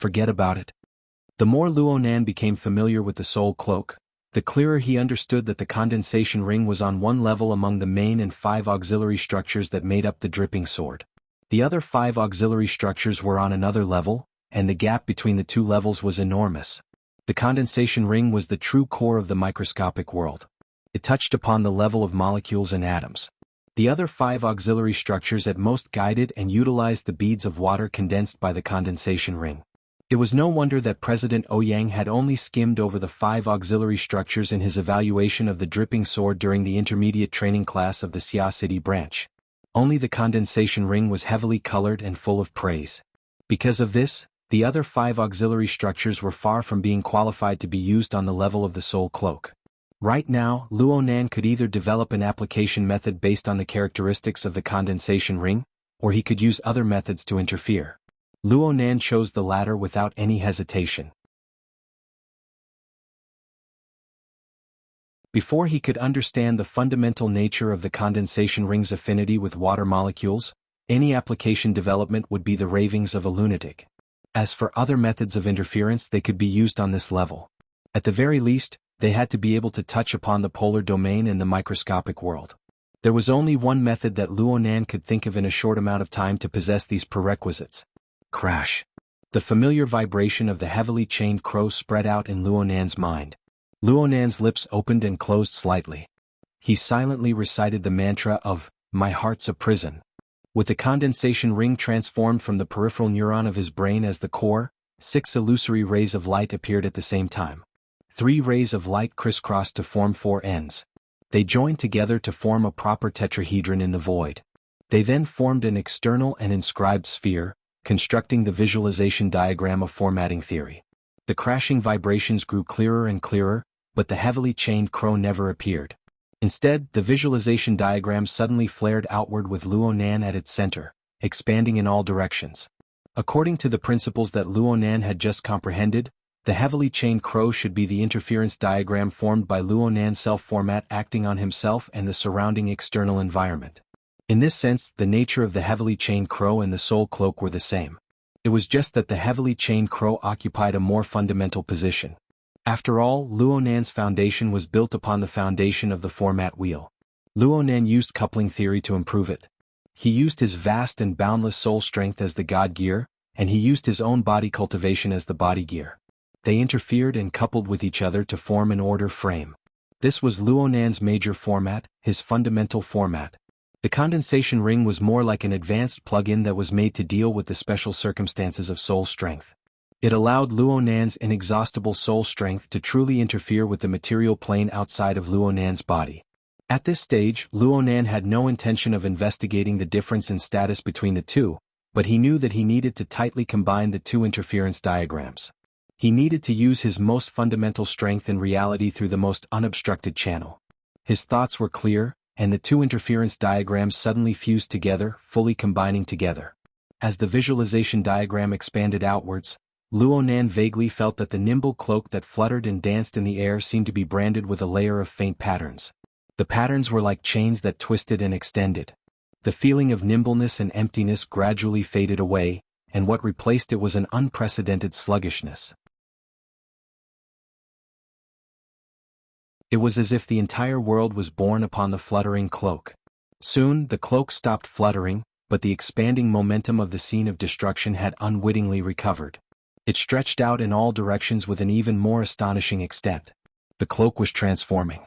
Forget about it. The more Luo Nan became familiar with the Soul Cloak, the clearer he understood that the condensation ring was on one level among the main and 5 auxiliary structures that made up the dripping sword. The other 5 auxiliary structures were on another level, and the gap between the 2 levels was enormous. The condensation ring was the true core of the microscopic world. It touched upon the level of molecules and atoms. The other 5 auxiliary structures at most guided and utilized the beads of water condensed by the condensation ring. It was no wonder that President Ouyang had only skimmed over the 5 auxiliary structures in his evaluation of the dripping sword during the intermediate training class of the Xia City branch. Only the condensation ring was heavily colored and full of praise. Because of this, the other 5 auxiliary structures were far from being qualified to be used on the level of the Soul Cloak. Right now, Luo Nan could either develop an application method based on the characteristics of the condensation ring, or he could use other methods to interfere. Luo Nan chose the latter without any hesitation. Before he could understand the fundamental nature of the condensation ring's affinity with water molecules, any application development would be the ravings of a lunatic. As for other methods of interference, they could be used on this level. At the very least, they had to be able to touch upon the polar domain and the microscopic world. There was only one method that Luo Nan could think of in a short amount of time to possess these prerequisites. Crash. The familiar vibration of the heavily chained crow spread out in Luo Nan's mind. Luo Nan's lips opened and closed slightly. He silently recited the mantra of, "My heart's a prison." With the condensation ring transformed from the peripheral neuron of his brain as the core, 6 illusory rays of light appeared at the same time. 3 rays of light crisscrossed to form 4 ends. They joined together to form a proper tetrahedron in the void. They then formed an external and inscribed sphere, constructing the visualization diagram of formatting theory. The crashing vibrations grew clearer and clearer, but the heavily chained crow never appeared. Instead, the visualization diagram suddenly flared outward with Luo Nan at its center, expanding in all directions. According to the principles that Luo Nan had just comprehended, the heavily chained crow should be the interference diagram formed by Luo Nan's self-format acting on himself and the surrounding external environment. In this sense, the nature of the heavily chained crow and the Soul Cloak were the same. It was just that the heavily chained crow occupied a more fundamental position. After all, Luo Nan's foundation was built upon the foundation of the format wheel. Luo Nan used coupling theory to improve it. He used his vast and boundless soul strength as the god gear, and he used his own body cultivation as the body gear. They interfered and coupled with each other to form an order frame. This was Luo Nan's major format, his fundamental format. The condensation ring was more like an advanced plug-in that was made to deal with the special circumstances of soul strength. It allowed Luo Nan's inexhaustible soul strength to truly interfere with the material plane outside of Luo Nan's body. At this stage, Luo Nan had no intention of investigating the difference in status between the two, but he knew that he needed to tightly combine the 2 interference diagrams. He needed to use his most fundamental strength in reality through the most unobstructed channel. His thoughts were clear, and the 2 interference diagrams suddenly fused together, fully combining together. As the visualization diagram expanded outwards, Luo Nan vaguely felt that the nimble cloak that fluttered and danced in the air seemed to be branded with a layer of faint patterns. The patterns were like chains that twisted and extended. The feeling of nimbleness and emptiness gradually faded away, and what replaced it was an unprecedented sluggishness. It was as if the entire world was born upon the fluttering cloak. Soon, the cloak stopped fluttering, but the expanding momentum of the scene of destruction had unwittingly recovered. It stretched out in all directions with an even more astonishing extent. The cloak was transforming.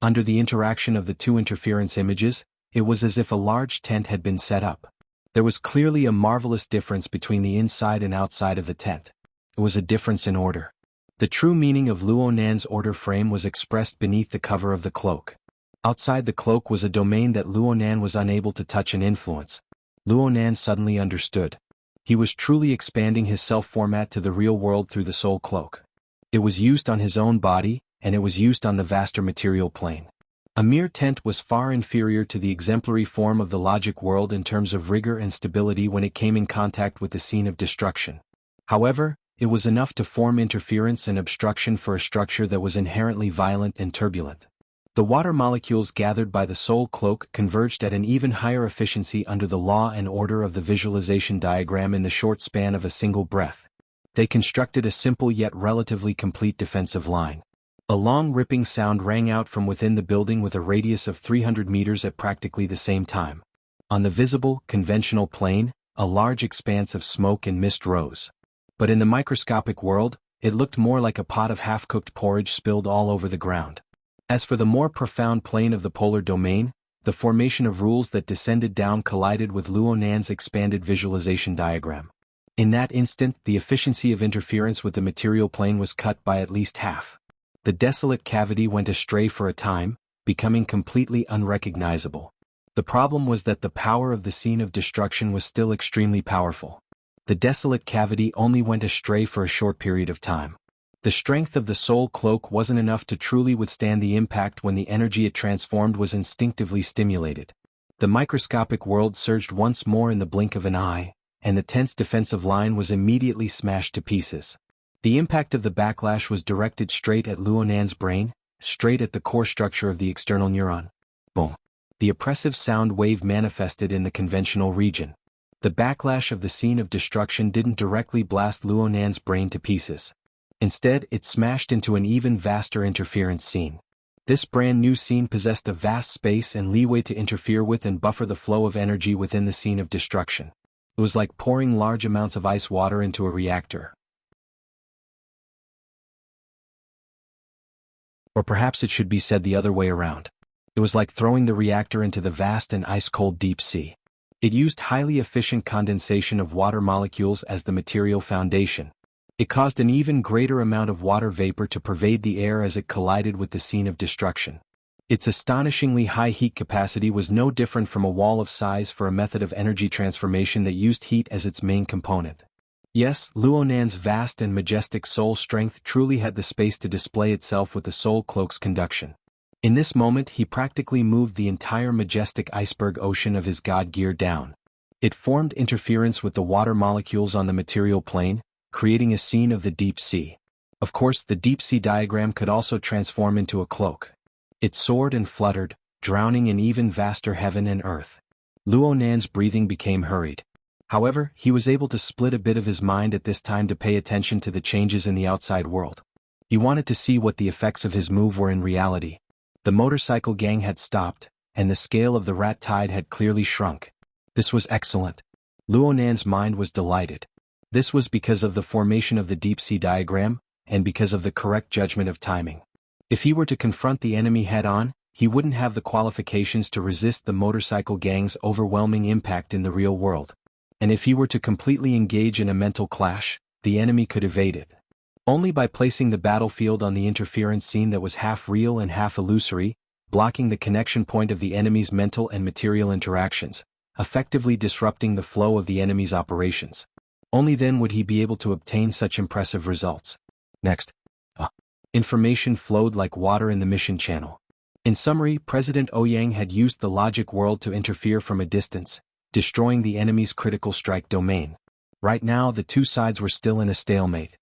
Under the interaction of the 2 interference images, it was as if a large tent had been set up. There was clearly a marvelous difference between the inside and outside of the tent. It was a difference in order. The true meaning of Luo Nan's order frame was expressed beneath the cover of the cloak. Outside the cloak was a domain that Luo Nan was unable to touch and influence. Luo Nan suddenly understood. He was truly expanding his self-format to the real world through the Soul Cloak. It was used on his own body, and it was used on the vaster material plane. A mere tent was far inferior to the exemplary form of the logic world in terms of rigor and stability when it came in contact with the scene of destruction. However, it was enough to form interference and obstruction for a structure that was inherently violent and turbulent. The water molecules gathered by the soul cloak converged at an even higher efficiency under the law and order of the visualization diagram in the short span of a single breath. They constructed a simple yet relatively complete defensive line. A long ripping sound rang out from within the building with a radius of 300 meters at practically the same time. On the visible, conventional plane, a large expanse of smoke and mist rose. But in the microscopic world, it looked more like a pot of half-cooked porridge spilled all over the ground. As for the more profound plane of the polar domain, the formation of rules that descended down collided with Luo Nan's expanded visualization diagram. In that instant, the efficiency of interference with the material plane was cut by at least half. The desolate cavity went astray for a time, becoming completely unrecognizable. The problem was that the power of the scene of destruction was still extremely powerful. The desolate cavity only went astray for a short period of time. The strength of the soul cloak wasn't enough to truly withstand the impact when the energy it transformed was instinctively stimulated. The microscopic world surged once more in the blink of an eye, and the tense defensive line was immediately smashed to pieces. The impact of the backlash was directed straight at Luo Nan's brain, straight at the core structure of the external neuron. Boom. The oppressive sound wave manifested in the conventional region. The backlash of the scene of destruction didn't directly blast Luo Nan's brain to pieces. Instead, it smashed into an even vaster interference scene. This brand new scene possessed a vast space and leeway to interfere with and buffer the flow of energy within the scene of destruction. It was like pouring large amounts of ice water into a reactor. Or perhaps it should be said the other way around. It was like throwing the reactor into the vast and ice-cold deep sea. It used highly efficient condensation of water molecules as the material foundation. It caused an even greater amount of water vapor to pervade the air as it collided with the scene of destruction. Its astonishingly high heat capacity was no different from a wall of size for a method of energy transformation that used heat as its main component. Yes, Luo Nan's vast and majestic soul strength truly had the space to display itself with the soul cloak's conduction. In this moment he practically moved the entire majestic iceberg ocean of his god gear down. It formed interference with the water molecules on the material plane, creating a scene of the deep sea. Of course, the deep sea diagram could also transform into a cloak. It soared and fluttered, drowning in even vaster heaven and earth. Luo Nan's breathing became hurried. However, he was able to split a bit of his mind at this time to pay attention to the changes in the outside world. He wanted to see what the effects of his move were in reality. The motorcycle gang had stopped, and the scale of the rat tide had clearly shrunk. This was excellent. Luo Nan's mind was delighted. This was because of the formation of the deep sea diagram, and because of the correct judgment of timing. If he were to confront the enemy head-on, he wouldn't have the qualifications to resist the motorcycle gang's overwhelming impact in the real world. And if he were to completely engage in a mental clash, the enemy could evade it. Only by placing the battlefield on the interference scene that was half real and half illusory, blocking the connection point of the enemy's mental and material interactions, effectively disrupting the flow of the enemy's operations. Only then would he be able to obtain such impressive results. Next. Information flowed like water in the mission channel. In summary, President Ouyang had used the logic world to interfere from a distance, destroying the enemy's critical strike domain. Right now, the two sides were still in a stalemate.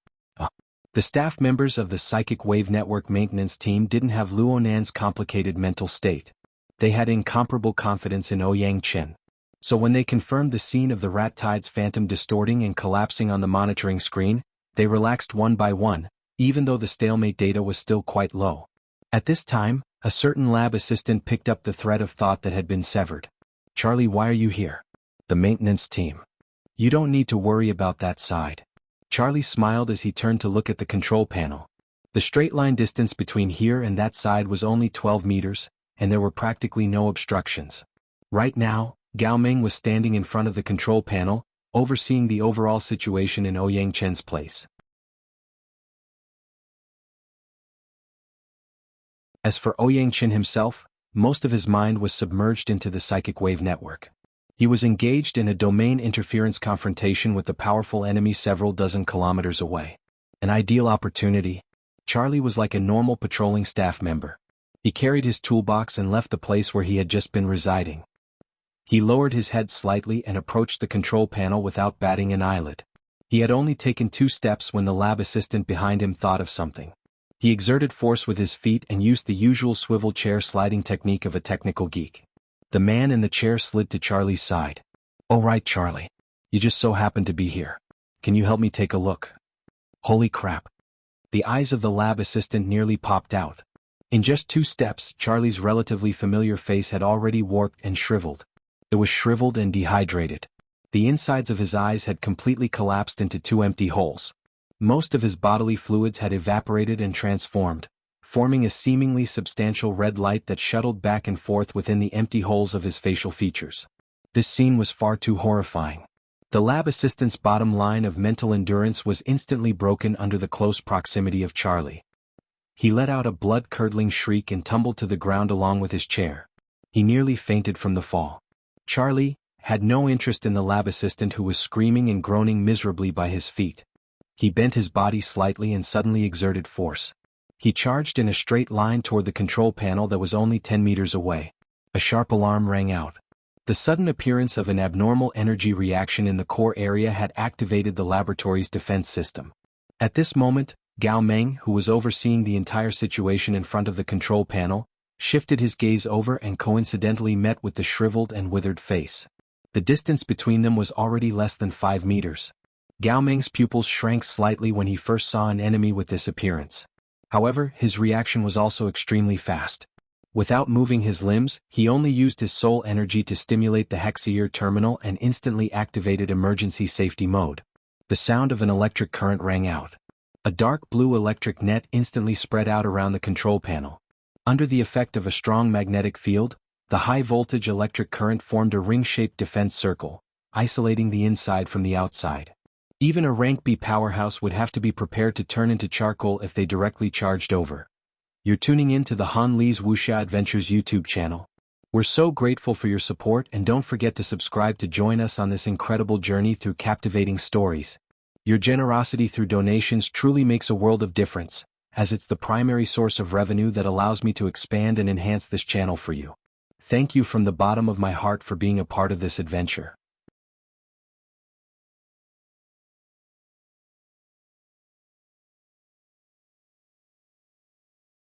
The staff members of the Psychic Wave Network maintenance team didn't have Luo Nan's complicated mental state. They had incomparable confidence in Ouyang Chen. So when they confirmed the scene of the rat tide's phantom distorting and collapsing on the monitoring screen, they relaxed one by one, even though the stalemate data was still quite low. At this time, a certain lab assistant picked up the thread of thought that had been severed. "Charlie, why are you here?" "The maintenance team. You don't need to worry about that side." Charlie smiled as he turned to look at the control panel. The straight-line distance between here and that side was only 12 meters, and there were practically no obstructions. Right now, Gao Meng was standing in front of the control panel, overseeing the overall situation in Ouyang Chen's place. As for Ouyang Chen himself, most of his mind was submerged into the psychic wave network. He was engaged in a domain interference confrontation with the powerful enemy several dozen kilometers away. An ideal opportunity. Charlie was like a normal patrolling staff member. He carried his toolbox and left the place where he had just been residing. He lowered his head slightly and approached the control panel without batting an eyelid. He had only taken 2 steps when the lab assistant behind him thought of something. He exerted force with his feet and used the usual swivel chair sliding technique of a technical geek. The man in the chair slid to Charlie's side. "Oh right, Charlie. You just so happen to be here. Can you help me take a look?" Holy crap. The eyes of the lab assistant nearly popped out. In just 2 steps, Charlie's relatively familiar face had already warped and shriveled. It was shriveled and dehydrated. The insides of his eyes had completely collapsed into 2 empty holes. Most of his bodily fluids had evaporated and transformed, forming a seemingly substantial red light that shuttled back and forth within the empty holes of his facial features. This scene was far too horrifying. The lab assistant's bottom line of mental endurance was instantly broken under the close proximity of Charlie. He let out a blood-curdling shriek and tumbled to the ground along with his chair. He nearly fainted from the fall. Charlie had no interest in the lab assistant, who was screaming and groaning miserably by his feet. He bent his body slightly and suddenly exerted force. He charged in a straight line toward the control panel that was only 10 meters away. A sharp alarm rang out. The sudden appearance of an abnormal energy reaction in the core area had activated the laboratory's defense system. At this moment, Gao Meng, who was overseeing the entire situation in front of the control panel, shifted his gaze over and coincidentally met with the shriveled and withered face. The distance between them was already less than 5 meters. Gao Meng's pupils shrank slightly when he first saw an enemy with this appearance. However, his reaction was also extremely fast. Without moving his limbs, he only used his soul energy to stimulate the Hexier terminal and instantly activated emergency safety mode. The sound of an electric current rang out. A dark blue electric net instantly spread out around the control panel. Under the effect of a strong magnetic field, the high-voltage electric current formed a ring-shaped defense circle, isolating the inside from the outside. Even a rank B powerhouse would have to be prepared to turn into charcoal if they directly charged over. You're tuning in to the Han Li's Wuxia Adventures YouTube channel. We're so grateful for your support, and don't forget to subscribe to join us on this incredible journey through captivating stories. Your generosity through donations truly makes a world of difference, as it's the primary source of revenue that allows me to expand and enhance this channel for you. Thank you from the bottom of my heart for being a part of this adventure.